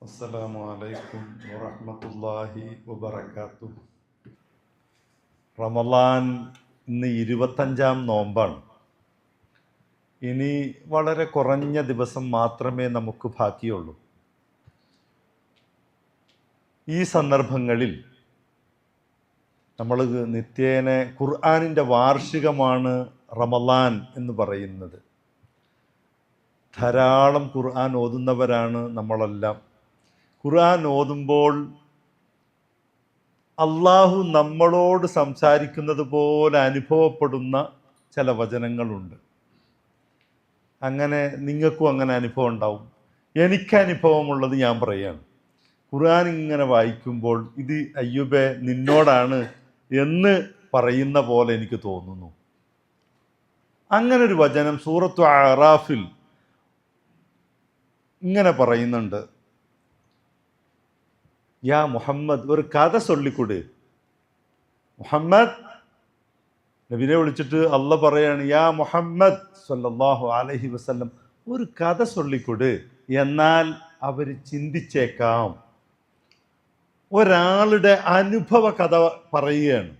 അസ്സലാമു അലൈക്കും വറഹ്മത്തുള്ളാഹി വബറകാതുഹു. റമളാൻ ഇന്ന് 25-ാം നോമ്പാണ്. ഇനി വളരെ കുറഞ്ഞ ദിവസം മാത്രമേ നമുക്ക് ബാക്കിയുള്ളൂ. ഈ സന്ദർഭങ്ങളിൽ നമ്മൾ നിത്യേന ഖുർആനിൻ്റെ വാർഷികമാണ് റമളാൻ എന്ന് പറയുന്നത്. ധാരാളം ഖുർആൻ ഓതുന്നവരാണ് നമ്മളെല്ലാം. ഖുർആൻ ഓതുമ്പോൾ അള്ളാഹു നമ്മളോട് സംസാരിക്കുന്നത് പോലെ അനുഭവപ്പെടുന്ന ചില വചനങ്ങളുണ്ട്. അങ്ങനെ നിങ്ങൾക്കും അങ്ങനെ അനുഭവം ഉണ്ടാവും. എനിക്ക് അനുഭവമുള്ളത് ഞാൻ പറയുകയാണ്. ഖുർആൻ ഇങ്ങനെ വായിക്കുമ്പോൾ ഇത് അയ്യൂബേ നിന്നോടാണ് എന്ന് പറയുന്ന പോലെ എനിക്ക് തോന്നുന്നു. അങ്ങനൊരു വചനം സൂറത്തു അറാഫിൽ ഇങ്ങനെ പറയുന്നുണ്ട്, യാ മുഹമ്മദ് ഒരു കഥ ചൊല്ലിക്കൊട്. മുഹമ്മദ് നബിനെ വിളിച്ചിട്ട് അള്ള പറയാണ്, യാ മുഹമ്മദ് സല്ലല്ലാഹു അലൈഹി വസല്ലം ഒരു കഥ ചൊല്ലിക്കൊട്, എന്നാൽ അവർ ചിന്തിച്ചേക്കാം. ഒരാളുടെ അനുഭവ കഥ പറയുകയാണ്.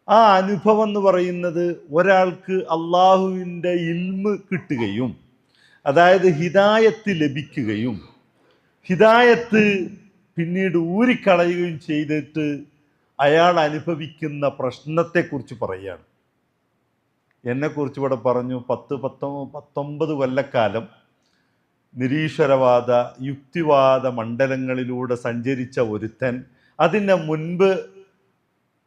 ആ അനുഭവം എന്ന് പറയുന്നത് ഒരാൾക്ക് അള്ളാഹുവിൻ്റെ ഇൽമ് കിട്ടുകയും, അതായത് ഹിദായത്ത് ലഭിക്കുകയും ഹിദായത്ത് പിന്നീട് ഊരിക്കളയുകയും ചെയ്തിട്ട് അയാൾ അനുഭവിക്കുന്ന പ്രശ്നത്തെക്കുറിച്ച് പറയുകയാണ്. എന്നെക്കുറിച്ച് ഇവിടെ പറഞ്ഞു, 19 കൊല്ലക്കാലം നിരീശ്വരവാദ യുക്തിവാദ മണ്ഡലങ്ങളിലൂടെ സഞ്ചരിച്ച ഒരുത്തൻ. അതിന് മുൻപ്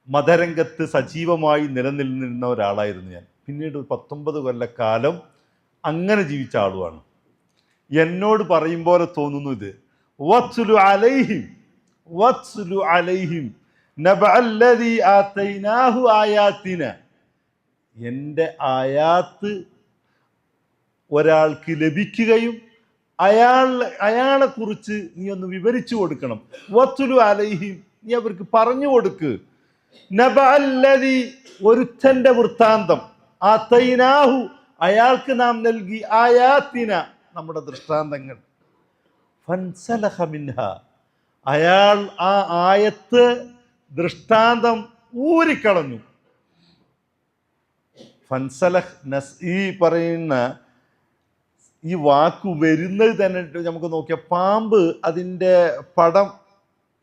മതരംഗത്ത് സജീവമായി നിലനിന്നിരുന്ന ഒരാളായിരുന്നു ഞാൻ. പിന്നീട് 19 കൊല്ലക്കാലം അങ്ങനെ ജീവിച്ച ആളുമാണ്. എന്നോട് പറയും പോലെ തോന്നുന്നു ഇത്, വത്ലു അലൈഹിം നബഅല്ലദീ ആതൈനാഹു ആയാതിന. എൻ്റെ ആയാത്ത് ഒരാൾക്ക് ലഭിക്കുകയും അയാളെ കുറിച്ച് നീ ഒന്ന് വിവരിച്ചു കൊടുക്കണം. വത്ലു അലൈഹിം, നീ അവർക്ക് പറഞ്ഞു കൊടുക്ക്. നബഅല്ലദീ, ഒരുത്തന്റെ വൃത്താന്തം, ആതൈനാഹു, അയാൾക്ക് നാം നൽകി, ആയാത്തിന, നമ്മുടെ ദൃഷ്ടാന്തങ്ങൾ. ഫൻസലഖ മിൻഹ, അയാൾ ആ ആയത്ത് ദൃഷ്ടാന്തം ഊരിക്കളഞ്ഞു. ഫൻസലഖ്, ഈ പറയുന്ന ഈ വാക്ക് വരുന്നത് തന്നെ നമുക്ക് നോക്കിയാൽ പാമ്പ് അതിൻ്റെ പടം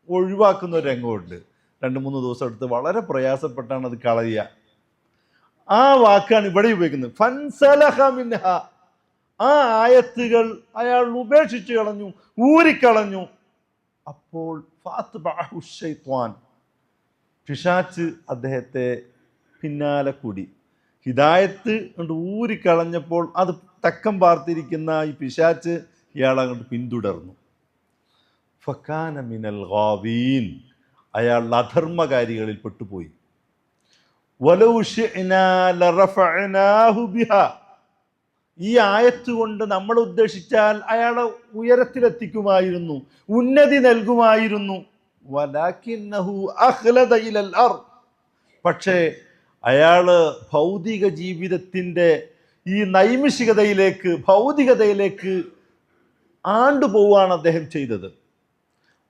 ഒഴിവാക്കുന്ന ഒരു രംഗമുണ്ട്. 2-3 ദിവസം എടുത്ത് വളരെ പ്രയാസപ്പെട്ടാണ് അത് കളയുക. ആ വാക്കാണ് ഇവിടെ ഉപയോഗിക്കുന്നത്. ഫൻസലഖ മിൻഹ, ആ ആയത്തുകൾ അയാൾ ഉപേക്ഷിച്ചു കളഞ്ഞു, ഊരിക്കളഞ്ഞു. അപ്പോൾ ഫഅത്ബഅഹു ശൈത്വാൻ, പിശാച്ച് അദ്ദേഹത്തെ പിന്നാലെ കൂടി. ഹിദായത്ത് കൊണ്ട് ഊരിക്കളഞ്ഞപ്പോൾ അത് തക്കം പാർത്തിരിക്കുന്ന ഈ പിശാച്ച് ഇയാളെ അങ്ങോട്ട് പിന്തുടർന്നു. ഫകാന മിനൽ ഗാവീൻ, അയാൾ അധർമ്മകാരികളിൽ പെട്ടുപോയി. വലൗ ശിഅ്നാ ലറഫഅനാഹു ബിഹാ, ഈ ആയത്ത് കൊണ്ട് നമ്മൾ ഉദ്ദേശിച്ചാൽ അയാളെ ഉയരത്തിലെത്തിക്കുമായിരുന്നു, ഉന്നതി നൽകുമായിരുന്നു. വലാകിന്നഹു അഖ്ലദ ഇലൽ അർദ്, പക്ഷേ അയാള് ഭൗതിക ജീവിതത്തിൻ്റെ ഈ നൈമിഷികതയിലേക്ക്, ഭൗതികതയിലേക്ക് ആണ്ടുപോവാണ് അദ്ദേഹം ചെയ്തത്.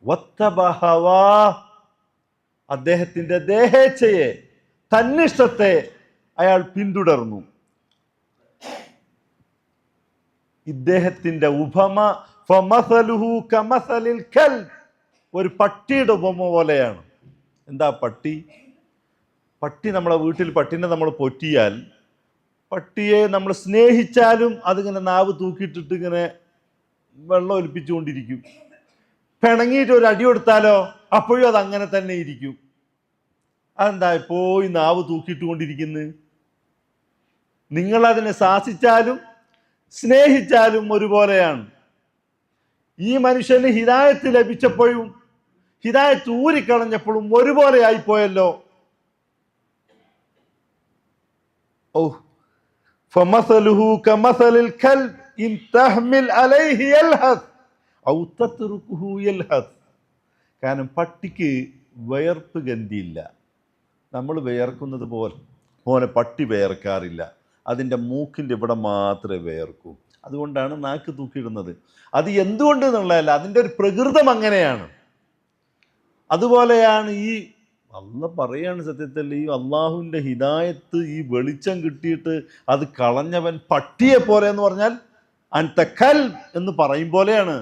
വത്തബഹവാ, അദ്ദേഹത്തിൻ്റെ ദേഹേച്ഛയെ, തന്നിഷ്ടത്തെ അയാൾ പിന്തുടർന്നു. ഇദ്ദേഹത്തിൻ്റെ ഉപമ ഫമസലുഹു കമസലിൽ കൽബ്, ഒരു പട്ടിയുടെ ഉപമ പോലെയാണ്. എന്താ പട്ടി? നമ്മളെ വീട്ടിൽ പട്ടിനെ നമ്മൾ പൊറ്റിയാൽ, പട്ടിയെ നമ്മൾ സ്നേഹിച്ചാലും അതിങ്ങനെ നാവ് തൂക്കിയിട്ടിട്ട് ഇങ്ങനെ വെള്ളം ഒലിപ്പിച്ചുകൊണ്ടിരിക്കും. പിണങ്ങിയിട്ട് ഒരു അടി കൊടുത്താലോ അപ്പോഴും അത് അങ്ങനെ തന്നെ ഇരിക്കും. അതെന്താ പോയി നാവ് തൂക്കിയിട്ട് കൊണ്ടിരിക്കുന്നത്? നിങ്ങളതിനെ ശാസിച്ചാലും സ്നേഹിച്ചാലും ഒരുപോലെയാണ്. ഈ മനുഷ്യന് ഹിദായത്ത് ലഭിച്ചപ്പോഴും ഹിദായത്ത് ഊരിക്കളഞ്ഞപ്പോഴും ഒരുപോലെ ആയിപ്പോയല്ലോ. ഓ, ഫമസലുഹു കമസലിൽ കൽബ് ഇൻ തഹ്മിൽ അലൈഹി യൽഹസ് ഔ തത്റുകുഹു യൽഹസ്. കാരണം പട്ടിക്ക് വിയർപ്പ് ഗന്ധിയില്ല. നമ്മൾ വിയർക്കുന്നത് പോലെ പട്ടി വിയർക്കാറില്ല. അതിൻ്റെ മൂക്കിൻ്റെ ഇവിടെ മാത്രമേ വിയർക്കൂ. അതുകൊണ്ടാണ് നാക്ക് തൂക്കിയിടുന്നത്. അത് എന്തുകൊണ്ട് എന്നുള്ളതല്ല, അതിൻ്റെ ഒരു പ്രകൃതം അങ്ങനെയാണ്. അതുപോലെയാണ് ഈ അള്ള പറയാണ്, സത്യത്തിൽ ഈ അള്ളാഹുവിൻ്റെ ഹിദായത്ത്, ഈ വെളിച്ചം കിട്ടിയിട്ട് അത് കളഞ്ഞവൻ പട്ടിയെ പോലെ എന്ന് പറഞ്ഞാൽ അൻത കൽബ് എന്ന് പറയും പോലെയാണ്.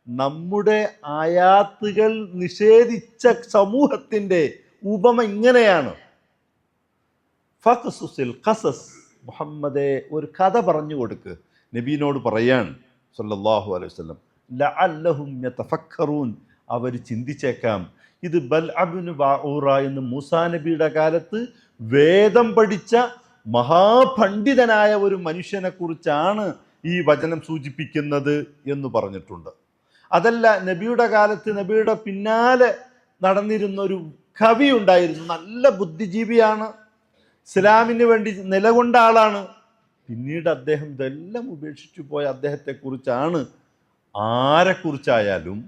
നമ്മുടെ ആയാത്തുകൾ നിഷേധിച്ച സമൂഹത്തിന്റെ ഉപമ ഇങ്ങനെയാണ്. ഫഖ്സുസിൽ ഖസസ്, മുഹമ്മദേ ഒരു കഥ പറഞ്ഞു കൊടുക്ക്. നബീനോട് പറയാണ് സല്ലല്ലാഹു അലൈഹി വസല്ലം, ലഅല്ലഹും യതഫക്കറൂൻ, അവർ ചിന്തിച്ചേക്കാം. ഇത് ബൽഅബ്നു ബഊറ എന്ന് മൂസാ നബിയുടെ കാലത്ത് വേദം പഠിച്ച മഹാപണ്ഡിതനായ ഒരു മനുഷ്യനെ കുറിച്ചാണ് ഈ വചനം സൂചിപ്പിക്കുന്നത് എന്ന് പറഞ്ഞിട്ടുണ്ട്. അതല്ല, നബിയുടെ കാലത്ത് നബിയുടെ പിന്നാലെ നടന്നിരുന്ന ഒരു കവി ഉണ്ടായിരുന്നു. നല്ല ബുദ്ധിജീവിയാണ്, ഇസ്ലാമിന് വേണ്ടി നിലകൊണ്ട ആളാണ്. പിന്നീട് അദ്ദേഹം ഇതെല്ലാം ഉപേക്ഷിച്ചു പോയ അദ്ദേഹത്തെക്കുറിച്ചാണ്. ആരെക്കുറിച്ചായാലും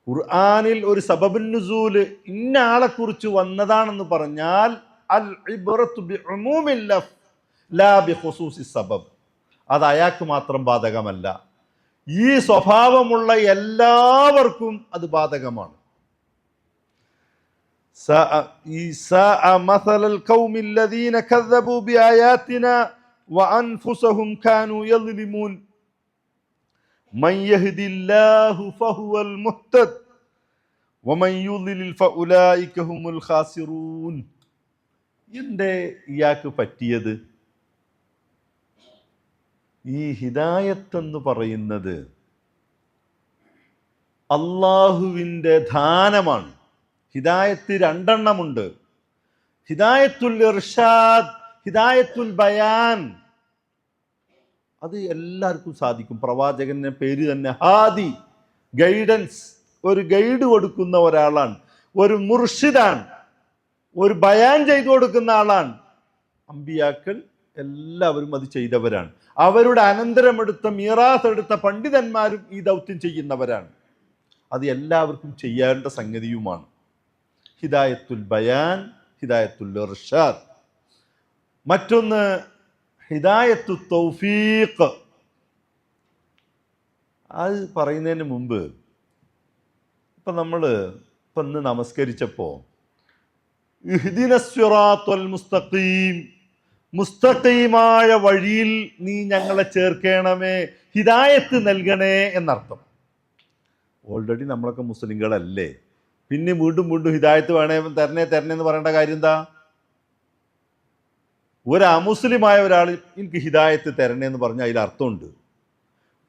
ഖുർആനിൽ ഒരു സബബുൻ നുസൂല് ഇന്ന ആളെക്കുറിച്ച് വന്നതാണെന്ന് പറഞ്ഞാൽ അൽ ഇബ്റത്തു ബിഉമൂമിൽ ലഫ് ലാ ബിഖുസൂസി സബബ്, അത് അയാൾക്ക് മാത്രം ബാധകമല്ല, ഈ സ്വഭാവമുള്ള എല്ലാവർക്കും അത് ബാധകമാണ്. മസലൽ ഖൗമിൽ ലദീന കദ്ദബൂ ബിആയാതിനാ വഅൻഫുസഹും കാനൂ യളിമൂൻ മൻ യഹ്ദില്ലാഹു ഫഹുവൽ മുഹ്തദ് വമൻ യുളിൽ ഫഉലൈക ഹുമുൽ ഖാസിറൂൻ. എന്തേ ഇയാൾക്ക് പറ്റിയത്? ഈ ഹിദായത്ത് എന്ന് പറയുന്നത് അള്ളാഹുവിൻ്റെ ദാനമാണ്. ഹിദായത്ത് രണ്ടെണ്ണമുണ്ട്: ഹിദായത്തുൽ ഇർഷാദ്, ഹിദായത്തുൽ ബയാൻ. അത് എല്ലാവർക്കും സാധിക്കും. പ്രവാചകന്റെ പേര് തന്നെ ഹാദി, ഗൈഡൻസ്. ഒരു ഗൈഡ് കൊടുക്കുന്ന ഒരാളാണ്, ഒരു മുർഷിദാണ്, ഒരു ബയാൻ ചെയ്തു കൊടുക്കുന്ന ആളാണ്. അമ്പിയാക്കൾ എല്ലാവരും അത് ചെയ്തവരാണ്. അവരുടെ അനന്തരമെടുത്ത മീറാസ് എടുത്ത പണ്ഡിതന്മാരും ഈ ദൗത്യം ചെയ്യുന്നവരാണ്. അത് എല്ലാവർക്കും ചെയ്യേണ്ട സംഗതിയുമാണ്. ഹിദായത്തുൽ ബയാൻ, ഹിദായത്തുൽ ഇർഷാദ്. മറ്റൊന്ന് ഹിദായത്തു തൗഫീഖ്. അത് പറയുന്നതിന് മുമ്പ് ഇപ്പം ഇന്ന് നമസ്കരിച്ചപ്പോൾ ഇഹ്ദിനസ് സിറാത്തുൽ മുസ്തഖീം, മുസ്തഖീമായ വഴിയിൽ നീ ഞങ്ങളെ ചേർക്കണമേ, ഹിദായത്ത് നൽകണേ എന്നർത്ഥം. ഓൾറെഡി നമ്മളൊക്കെ മുസ്ലിങ്ങളല്ലേ, പിന്നെ വീണ്ടും വീണ്ടും ഹിദായത്ത് വേണേ തരണേ എന്ന് പറയേണ്ട കാര്യം എന്താ? ഒരു അമുസ്ലിമായ ഒരാൾ എനിക്ക് ഹിദായത്ത് തരണേ എന്ന് പറഞ്ഞാൽ അതിൽ അർത്ഥമുണ്ട്.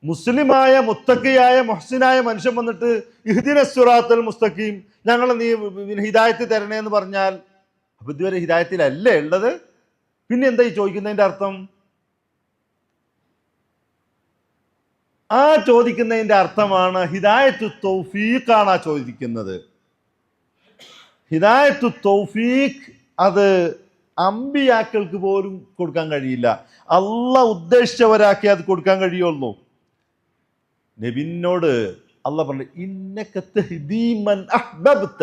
മുസ്ലിമായ മുത്തക്കിയായ മുഹ്സിനായ മനുഷ്യൻ വന്നിട്ട് ഇഹ്ദിനസ് സിറാത്തുൽ മുസ്തഖീം, ഞങ്ങളെ നീ ഹിദായത്ത് തരണേ എന്ന് പറഞ്ഞാൽ അപ്പൊ ഇതുവരെ ഹിദായത്തിലല്ലേ ഉള്ളത്? പിന്നെ എന്താ ഈ ചോദിക്കുന്നതിന്റെ അർത്ഥം? ആ ചോദിക്കുന്നതിന്റെ അർത്ഥമാണ് ഹിദായത്തു തൗഫീഖാണ് ആ ചോദിക്കുന്നത്. ഹിദായത്തു തൗഫീഖ് അത് അമ്പിയാക്കൾക്ക് പോലും കൊടുക്കാൻ കഴിയില്ല. അള്ളാഹ് ഉദ്ദേശിച്ചവരാക്കി അത് കൊടുക്കാൻ കഴിയുള്ളൂ. നബിനോട് അള്ളാഹ് പറഞ്ഞു, ഇന്നക തഹ്ദീ മൻ അഹ്ബബ്ത.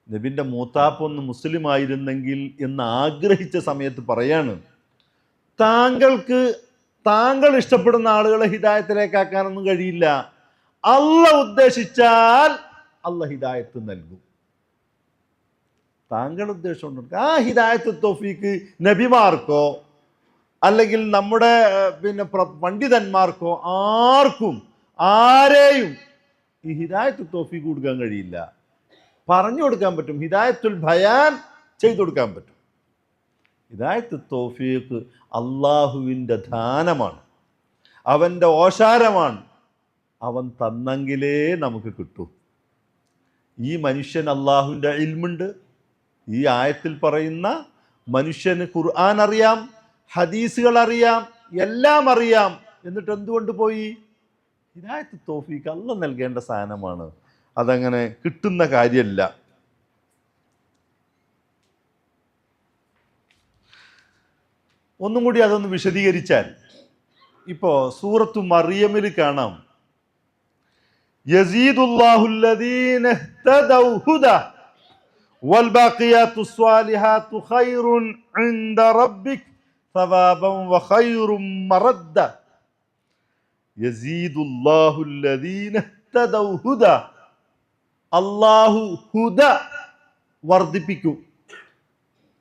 നബിന്റെ മൂത്താപ്പൊന്ന് മുസ്ലിം ആയിരുന്നെങ്കിൽ എന്ന് ആഗ്രഹിച്ച സമയത്ത് പറയാണ്, താങ്കൾ ഇഷ്ടപ്പെടുന്ന ആളുകളെ ഹിദായത്തിലേക്കാക്കാനൊന്നും കഴിയില്ല. അള്ളാഹ് ഉദ്ദേശിച്ചാൽ അള്ളാഹ് ഹിദായത്ത് നൽകും. താങ്കൾ ഉദ്ദേശമുണ്ട്. ആ ഹിദായത്ത് തൗഫീക്ക് നബിമാർക്കോ അല്ലെങ്കിൽ നമ്മുടെ പണ്ഡിതന്മാർക്കോ ആരെയും ഈ ഹിദായത്ത് തൗഫീക്ക് കൊടുക്കാൻ കഴിയില്ല. പറഞ്ഞു കൊടുക്കാൻ പറ്റും, ഹിദായത്തുൽ ബയാൻ ചെയ്തു കൊടുക്കാൻ പറ്റും. ഹിദായത്ത് തൗഫീഖ് അള്ളാഹുവിൻ്റെ ദാനമാണ്, അവൻ്റെ ഓശാരമാണ്. അവൻ തന്നെങ്കിലേ നമുക്ക് കിട്ടൂ. ഈ മനുഷ്യൻ അള്ളാഹുവിൻ്റെ ഇൽമുണ്ട്. ഈ ആയത്തിൽ പറയുന്ന മനുഷ്യന് ഖുർആൻ അറിയാം, ഹദീസുകൾ അറിയാം, എല്ലാം അറിയാം. എന്നിട്ട് എന്തുകൊണ്ട് പോയി? ഹിദായത്ത് തൗഫീഖ് അള്ളാഹ് നൽകേണ്ട സാധനമാണ്, അതങ്ങനെ കിട്ടുന്ന കാര്യമല്ല. ഒന്നും കൂടി അതൊന്ന് വിശദീകരിച്ചാൽ, ഇപ്പോൾ സൂറത്തു മറിയമിൽ കാണാം, യസീദുല്ലാഹുല്ലദീന ഇഹ്തദൗ ഹുദ വൽബാഖിയാത്തു സ്വാലിഹാത്തു ഖൈറുൻ ഇൻദ റബ്ബിക് സവാബൻ വഖൈറും മറദ്ദ യസീദുല്ലാഹു അല്ലദീന ഇഹ്തദൗ ഹുദ. അല്ലാഹു ഹുദ വർദ്ധിപ്പിക്കും.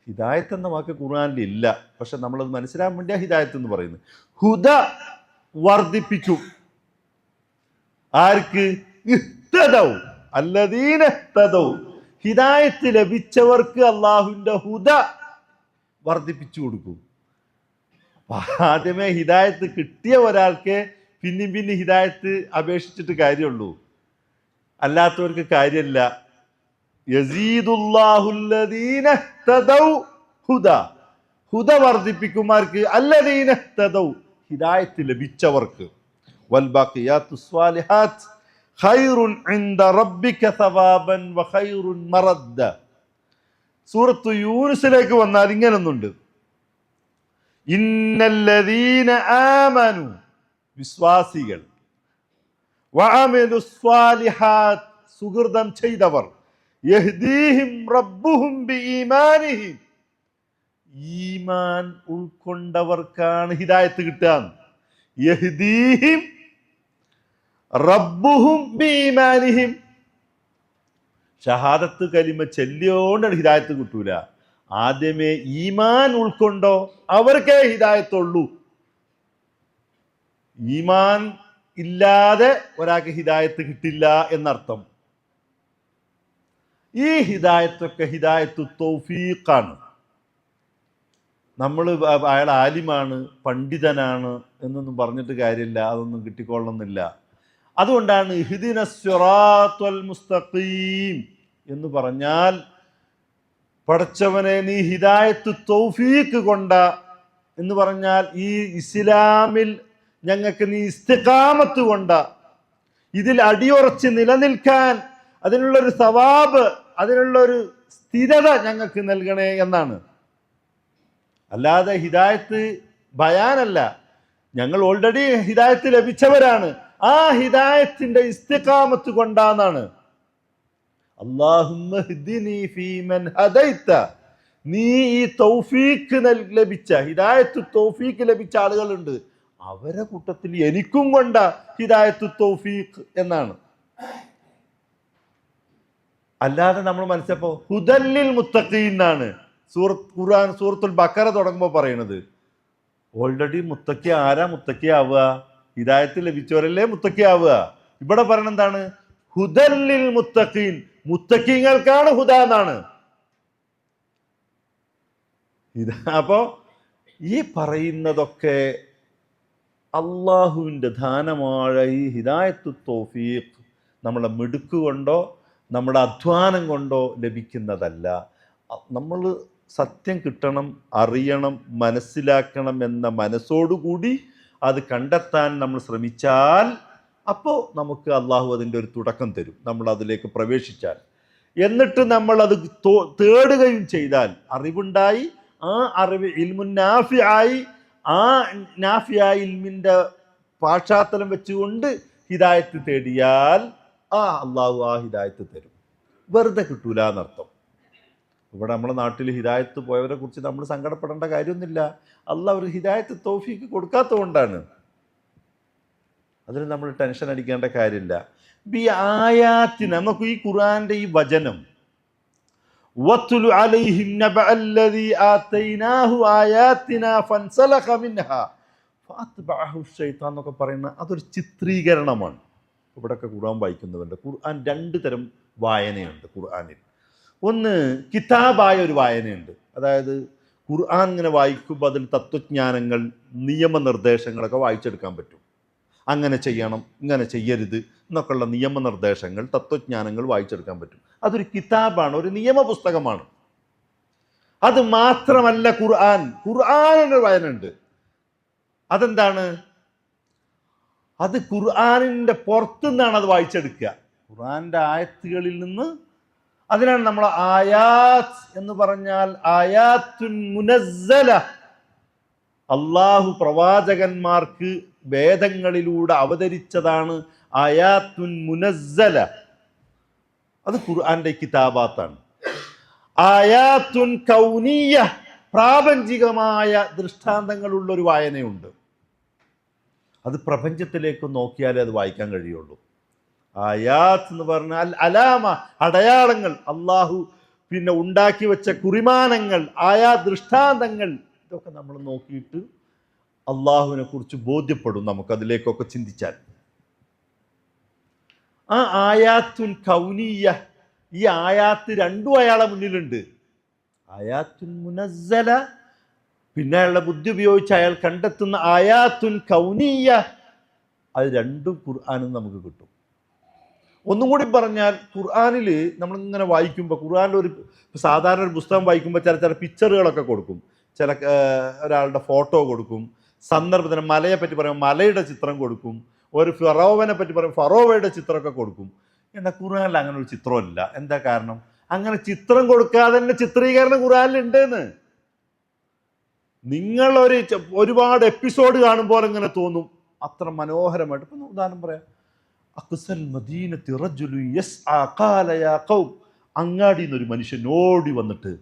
ഹിദായത്ത് എന്ന വാക്ക് ഖുർആനിൽ ഇല്ല, പക്ഷെ നമ്മളത് മനസ്സിലാക്കാൻ വേണ്ടിയാ ഹിദായത്ത് എന്ന് പറയുന്നത്. ഹുദ വർദ്ധിപ്പിക്കും. ആർക്ക്? ഇഹ്തദൗ അല്ലദീന ഇഹ്തദൗ, ഹിദായത്ത് ലഭിച്ചവർക്ക് അള്ളാഹുവിന്റെ ഹുദ വർദ്ധിപ്പിച്ചു കൊടുക്കും. ആദ്യമേ ഹിദായത്ത് കിട്ടിയ ഒരാൾക്ക് പിന്നെ ഹിദായത്ത് അപേക്ഷിച്ചിട്ട് കാര്യമുള്ളൂ, അല്ലാത്തവർക്ക് കാര്യമില്ല. യസീദുല്ലാഹുല്ലദീന ഇഹ്തദൗ ഹുദ, ഹുദ വർദ്ധിപ്പിക്കുമാർക്ക്, അല്ലദീന ഇഹ്തദൗ ഹിദായത്ത് ലഭിച്ചവർക്ക്. വൽബാഖിയാത്തു സ്വാലിഹാത്ത് ഖൈറുൻ ഇൻദ റബ്ബിക സവാബൻ വഖൈറുൻ മറദ്ദ. സൂറത്ത് യൂനുസിലേക്ക് വന്നാൽ ഇങ്ങനൊന്നുണ്ട്. ഇന്നല്ലദീന ആമനു, വിശ്വാസികൾ, വഅമിലുസ് സ്വാലിഹാത്ത്, സുകൃതം ചെയ്തവർ, യഹ്ദീഹിം റബ്ബുഹും ബിഈമാനിഹിം, ഈമാൻ ഉൾക്കൊണ്ടവർക്കാണ് ഹിദായത്ത് കിട്ടുക. യഹ്ദീഹിം റബ്ബുഹും ബിഈമാനിഹിം, ഷഹാദത്ത് കലിമ ചൊല്ലിയോണ്ടാണ് ഹിദായത്ത് കിട്ടൂല. ആദ്യമേ ഈമാൻ ഉൾക്കൊണ്ടോ അവർക്കേ ഹിദായത്തുള്ളൂ. ഈമാൻ ഇല്ലാതെ ഒരാൾക്ക് ഹിദായത്ത് കിട്ടില്ല എന്നർത്ഥം. ഈ ഹിദായത്തൊക്കെ ഹിദായത്തു തൗഫീഖാണ്. നമ്മൾ അയാൾ ആലിമാണ്, പണ്ഡിതനാണ് എന്നൊന്നും പറഞ്ഞിട്ട് കാര്യമില്ല, അതൊന്നും കിട്ടിക്കൊള്ളുന്നില്ല. അതുകൊണ്ടാണ് ഇഹ്ദിന സിറാത്തുൽ മുസ്തഖീം എന്ന് പറഞ്ഞാൽ, പടച്ചവനെ നീ ഹിദായത്ത് തൗഫീഖ് കൊണ്ട എന്ന് പറഞ്ഞാൽ, ഈ ഇസ്ലാമിൽ ഞങ്ങൾക്ക് നീ ഇസ്തിഖാമത്ത് കൊണ്ട, ഇതിൽ അടിയുറച്ച് നിലനിൽക്കാൻ അതിനുള്ളൊരു സവാബ്, അതിനുള്ളൊരു സ്ഥിരത ഞങ്ങൾക്ക് നൽകണേ എന്നാണ്. അല്ലാതെ ഹിദായത്ത് ബയാനല്ല. ഞങ്ങൾ ഓൾറെഡി ഹിദായത്ത് ലഭിച്ചവരാണ്, ആ ഹിദായത്തിന്റെ ഇസ്തിഖാമത്ത് കൊണ്ടാന്നാണ്. അല്ലാഹുമ്മ ഹ്ദിനി ഫീമൻ ഹദൈത, നീ ഈ തൗഫീഖ് ലഭിച്ച, ഹിദായത്ത് തൗഫീഖ് ലഭിച്ച ആളുകളുണ്ട്, അവരെ കൂട്ടത്തിൽ എനിക്കും കൊണ്ട ഹിദായത്ത് തൗഫീഖ് എന്നാണ്. അല്ലാതെ നമ്മൾ മനസ്സിലപ്പോ ഹുദല്ലിൽ മുത്തഖീൻ എന്നാണ് ഖുർആൻ സൂറത്തുൽ ബഖറ തുടങ്ങുമ്പോൾ പറയുന്നത്. ഓൾറെഡി മുത്തഖി ആരാ മുത്തഖി ആവുക? ഹിദായത്ത് ലഭിച്ചവരല്ലേ മുത്തഖി ആവുക. ഇവിടെ പറയണ എന്താണ്? ഹുദല്ലിൽ മുത്തഖീൻ, മുത്തഖീങ്ങൾക്കാണ് ഹുദ എന്നാണ്. അപ്പോ ഈ പറയുന്നതൊക്കെ അള്ളാഹുവിൻ്റെ ദാനമായ ഈ ഹിദായത്തു തൗഫീഖ് നമ്മളെ മിടുക്ക് കൊണ്ടോ നമ്മുടെ അധ്വാനം കൊണ്ടോ ലഭിക്കുന്നതല്ല. നമ്മൾ സത്യം കിട്ടണം, അറിയണം, മനസ്സിലാക്കണം എന്ന മനസ്സോടുകൂടി അത് കണ്ടെത്താൻ നമ്മൾ ശ്രമിച്ചാൽ അപ്പോൾ നമുക്ക് അള്ളാഹു അതിൻ്റെ ഒരു തുടക്കം തരും, നമ്മൾ അതിലേക്ക് പ്രവേശിച്ചാൽ. എന്നിട്ട് നമ്മൾ അത് തേടുകയും ചെയ്താൽ അറിവുണ്ടായി, ആ അറിവ് ഇൽമുൻ നാഫിയായി, ആ നാഫിയായ ഇൽമിൻ്റെ പാശ്ചാത്തലം വെച്ചുകൊണ്ട് ഹിദായത്ത് തേടിയാൽ അള്ളാഹു ആ ഹിദായത്ത് തരും. വെറുതെ കിട്ടൂല എന്നർത്ഥം. ഇവിടെ നമ്മുടെ നാട്ടിൽ ഹിദായത്ത് പോയവരെ കുറിച്ച് നമ്മൾ സങ്കടപ്പെടേണ്ട കാര്യമൊന്നുമില്ല. അള്ളാഹ് അവർ ഹിദായത്ത് തൗഫീഖ് കൊടുക്കാത്തത് കൊണ്ടാണ്. അതിന് നമ്മൾ ടെൻഷൻ അടിക്കേണ്ട കാര്യമില്ല. ബി ആയാത്തിന്, നമുക്ക് ഈ ഖുർആന്റെ ഈ വചനം വത്ലു അലൈഹിം നബഅല്ലദീ ആതൈനാഹു ആയാതിനാ ഫൻസലഖ മിൻഹാ ഫഅത്ബഅഹു ശൈത്താൻ എന്നൊക്കെ പറയുന്ന അതൊരു ചിത്രീകരണമാണ്. ഇവിടെയൊക്കെ ഖുർആൻ വായിക്കുന്നവരുണ്ട്. ഖുർആൻ രണ്ട് തരം വായനയുണ്ട് ഖുർആനിൽ. ഒന്ന് കിതാബായ ഒരു വായനയുണ്ട്, അതായത് ഖുർആൻ ഇങ്ങനെ വായിക്കുമ്പോൾ അതിൽ തത്വജ്ഞാനങ്ങൾ, നിയമനിർദ്ദേശങ്ങളൊക്കെ വായിച്ചെടുക്കാൻ പറ്റും. അങ്ങനെ ചെയ്യണം, ഇങ്ങനെ ചെയ്യരുത് എന്നൊക്കെയുള്ള നിയമനിർദ്ദേശങ്ങൾ, തത്വജ്ഞാനങ്ങൾ വായിച്ചെടുക്കാൻ പറ്റും. അതൊരു കിതാബാണ്, ഒരു നിയമപുസ്തകമാണ്. അത് മാത്രമല്ല ഖുർആനിൻ്റെ വായനയുണ്ട്. അതെന്താണ്? അത് ഖുർആനിൻ്റെ പുറത്തുനിന്നാണ് അത് വായിച്ചെടുക്കുക, ഖുർആന്റെ ആയത്തുകളിൽ നിന്ന്. അതിനാണ് നമ്മൾ ആയാത്ത് എന്ന് പറഞ്ഞാൽ ആയാത്തുൻ മുനസ്സല, അള്ളാഹു പ്രവാചകന്മാർക്ക് വേദങ്ങളിലൂടെ അവതരിച്ചതാണ് ആയാത്തുൻ മുനസ്സല. അത് ഖുർആന്റെ കിതാബാത്താണ്. ആയാത്തുൻ കൗനിയ, പ്രാപഞ്ചികമായ ദൃഷ്ടാന്തങ്ങളുള്ള ഒരു വായനയുണ്ട്. അത് പ്രപഞ്ചത്തിലേക്ക് നോക്കിയാലേ അത് വായിക്കാൻ കഴിയുള്ളൂ. ആയാത്ത് എന്ന് പറഞ്ഞാൽ അലാമ, അടയാളങ്ങൾ, അള്ളാഹു പിന്നെ ഉണ്ടാക്കി വെച്ച കുറിമാനങ്ങൾ, ആയാ ദൃഷ്ടാന്തങ്ങൾ, ഇതൊക്കെ നമ്മൾ നോക്കിയിട്ട് അള്ളാഹുവിനെ കുറിച്ച് ബോധ്യപ്പെടും നമുക്കതിലേക്കൊക്കെ ചിന്തിച്ചാൽ. ആ ആയാത്തുൻ കൗനിയ, ഈ ആയാത്ത് രണ്ടും അയാളെ മുന്നിലുണ്ട്. ആയാത്തുൻ മുനസ്സല, പിന്നെ അയാളുടെ ബുദ്ധി ഉപയോഗിച്ച് അയാൾ കണ്ടെത്തുന്ന ആയാത്തുൻ കൗനിയ, അത് രണ്ടും ഖുർആനിൽ നമുക്ക് കിട്ടും. ഒന്നും കൂടി പറഞ്ഞാൽ, ഖുർആനിൽ നമ്മളിങ്ങനെ വായിക്കുമ്പോൾ, ഖുർആനിൽ ഒരു സാധാരണ ഒരു പുസ്തകം വായിക്കുമ്പോൾ ചില പിക്ചറുകളൊക്കെ കൊടുക്കും, ചില ഒരാളുടെ ഫോട്ടോ കൊടുക്കും, സന്ദർഭത്തിന് മലയെ പറ്റി പറയുമ്പോൾ മലയുടെ ചിത്രം കൊടുക്കും, ഒരു ഫറോവനെ പറ്റി പറയുമ്പോൾ ഫറോവയുടെ ചിത്രമൊക്കെ കൊടുക്കും. എന്നാൽ ഖുർആനിൽ അങ്ങനെ ഒരു ചിത്രമില്ല. എന്താ കാരണം? അങ്ങനെ ചിത്രം കൊടുക്കാതെ തന്നെ ചിത്രീകരണം ഖുർആനിൽ ഉണ്ടെന്ന്. നിങ്ങളൊരു ഒരുപാട് എപ്പിസോഡ് കാണുമ്പോൾ ഇങ്ങനെ തോന്നും, അത്ര മനോഹരമായിട്ട്. ഇപ്പം ഉദാഹരണം പറയാം, അക്സൽ മദീനത്തി റജുലു യസ്ആ ഖാല യാ ഖൗം, അങ്ങാടിയിൽ നിന്നൊരു മനുഷ്യൻ ഓടി വന്നിട്ട്,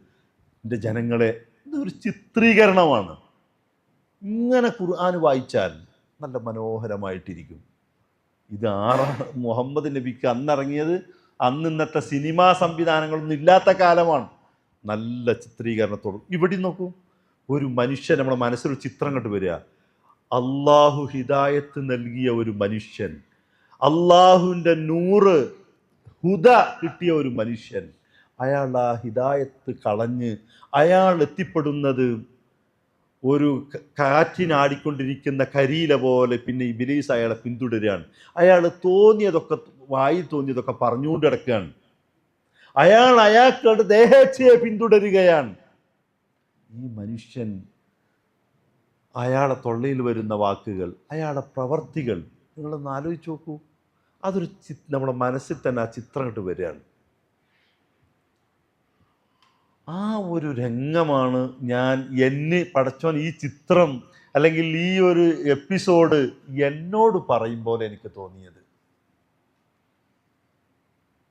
എൻ്റെ ജനങ്ങളെ, ഇതൊരു ചിത്രീകരണമാണ്. ഇങ്ങനെ ഖുർആൻ വായിച്ചാൽ നല്ല മനോഹരമായിട്ടിരിക്കും. ഇത് മുഹമ്മദ് നബിക്ക് അന്നിറങ്ങിയത്, അന്ന് ഇന്നത്തെ സിനിമാ സംവിധാനങ്ങളൊന്നും ഇല്ലാത്ത കാലമാണ്. നല്ല ചിത്രീകരണത്തോടും. ഇവിടെ നോക്കൂ, ഒരു മനുഷ്യൻ നമ്മുടെ മനസ്സിലൊരു ചിത്രം കണ്ടു വരിക, അള്ളാഹു ഹിദായത്ത് നൽകിയ ഒരു മനുഷ്യൻ, അള്ളാഹുവിൻ്റെ നൂറ് ഹുദ കിട്ടിയ ഒരു മനുഷ്യൻ, അയാൾ ആ ഹിദായത്ത് കളഞ്ഞ് അയാൾ എത്തിപ്പെടുന്നത് ഒരു കാറ്റിനാടിക്കൊണ്ടിരിക്കുന്ന കരിയില പോലെ. പിന്നെ ഇബ്ലീസ് അയാളെ പിന്തുടരുകയാണ്. അയാൾ തോന്നിയതൊക്കെ, വായി തോന്നിയതൊക്കെ പറഞ്ഞുകൊണ്ട് കിടക്കുകയാണ്. അയാൾക്കുടെ ദേഹേച്ഛയെ പിന്തുടരുകയാണ്. ഈ മനുഷ്യൻ, അയാളെ തൊള്ളയിൽ വരുന്ന വാക്കുകൾ, അയാളുടെ പ്രവർത്തികൾ, നിങ്ങളൊന്ന് ആലോചിച്ച് നോക്കൂ. അതൊരു നമ്മുടെ മനസ്സിൽ തന്നെ ആ ചിത്രം ഇട്ട് വരികയാണ്. ആ ഒരു രംഗമാണ് പടച്ചോൻ ഈ ചിത്രം അല്ലെങ്കിൽ ഈ ഒരു എപ്പിസോഡ് എന്നോട് പറയും പോലെ എനിക്ക് തോന്നിയത്.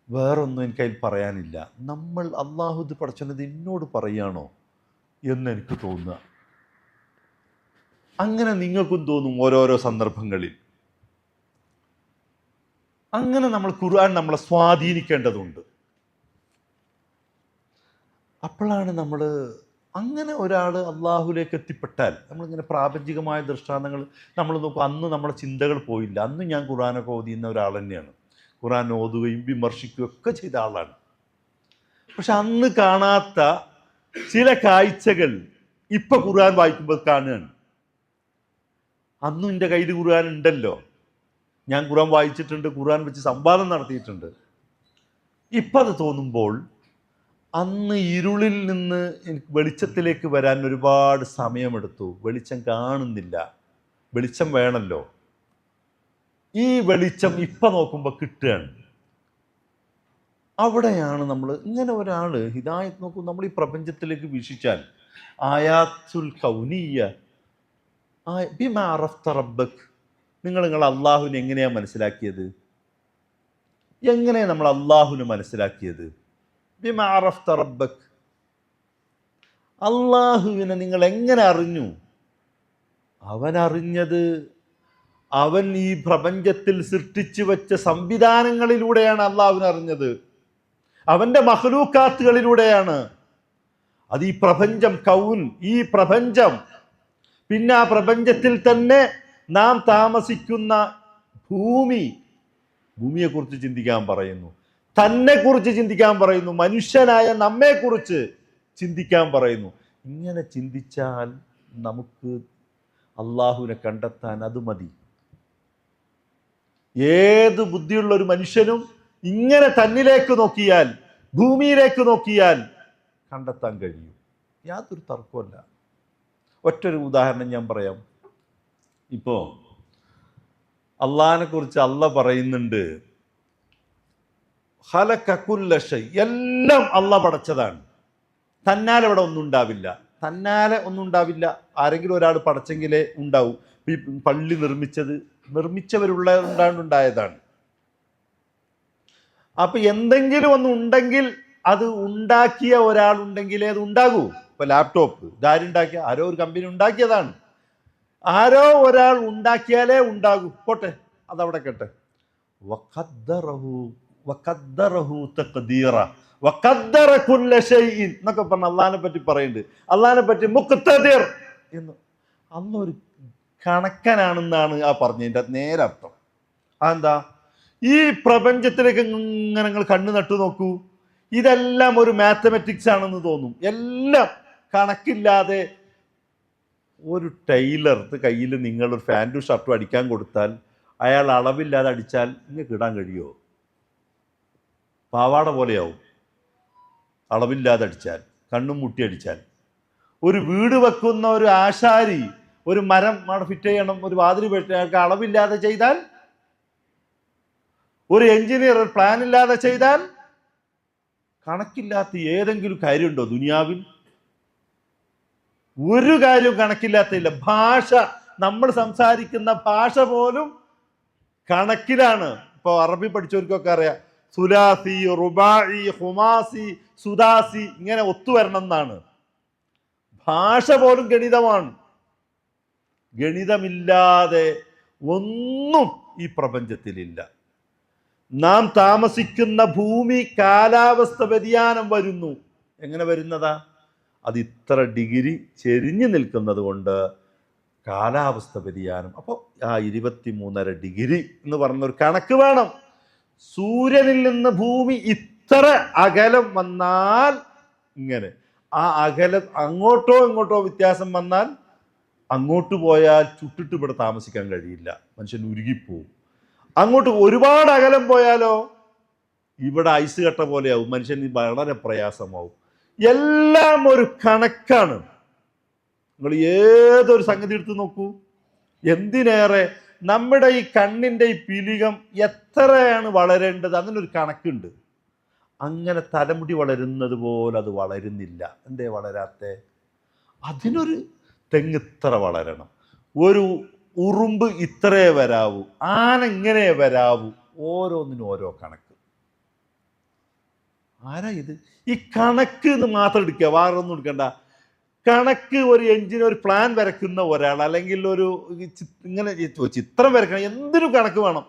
വേറൊന്നും എനിക്കതിൽ പറയാനില്ല. നമ്മൾ അള്ളാഹു ഇത് പടച്ചോനത് എന്നോട് പറയാണോ എന്ന് എനിക്ക് തോന്നുക. അങ്ങനെ നിങ്ങൾക്കും തോന്നും ഓരോരോ സന്ദർഭങ്ങളിൽ. അങ്ങനെ നമ്മൾ ഖുർആൻ നമ്മളെ സ്വാധീനിക്കേണ്ടതുണ്ട്. അപ്പോഴാണ് നമ്മൾ അങ്ങനെ ഒരാൾ അള്ളാഹുലേക്ക് എത്തിപ്പെട്ടാൽ, നമ്മളിങ്ങനെ പ്രാപഞ്ചികമായ ദൃഷ്ടാന്തങ്ങൾ നമ്മൾ നോക്കും. അന്ന് നമ്മളെ ചിന്തകൾ പോയില്ല. അന്ന് ഞാൻ ഖുർആനൊക്കെ ഓതിയുന്ന ഒരാൾ തന്നെയാണ്. ഖുർആൻ ഓതുകയും വിമർശിക്കുകയും ഒക്കെ ചെയ്ത ആളാണ്. പക്ഷെ അന്ന് കാണാത്ത ചില കാഴ്ചകൾ ഇപ്പൊ ഖുർആൻ വായിക്കുമ്പോൾ കാണുകയാണ്. അന്നും എൻ്റെ കയ്യിൽ ഖുർആൻ ഉണ്ടല്ലോ, ഞാൻ ഖുർആൻ വായിച്ചിട്ടുണ്ട്, ഖുർആൻ വെച്ച് സംവാദം നടത്തിയിട്ടുണ്ട്. ഇപ്പം അത് തോന്നുമ്പോൾ, അന്ന് ഇരുളിൽ നിന്ന് എനിക്ക് വെളിച്ചത്തിലേക്ക് വരാൻ ഒരുപാട് സമയമെടുത്തു. വെളിച്ചം കാണുന്നില്ല, വെളിച്ചം വേണമല്ലോ. ഈ വെളിച്ചം ഇപ്പം നോക്കുമ്പോൾ കിട്ടുകയാണ്. അവിടെയാണ് നമ്മൾ ഇങ്ങനെ ഒരാൾ ഹിദായത്ത് നോക്കൂ. നമ്മൾ ഈ പ്രപഞ്ചത്തിലേക്ക് വീക്ഷിച്ചാൽ, ആയാത്തുൽ കൗനിയ, ബിമാ അറഫ്ത റബ്ബക്, നിങ്ങൾ അള്ളാഹുവിനെ എങ്ങനെയാണ് മനസ്സിലാക്കിയത്? എങ്ങനെയാണ് നമ്മൾ അള്ളാഹുവിനെ മനസ്സിലാക്കിയത്? ബിമാ അറഫ്ത റബ്ബക്, അള്ളാഹുവിനെ നിങ്ങൾ എങ്ങനെ അറിഞ്ഞു? അവൻ അറിഞ്ഞത്, അവൻ ഈ പ്രപഞ്ചത്തിൽ സൃഷ്ടിച്ചു വെച്ച സംവിധാനങ്ങളിലൂടെയാണ് അള്ളാഹുവിനെ അറിഞ്ഞത്. അവൻ്റെ മഖ്ലൂക്കാത്തുകളിലൂടെയാണ്. അത് ഈ പ്രപഞ്ചം, കൗൻ, ഈ പ്രപഞ്ചം, പിന്നെ ആ പ്രപഞ്ചത്തിൽ തന്നെ നാം താമസിക്കുന്ന ഭൂമിയെക്കുറിച്ച് ചിന്തിക്കാൻ പറയുന്നു, തന്നെക്കുറിച്ച് ചിന്തിക്കാൻ പറയുന്നു, മനുഷ്യനായ നമ്മെക്കുറിച്ച് ചിന്തിക്കാൻ പറയുന്നു. ഇങ്ങനെ ചിന്തിച്ചാൽ നമുക്ക് അള്ളാഹുവിനെ കണ്ടെത്താൻ അത് മതി. ഏത് ബുദ്ധിയുള്ള ഒരു മനുഷ്യനും ഇങ്ങനെ തന്നിലേക്ക് നോക്കിയാൽ, ഭൂമിയിലേക്ക് നോക്കിയാൽ കണ്ടെത്താൻ കഴിയും. യാതൊരു തർക്കമല്ല. ഒറ്റൊരു ഉദാഹരണം ഞാൻ പറയാം. ഇപ്പോൾ അള്ളാഹിനെ കുറിച്ച് അള്ളാഹ് പറയുന്നുണ്ട്, ഖലഖ കുല്ല ഷൈ, എല്ലാം അള്ളാഹ് പടച്ചതാണ്. തന്നാലെ ഇവിടെ ഒന്നും ഉണ്ടാവില്ല. തന്നാലെ ഒന്നും ഉണ്ടാവില്ല. ആരെങ്കിലും ഒരാൾ പടച്ചെങ്കിലേ ഉണ്ടാവും. ഈ പള്ളി നിർമ്മിച്ചവരുണ്ടായതാണ്. അപ്പൊ എന്തെങ്കിലും ഒന്നും ഉണ്ടെങ്കിൽ അത് ഉണ്ടാക്കിയ ഒരാളുണ്ടെങ്കിലേ അത് ഉണ്ടാകൂ. ഇപ്പൊ ലാപ്ടോപ്പ് ഇതാരുണ്ടാക്കിയ, ആരോ ഒരു കമ്പനി ഉണ്ടാക്കിയതാണ്. ആരോ ഒരാൾ ഉണ്ടാക്കിയാലേ ഉണ്ടാകൂ. പോട്ടെ, അതവിടെ കേട്ടെ. എന്നൊക്കെ പറഞ്ഞ അള്ളാഹിനെ പറ്റി പറയുന്നുണ്ട്. അള്ളാഹിനെ പറ്റി മുഖ്തദിർ എന്ന്, അന്നൊരു കണക്കനാണെന്നാണ് ആ പറഞ്ഞതിൻ്റെ നേരെ അർത്ഥം. അതെന്താ? ഈ പ്രപഞ്ചത്തിലേക്ക് ഇങ്ങനെ നിങ്ങൾ കണ്ണു നട്ടു നോക്കൂ, ഇതെല്ലാം ഒരു മാത്തമെറ്റിക്സ് ആണെന്ന് തോന്നും. എല്ലാം കണക്കില്ലാതെ. ഒരു ടൈലർക്ക് കയ്യിൽ നിങ്ങളൊരു പാൻറ്റും ഷർട്ടും അടിക്കാൻ കൊടുത്താൽ അയാൾ അളവില്ലാതെ അടിച്ചാൽ നിങ്ങൾക്ക് ഇടാൻ കഴിയുമോ? പാവാട പോലെയാവും അളവില്ലാതെ അടിച്ചാൽ, കണ്ണും മുട്ടി അടിച്ചാൽ. ഒരു വീട് വെക്കുന്ന ഒരു ആശാരി ഒരു മരം ഫിറ്റ് ചെയ്യണം, ഒരു വാതിൽ വെട്ടാൻ അളവില്ലാതെ ചെയ്താൽ, ഒരു എഞ്ചിനീയർ ഒരു പ്ലാൻ ഇല്ലാതെ ചെയ്താൽ, കണക്കില്ലാത്ത ഏതെങ്കിലും കാര്യമുണ്ടോ ദുനിയാവിൽ? ഒരു കാര്യവും കണക്കില്ലാത്തില്ല. ഭാഷ, നമ്മൾ സംസാരിക്കുന്ന ഭാഷ പോലും കണക്കിലാണ്. ഇപ്പൊ അറബി പഠിച്ചവർക്കൊക്കെ അറിയാം, സുലാസി, റുബായി, ഹുമാസി, സുദാസി ഇങ്ങനെ ഒത്തുവരണം എന്നാണ്. ഭാഷ പോലും ഗണിതമാണ്. ഗണിതമില്ലാതെ ഒന്നും ഈ പ്രപഞ്ചത്തിലില്ല. നാം താമസിക്കുന്ന ഭൂമി കാലാവസ്ഥ വ്യതിയാനം വരുന്നു. എങ്ങനെ വരുന്നതാ? അത് ഇത്ര ഡിഗ്രി ചെരിഞ്ഞു നിൽക്കുന്നത് കൊണ്ട് കാലാവസ്ഥ വ്യതിയാനം. അപ്പോൾ ആ 23.5 ഡിഗ്രി എന്ന് പറഞ്ഞൊരു കണക്ക് വേണം. സൂര്യനിൽ നിന്ന് ഭൂമി ഇത്ര അകലം വന്നാൽ ഇങ്ങനെ, ആ അകലം അങ്ങോട്ടോ ഇങ്ങോട്ടോ വ്യത്യാസം വന്നാൽ, അങ്ങോട്ട് പോയാൽ ചുട്ടിട്ട് ഇവിടെ താമസിക്കാൻ കഴിയില്ല, മനുഷ്യൻ ഉരുകിപ്പോവും. അങ്ങോട്ട് ഒരുപാട് അകലം പോയാലോ ഇവിടെ ഐസ് കട്ട പോലെയാവും, മനുഷ്യന് വളരെ പ്രയാസമാവും. എല്ലാം ഒരു കണക്കാണ്. നിങ്ങൾ ഏതൊരു സംഗതി എടുത്ത് നോക്കൂ. എന്തിനേറെ നമ്മുടെ ഈ കണ്ണിൻ്റെ ഈ പിലികം എത്രയാണ് വളരേണ്ടത്, അതിനൊരു കണക്കുണ്ട്. അങ്ങനെ തലമുടി വളരുന്നത് പോലെ അത് വളരുന്നില്ല. എന്തേ വളരാത്തെ? അതിനൊരു തെങ്ങ് ഇത്ര വളരണം, ഒരു ഉറുമ്പ് ഇത്രേ വരാവൂ, ആന ഇങ്ങനെ വരാവൂ. ഓരോന്നിനും ഓരോ കണക്ക്. ആരാ ഇത്? ഈ കണക്ക് എന്ന് മാത്രം എടുക്കുക, വേറെ ഒന്നും എടുക്കണ്ട. കണക്ക് ഒരു എഞ്ചിന് ഒരു പ്ലാൻ വരയ്ക്കുന്ന ഒരാൾ, അല്ലെങ്കിൽ ഒരു ഇങ്ങനെ ചിത്രം വരയ്ക്കണം, എന്തിനും കണക്ക് വേണം.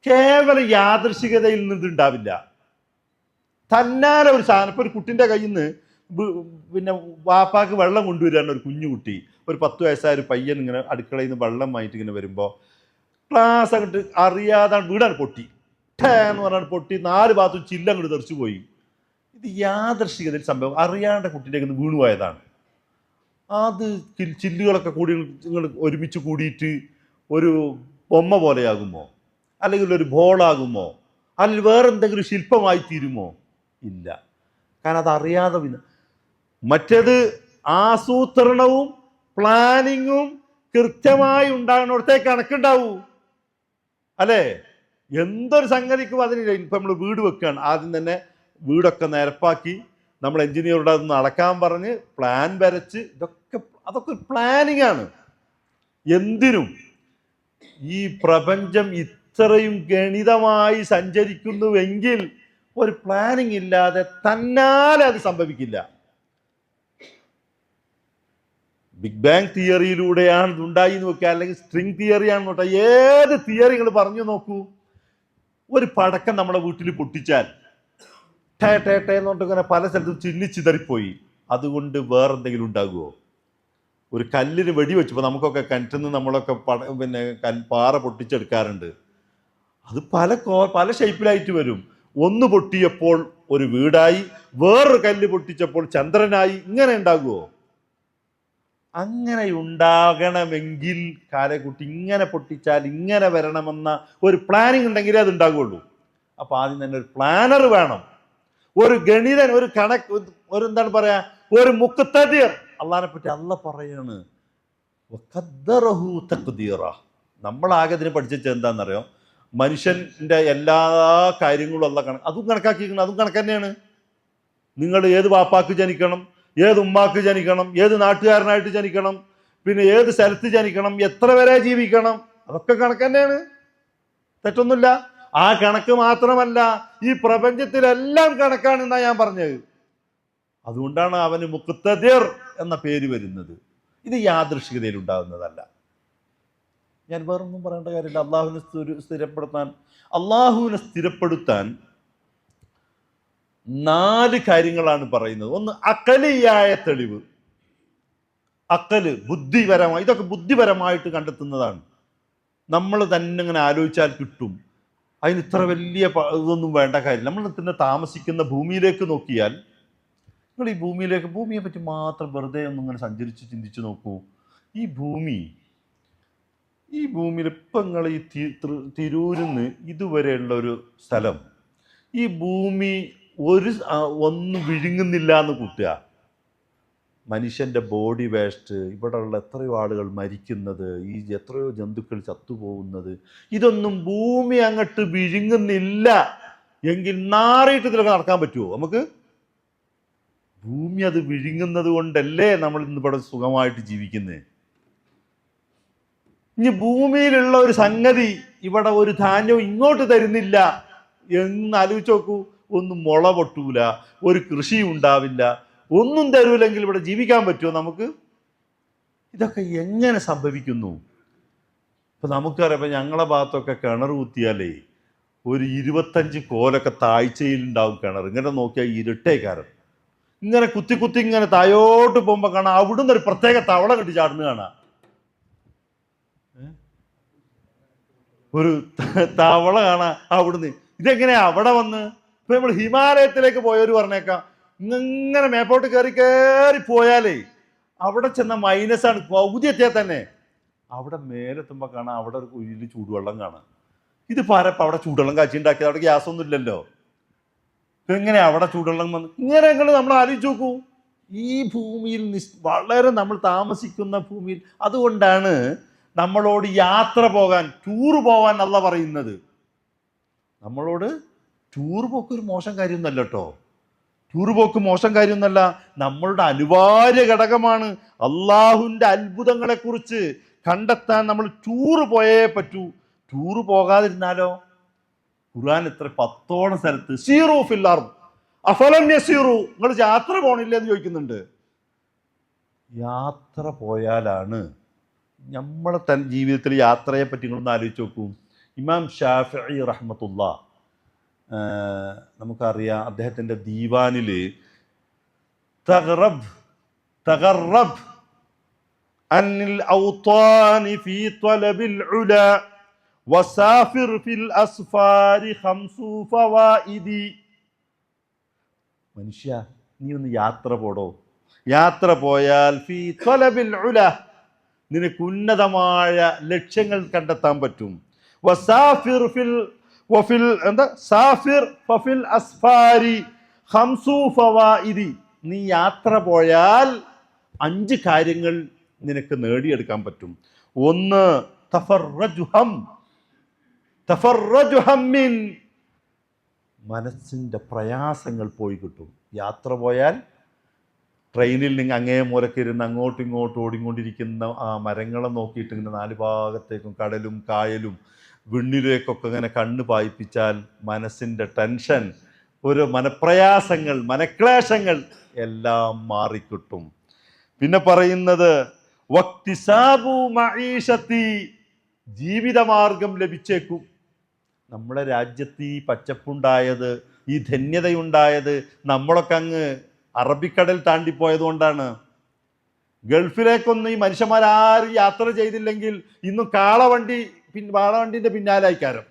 കേവലം യാദൃശികതയിൽ നിന്നുണ്ടാവില്ല. തന്നാലെ ഒരു സാധനം. ഇപ്പൊ ഒരു കുട്ടിൻ്റെ കയ്യിൽ നിന്ന് പിന്നെ വാപ്പാക്ക് വെള്ളം കൊണ്ടുവരികയാണ് ഒരു കുഞ്ഞുകുട്ടി, ഒരു 10 വയസ്സായ ഒരു പയ്യൻ ഇങ്ങനെ അടുക്കളയിൽ നിന്ന് വെള്ളം വാങ്ങിയിട്ട് ഇങ്ങനെ വരുമ്പോൾ ക്ലാസ് അങ്ങോട്ട് അറിയാതെ വീടാണ് പൊട്ടി, എന്ന് പറഞ്ഞാൽ പൊട്ടി 4 ഭാഗത്തും ചില്ലങ്ങോട്ട് തെറിച്ചു പോയി. ഇത് യാദൃശികതയിൽ സംഭവം, അറിയാണ്ട് കുട്ടിൻ്റെ കയ്യിൽ നിന്ന് വീണുപോയതാണ്. അത് ചില്ലുകളൊക്കെ കൂടി നിങ്ങൾ ഒരുമിച്ച് കൂടിയിട്ട് ഒരു ബൊമ്മ പോലെയാകുമോ, അല്ലെങ്കിൽ ഒരു ബോളാകുമോ, അല്ലെങ്കിൽ വേറെന്തെങ്കിലും ശില്പമായി തീരുമോ? ഇല്ല. കാരണം അതറിയാതെ പിന്നെ. മറ്റേത് ആസൂത്രണവും പ്ലാനിങ്ങും കൃത്യമായി ഉണ്ടാകുന്നിടത്തേക്ക് കണക്കുണ്ടാവൂ, അല്ലേ? എന്തൊരു സംഗതിക്കും അതിനില്ല. ഇപ്പം നമ്മൾ വീട് വെക്കുകയാണ്, ആദ്യം തന്നെ വീടൊക്കെ നിരപ്പാക്കി നമ്മൾ എഞ്ചിനീയറുടെ അതൊന്ന് അടക്കാൻ പറഞ്ഞ് പ്ലാൻ വരച്ച്, അതൊക്കെ പ്ലാനിങ് ആണ്. എന്തിനും ഈ പ്രപഞ്ചം ഇത്രയും ഗണിതമായി സഞ്ചരിക്കുന്നുവെങ്കിൽ ഒരു പ്ലാനിങ് ഇല്ലാതെ തന്നാലെ അത് സംഭവിക്കില്ല. ബിഗ് ബാങ് തിയറിയിലൂടെയാണ് ഇതുണ്ടായി എന്ന് നോക്കുക, അല്ലെങ്കിൽ സ്ട്രിങ് തിയറിയാണെന്ന് നോക്കുക, ഏത് തിയറികൾ പറഞ്ഞു നോക്കൂ. ഒരു പടക്കം നമ്മുടെ വീട്ടിൽ പൊട്ടിച്ചാൽ ടേ ടേ ടേ എന്നോട്ട് ഇങ്ങനെ പല സ്ഥലത്തും ചിന്നിച്ചിതറിപ്പോയി, അതുകൊണ്ട് വേറെന്തെങ്കിലും ഉണ്ടാകുമോ? ഒരു കല്ലിന് വെടിവെച്ചപ്പോൾ നമുക്കൊക്കെ കിണറ്റിൽ നിന്ന് നമ്മളൊക്കെ പിന്നെ പാറ പൊട്ടിച്ചെടുക്കാറുണ്ട്. അത് പല ഷേപ്പിലായിട്ട് വരും. ഒന്ന് പൊട്ടിയപ്പോൾ ഒരു വീടായി, വേറൊരു കല്ല് പൊട്ടിച്ചപ്പോൾ ചന്ദ്രനായി. ഇങ്ങനെ ഉണ്ടാകുമോ? അങ്ങനെ ഉണ്ടാകണമെങ്കിൽ കാലക്കുട്ടി ഇങ്ങനെ പൊട്ടിച്ചാൽ ഇങ്ങനെ വരണമെന്ന ഒരു പ്ലാനിങ് ഉണ്ടെങ്കിലേ അത് ഉണ്ടാകുള്ളൂ. അപ്പൊ ആദ്യം തന്നെ ഒരു പ്ലാനർ വേണം, ഒരു ഗണിതൻ, ഒരു കണക്ക്, ഒരു എന്താണ് പറയാ, ഒരു മുഖ്തദിർ. അള്ളാഹിനെ പറ്റി അള്ള പറയാണ് നമ്മളാകെ ഇതിനെ പഠിച്ചത് എന്താണെന്നറിയോ? മനുഷ്യന്റെ എല്ലാ കാര്യങ്ങളും അള്ള അതും കണക്കാക്കിയിരിക്കണം. അതും കണക്ക് തന്നെയാണ്. നിങ്ങൾ ഏത് വാപ്പാക്ക് ജനിക്കണം, ഏത് ഉമ്മാക്ക് ജനിക്കണം, ഏത് നാട്ടുകാരനായിട്ട് ജനിക്കണം, പിന്നെ ഏത് സ്ഥലത്ത് ജനിക്കണം, എത്ര വരെ ജീവിക്കണം, അതൊക്കെ കണക്ക് തന്നെയാണ്. തെറ്റൊന്നുമില്ല. ആ കണക്ക് മാത്രമല്ല, ഈ പ്രപഞ്ചത്തിലെല്ലാം കണക്കാണെന്നാണ് ഞാൻ പറഞ്ഞത്. അതുകൊണ്ടാണ് അവന് മുഖ്തദിർ എന്ന പേര് വരുന്നത്. ഇത് യാദൃശ്ചികതയിൽ ഉണ്ടാകുന്നതല്ല. ഞാൻ വേറൊന്നും പറയേണ്ട കാര്യമില്ല. അള്ളാഹുവിനെ സ്ഥിരപ്പെടുത്താൻ 4 കാര്യങ്ങളാണ് പറയുന്നത്. ഒന്ന്, അഖലിയായ തെളിവ്. അക്കല്, ബുദ്ധിപരമായി, ഇതൊക്കെ ബുദ്ധിപരമായിട്ട് കണ്ടെത്തുന്നതാണ്. നമ്മൾ തന്നെ ഇങ്ങനെ ആലോചിച്ചാൽ കിട്ടും. അതിന് ഇത്ര വലിയ ഇതൊന്നും വേണ്ട കാര്യം. നമ്മൾ തന്നെ താമസിക്കുന്ന ഭൂമിയിലേക്ക് നോക്കിയാൽ, നിങ്ങൾ ഈ ഭൂമിയെ പറ്റി മാത്രം വെറുതെ ഒന്നും ഇങ്ങനെ സഞ്ചരിച്ച് ചിന്തിച്ച് നോക്കൂ. ഈ ഭൂമിയിൽ ഇപ്പം നിങ്ങൾ ഈ തിരൂരിന്ന് ഇതുവരെയുള്ള ഒരു സ്ഥലം, ഈ ഭൂമി ഒന്നും വിഴുങ്ങുന്നില്ല എന്ന് കൂട്ടുക. മനുഷ്യൻ്റെ ബോഡി വേസ്റ്റ്, ഇവിടെയുള്ള എത്രയോ ആളുകൾ മരിക്കുന്നത്, ഈ എത്രയോ ജന്തുക്കൾ ചത്തുപോകുന്നത്, ഇതൊന്നും ഭൂമി അങ്ങോട്ട് വിഴുങ്ങുന്നില്ല എങ്കിൽ നാറിയിട്ട് ഇതിലൊക്കെ നടക്കാൻ പറ്റുമോ നമുക്ക്? ഭൂമി അത് വിഴുങ്ങുന്നത് കൊണ്ടല്ലേ നമ്മൾ ഇന്ന് ഇവിടെ സുഖമായിട്ട് ജീവിക്കുന്നത്. ഇനി ഭൂമിയിലുള്ള ഒരു സംഗതി ഇവിടെ ഒരു ധാന്യവും ഇങ്ങോട്ട് തരുന്നില്ല എന്ന് ആലോചിച്ച് നോക്കൂ. ഒന്നും മുള പൊട്ടൂല, ഒരു കൃഷി ഉണ്ടാവില്ല, ഒന്നും തരൂലെങ്കിൽ ഇവിടെ ജീവിക്കാൻ പറ്റുമോ നമുക്ക്? ഇതൊക്കെ എങ്ങനെ സംഭവിക്കുന്നു? ഇപ്പം നമുക്കറിയാം, ഇപ്പം ഞങ്ങളെ ഭാഗത്തൊക്കെ കിണർ കുത്തിയാലേ ഒരു 25 കോലൊക്കെ താഴ്ചയിലുണ്ടാവും കിണർ. ഇങ്ങനെ നോക്കിയാൽ ഇരുട്ടേക്കാരം. ഇങ്ങനെ കുത്തി ഇങ്ങനെ തായോട്ട് പോകുമ്പോൾ കാണാം അവിടുന്ന് ഒരു പ്രത്യേക തവള കെട്ടി ചാടുന്ന കാണാം. ഒരു തവള കാണാം അവിടുന്ന്. ഇതെങ്ങനെയാ അവിടെ വന്ന്? ഇപ്പൊ നമ്മൾ ഹിമാലയത്തിലേക്ക് പോയവർ പറഞ്ഞേക്കാം, ഇങ്ങനെ മേപ്പോട്ട് കയറി പോയാലേ അവിടെ ചെന്ന മൈനസാണ്. പകുതി എത്തിയാൽ തന്നെ അവിടെ മേലെത്തുമ്പോൾ കാണാം അവിടെ ഒരു കുഴിയിൽ ചൂടുവെള്ളം കാണാം. ഇത് പാരപ്പം അവിടെ ചൂടുവെള്ളം കാച്ചിണ്ടാക്കിയത്, അവിടെ ഗ്യാസൊന്നും ഇല്ലല്ലോ. എങ്ങനെ അവിടെ ചൂടുവെള്ളം വന്ന്? ഇങ്ങനെ നമ്മൾ ആലോചിച്ച് നോക്കൂ. ഈ ഭൂമിയിൽ വളരെ നമ്മൾ താമസിക്കുന്ന ഭൂമിയിൽ, അതുകൊണ്ടാണ് നമ്മളോട് യാത്ര പോകാൻ, ടൂറ് പോകാൻ അല്ല പറയുന്നത്. നമ്മളോട് ടൂർ പോക്ക് ഒരു മോശം കാര്യമൊന്നുമല്ല കേട്ടോ. ടൂർ പോക്ക് മോശം കാര്യമൊന്നുമല്ല, നമ്മളുടെ അനിവാര്യ ഘടകമാണ്. അള്ളാഹുവിൻ്റെ അത്ഭുതങ്ങളെക്കുറിച്ച് കണ്ടെത്താൻ നമ്മൾ ടൂറ് പോയേ പറ്റൂ. ടൂറ് പോകാതിരുന്നാലോ? ഖുർആൻ എത്ര 10 സ്ഥലത്ത് സീറു ഫിൽ അർദ് അഫലം യസീറു, നിങ്ങൾ യാത്ര പോണില്ല എന്ന് ചോദിക്കുന്നുണ്ട്. യാത്ര പോയാലാണ് നമ്മളെ ജീവിതത്തിൽ യാത്രയെ പറ്റി നിങ്ങളൊന്ന് ആലോചിച്ച് നോക്കൂ. ഇമാം ഷാഫിഈ റഹ്മത്തുള്ളാ, നമുക്കറിയാം, അദ്ദേഹത്തിൻ്റെ ദീവാനിൽ തഗറബ് അനിൽ ഔത്താനി ഫീ ത്വലബിൽ ഉലാ വസാഫിർ ഫിൽ അസ്ഫാരി ഖംസു ഫവായിദി. മനുഷ്യ, നീ ഒന്ന് യാത്ര പോടോ. യാത്ര പോയാൽ ഫീ ത്വലബിൽ ഉലാ, നിനക്ക് ഉന്നതമായ ലക്ഷ്യങ്ങൾ കണ്ടെത്താൻ പറ്റും. വസാഫിർ ഫിൽ വഫിൽ സാഫിർ ഫഫിൽ അസ്ഫാരി ഖംസു ഫവായിദി. നീ യാത്ര പോയാൽ 5 കാര്യങ്ങൾ നിനക്ക് നേടിയെടുക്കാൻ പറ്റും. ഒന്ന്, തഫറജു ഹമ്മിൻ, മനസ്സിൻ്റെ പ്രയാസങ്ങൾ പോയി കിട്ടും. യാത്ര പോയാൽ ട്രെയിനിൽ നിങ്ങൾ അങ്ങേ മൂലക്കിരുന്ന് അങ്ങോട്ടും ഇങ്ങോട്ടും ഓടിക്കൊണ്ടിരിക്കുന്ന ആ മരങ്ങളെ നോക്കിയിട്ട് ഇങ്ങനെ 4 ഭാഗത്തേക്കും കടലും കായലും വിണ്ണിലേക്കൊക്കെ ഇങ്ങനെ കണ്ണ് പായിപ്പിച്ചാൽ മനസ്സിൻ്റെ ടെൻഷൻ, ഒരു മനപ്രയാസങ്ങൾ, മനക്ലേശങ്ങൾ എല്ലാം മാറിക്കിട്ടും. പിന്നെ പറയുന്നത് വക്തിസാബു മഈശത്തി, ജീവിതമാർഗം ലഭിച്ചേക്കും. നമ്മുടെ രാജ്യത്ത് ഈ പച്ചപ്പുണ്ടായത്, ഈ ധന്യതയുണ്ടായത് നമ്മളൊക്കെ അങ്ങ് അറബിക്കടൽ താണ്ടിപ്പോയത് കൊണ്ടാണ്. ഗൾഫിലേക്കൊന്നും ഈ മനുഷ്യന്മാരാരും യാത്ര ചെയ്തില്ലെങ്കിൽ ഇന്നും വാളവണ്ടിൻ്റെ പിന്നാലായിക്കാരം.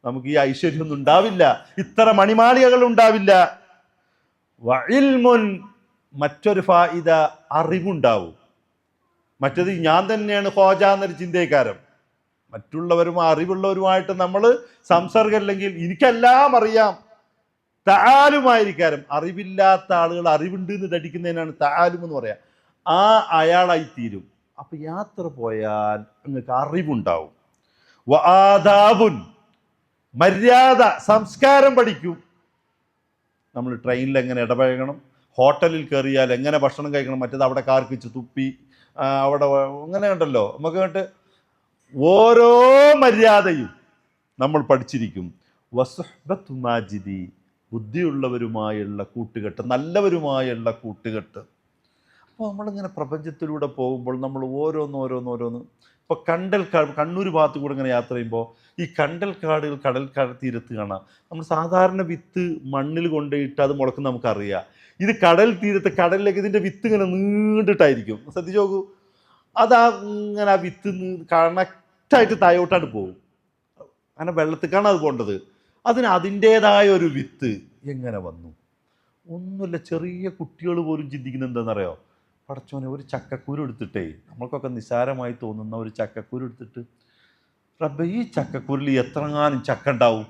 നമുക്ക് ഈ ഐശ്വര്യമൊന്നും ഉണ്ടാവില്ല, ഇത്ര മണിമാളികകൾ ഉണ്ടാവില്ല. വഇൽമുൻ, മറ്റൊരു ഫായിദ, അറിവുണ്ടാവും. മറ്റത് ഞാൻ തന്നെയാണ് ഖോജ എന്നൊരു ചിന്തക്കാരം. മറ്റുള്ളവരും അറിവുള്ളവരുമായിട്ട് നമ്മൾ സംസർഗമില്ലെങ്കിൽ എനിക്കെല്ലാം അറിയാം, തആലുമായിരിക്കാരം. അറിവില്ലാത്ത ആളുകൾ അറിവുണ്ട് എന്ന് ധരിക്കുന്നതിനാണ് തആലും എന്ന് പറയാം. അയാളായിത്തീരും. അപ്പൊ യാത്ര പോയാൽ നിങ്ങൾക്ക് അറിവുണ്ടാവും. വആദാബുൻ, മര്യാദ, സംസ്കാരം പഠിക്കും. നമ്മൾ ട്രെയിനിൽ എങ്ങനെ ഇടപഴകണം, ഹോട്ടലിൽ കയറിയാൽ എങ്ങനെ ഭക്ഷണം കഴിക്കണം, മറ്റേത് അവിടെ കാർക്കിച്ച് തുപ്പി അവിടെ അങ്ങനെ ഉണ്ടല്ലോ. നമുക്ക് കേട്ട് ഓരോ മര്യാദയും നമ്മൾ പഠിച്ചിരിക്കും. വസുഹ്ബത്തു മാജിദി, ബുദ്ധിയുള്ളവരുമായുള്ള കൂട്ടുകെട്ട്, നല്ലവരുമായുള്ള കൂട്ടുകെട്ട്. അപ്പോൾ നമ്മളിങ്ങനെ പ്രപഞ്ചത്തിലൂടെ പോകുമ്പോൾ നമ്മൾ ഓരോന്ന് ഇപ്പോൾ കണ്ണൂർ ഭാഗത്ത് കൂടെ ഇങ്ങനെ യാത്ര ചെയ്യുമ്പോൾ ഈ കണ്ടൽക്കാടുകൾ തീരത്ത് കാണാം. നമ്മൾ സാധാരണ വിത്ത് മണ്ണിൽ കൊണ്ടുപോയിട്ട് അത് മുളക്കുന്ന നമുക്കറിയാം. ഇത് കടൽ തീരത്ത് കടലിലേക്ക് ഇതിൻ്റെ വിത്ത് ഇങ്ങനെ നീണ്ടിട്ടായിരിക്കും. ശ്രദ്ധിച്ചു നോക്കൂ, ഇങ്ങനെ ആ വിത്ത് കണക്റ്റായിട്ട് താഴോട്ടാണ് പോകും. അങ്ങനെ വെള്ളത്തിക്കാണ് അത് പോകേണ്ടത്. അതിൻ്റേതായ ഒരു വിത്ത് എങ്ങനെ വന്നു? ഒന്നുമില്ല. ചെറിയ കുട്ടികൾ പോലും ചിന്തിക്കുന്നത് എന്താണെന്നറിയോ? പടച്ചോനെ, ഒരു ചക്കക്കുരു എടുത്തിട്ടേ, നമ്മൾക്കൊക്കെ നിസ്സാരമായി തോന്നുന്ന ഒരു ചക്കക്കുരു എടുത്തിട്ട്, റബ്ബേ, ഈ ചക്കക്കുരിൽ എത്രങ്ങാനും ചക്ക ഉണ്ടാവും,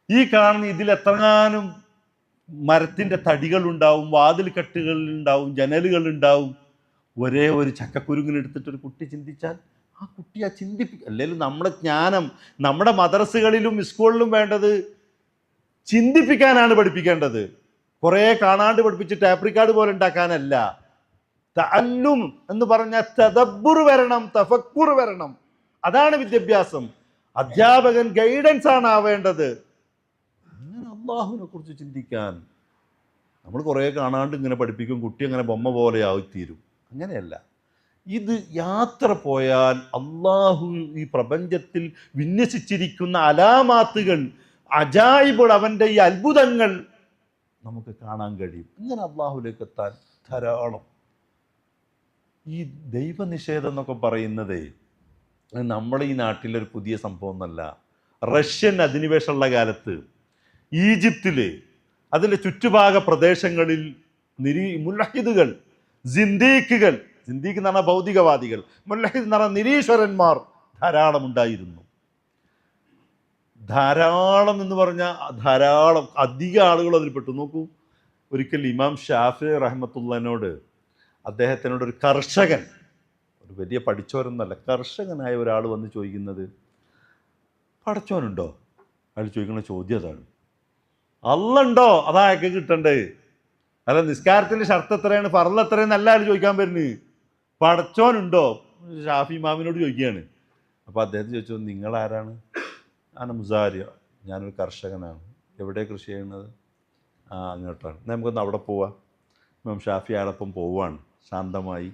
ഈ കാണുന്ന ഇതിൽ എത്രങ്ങാനും മരത്തിൻ്റെ തടികളുണ്ടാവും, വാതിൽ കെട്ടുകളുണ്ടാവും, ജനലുകളുണ്ടാവും. ഒരേ ഒരു ചക്കക്കുരുങ്ങിന് എടുത്തിട്ടൊരു കുട്ടി ചിന്തിച്ചാൽ ആ കുട്ടി അല്ലെങ്കിൽ നമ്മുടെ ജ്ഞാനം, നമ്മുടെ മദ്രസകളിലും സ്കൂളിലും വേണ്ടത് ചിന്തിപ്പിക്കാനാണ് പഠിപ്പിക്കേണ്ടത്. കുറേ കാണാണ്ട് പഠിപ്പിച്ച് ടാപ്പ് റിക്കാർഡ് പോലെ ഉണ്ടാക്കാനല്ല. തഅല്ലും എന്ന് പറഞ്ഞാൽ തദബ്ബുർ വരണം, തഫക്കുർ വരണം. അതാണ് വിദ്യാഭ്യാസം. അധ്യാപകൻ ഗൈഡൻസ് ആണ് ആവേണ്ടത്. അങ്ങനെ അള്ളാഹുവിനെ കുറിച്ച് ചിന്തിക്കാൻ. നമ്മൾ കുറേ കാണാണ്ട് ഇങ്ങനെ പഠിപ്പിക്കും, കുട്ടി അങ്ങനെ ബൊമ്മ പോലെ ആയിത്തീരും. അങ്ങനെയല്ല. ഇത് യാത്ര പോയാൽ അള്ളാഹു ഈ പ്രപഞ്ചത്തിൽ വിന്യസിച്ചിരിക്കുന്ന അലാമാത്തുകൾ, അജായിബുകൾ, അവൻ്റെ ഈ അത്ഭുതങ്ങൾ നമുക്ക് കാണാൻ കഴിയും. ഇങ്ങനെ അള്ളാഹുലേക്ക് എത്താൻ ധാരാളം. ഈ ദൈവനിഷേധം എന്നൊക്കെ പറയുന്നത് നമ്മുടെ ഈ നാട്ടിലൊരു പുതിയ സംഭവം ഒന്നല്ല. റഷ്യൻ അധിനിവേശമുള്ള കാലത്ത് ഈജിപ്തിൽ അതിൻ്റെ ചുറ്റുഭാഗ പ്രദേശങ്ങളിൽ മുൽഹിദുകൾ, സിന്ദീഖുകൾ, സിന്ദീഖ് എന്ന് പറഞ്ഞാൽ ഭൗതികവാദികൾ, മുൽഹിദ് എന്ന് പറഞ്ഞാൽ നിരീശ്വരന്മാർ ധാരാളം ഉണ്ടായിരുന്നു. ധാരാളം എന്ന് പറഞ്ഞാൽ ധാരാളം, അധിക ആളുകൾ അതിൽപ്പെട്ടു. നോക്കൂ, ഒരിക്കൽ ഇമാം ഷാഫി റഹ്മത്തുള്ളാഹിനോട് അദ്ദേഹത്തിനോട് ഒരു കർഷകൻ, ഒരു വലിയ പഠിച്ചവരൊന്നല്ല, കർഷകനായ ഒരാൾ വന്ന് ചോദിക്കുന്നത്, പടച്ചോനുണ്ടോ? അയാൾ ചോദിക്കുന്ന ചോദ്യം അതാണ്. അള്ളണ്ടോ? അതാ അയാൾക്ക് കിട്ടണ്ടേ. അല്ല, നിസ്കാരത്തിൻ്റെ ഷർത്ത് എത്രയാണ്, ഫർള് എത്രയെന്ന് അല്ല അയാൾ ചോദിക്കാൻ വരുന്നത്. പടച്ചോനുണ്ടോ? ഷാഫി ഇമാമിനോട് ചോദിക്കുകയാണ്. അപ്പോൾ അദ്ദേഹത്തിന് ചോദിച്ചു, നിങ്ങളാരാണ്? ആണ് മുസാരിയ, ഞാനൊരു കർഷകനാണ്. എവിടെ കൃഷി ചെയ്യുന്നത്? അങ്ങോട്ടാണ്. നമുക്കൊന്ന് അവിടെ പോവാം. ഇമാം ഷാഫി അയാളൊപ്പം പോവാണ് ശാന്തമായി.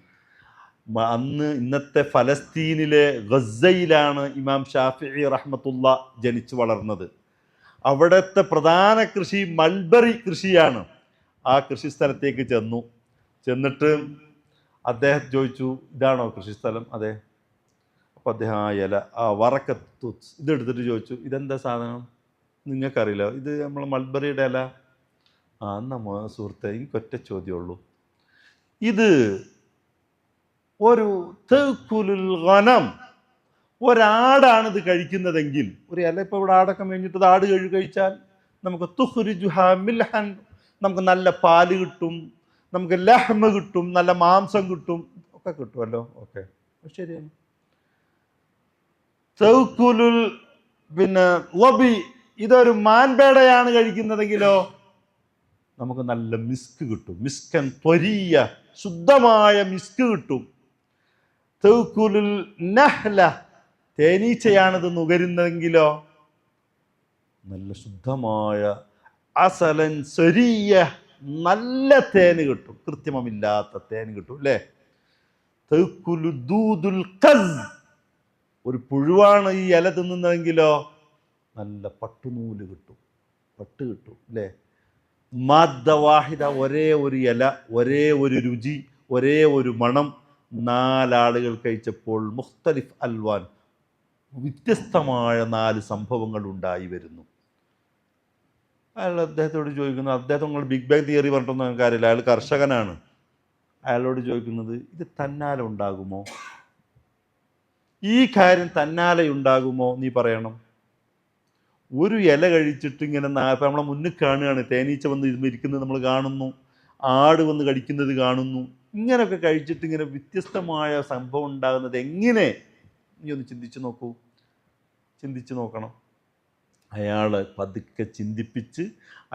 ഇന്നത്തെ ഫലസ്തീനിലെ ഗസയിലാണ് ഇമാം ഷാഫി റഹ്മത്തുള്ള ജനിച്ചു വളർന്നത്. അവിടുത്തെ പ്രധാന കൃഷി മൽബറി കൃഷിയാണ്. ആ കൃഷി സ്ഥലത്തേക്ക് ചെന്നിട്ട് അദ്ദേഹം ചോദിച്ചു, ഇതാണോ കൃഷിസ്ഥലം? അതെ. അപ്പോൾ അദ്ദേഹം ആ ഇല, വറക്കത്ത് ഇതെടുത്തിട്ട് ചോദിച്ചു, ഇതെന്താ സാധനം? നിങ്ങൾക്കറിയില്ല, ഇത് നമ്മൾ മൽബറിയുടെ ഇല. നമ്മ സുഹൃത്തെ, എനിക്കൊറ്റ ചോദ്യമുള്ളൂ, ഇത് ഒരു തഅ്കുലുൽ ഗനം, ഒരാടാണ് ഇത് കഴിക്കുന്നതെങ്കിൽ, ഒരു ഇല ഇപ്പോൾ ഇവിടെ ആടൊക്കെ മേഞ്ഞിട്ട് ആട് കഴിച്ചാൽ നമുക്ക് തുഖ്രിജുഹാ മിൽഹൻ, നമുക്ക് നല്ല പാല് കിട്ടും, നമുക്ക് ലഹ്മ കിട്ടും, നല്ല മാംസം കിട്ടും, ഒക്കെ കിട്ടുമല്ലോ. ഓക്കെ, ശരിയാണ്. തഅ്കുലുൽ വബി, ഇതൊരു മാൻപേടയാണ് കഴിക്കുന്നതെങ്കിലോ നമുക്ക് നല്ല മിസ്ക് കിട്ടും, മിസ്കൻ ത്വരീയ, ശുദ്ധമായ മിസ്ക് കിട്ടും. തഅ്കുലുൽ നഹ്ല, തേനീച്ചയാണിത് നുകരുന്നതെങ്കിലോ നല്ല ശുദ്ധമായ അസലൻ സരിയ, നല്ല തേന് കിട്ടും, കൃത്രിമമില്ലാത്ത തേൻ കിട്ടും അല്ലേ. തഅ്കുലു ദൂദുൽ ഖസ്, ഒരു പുഴുവാണ് ഈ ഇല തിന്നുന്നതെങ്കിലോ നല്ല പട്ടുനൂല് കിട്ടും, പട്ട് കിട്ടും അല്ലേ. മാദ്ദ വാഹിദ, ഒരേ ഒരു ഇല, ഒരേ ഒരു രുചി, ഒരേ ഒരു മണം, 4 ആളുകൾ കഴിച്ചപ്പോൾ മുഖ്തലിഫ് അൽവാൻ, വ്യത്യസ്തമായ 4 സംഭവങ്ങൾ ഉണ്ടായി വരുന്നു. അയാൾ അദ്ദേഹത്തോട് ചോദിക്കുന്നു, അദ്ദേഹം നിങ്ങൾ ബിഗ് ബാങ് തിയറി പറഞ്ഞിട്ടൊന്നും കാര്യമില്ല, അയാൾ കർഷകനാണ്. അയാളോട് ചോദിക്കുന്നത്, ഇത് തന്നാലെ ഉണ്ടാകുമോ? ഈ കാര്യം തന്നാലെ ഉണ്ടാകുമോ? നീ പറയണം. ഒരു ഇല കഴിച്ചിട്ട് ഇങ്ങനെ ഇപ്പം നമ്മളെ മുന്നിൽ കാണുകയാണ്, തേനീച്ച വന്ന് ഇരിക്കുന്നത് നമ്മൾ കാണുന്നു, ആട് വന്ന് കടിക്കുന്നത് കാണുന്നു. ഇങ്ങനെയൊക്കെ കഴിച്ചിട്ട് ഇങ്ങനെ വ്യത്യസ്തമായ സംഭവം ഉണ്ടാകുന്നത് എങ്ങനെ? നീ ഒന്ന് ചിന്തിച്ചു നോക്കണം. അയാൾ പതുക്കെ ചിന്തിപ്പിച്ച്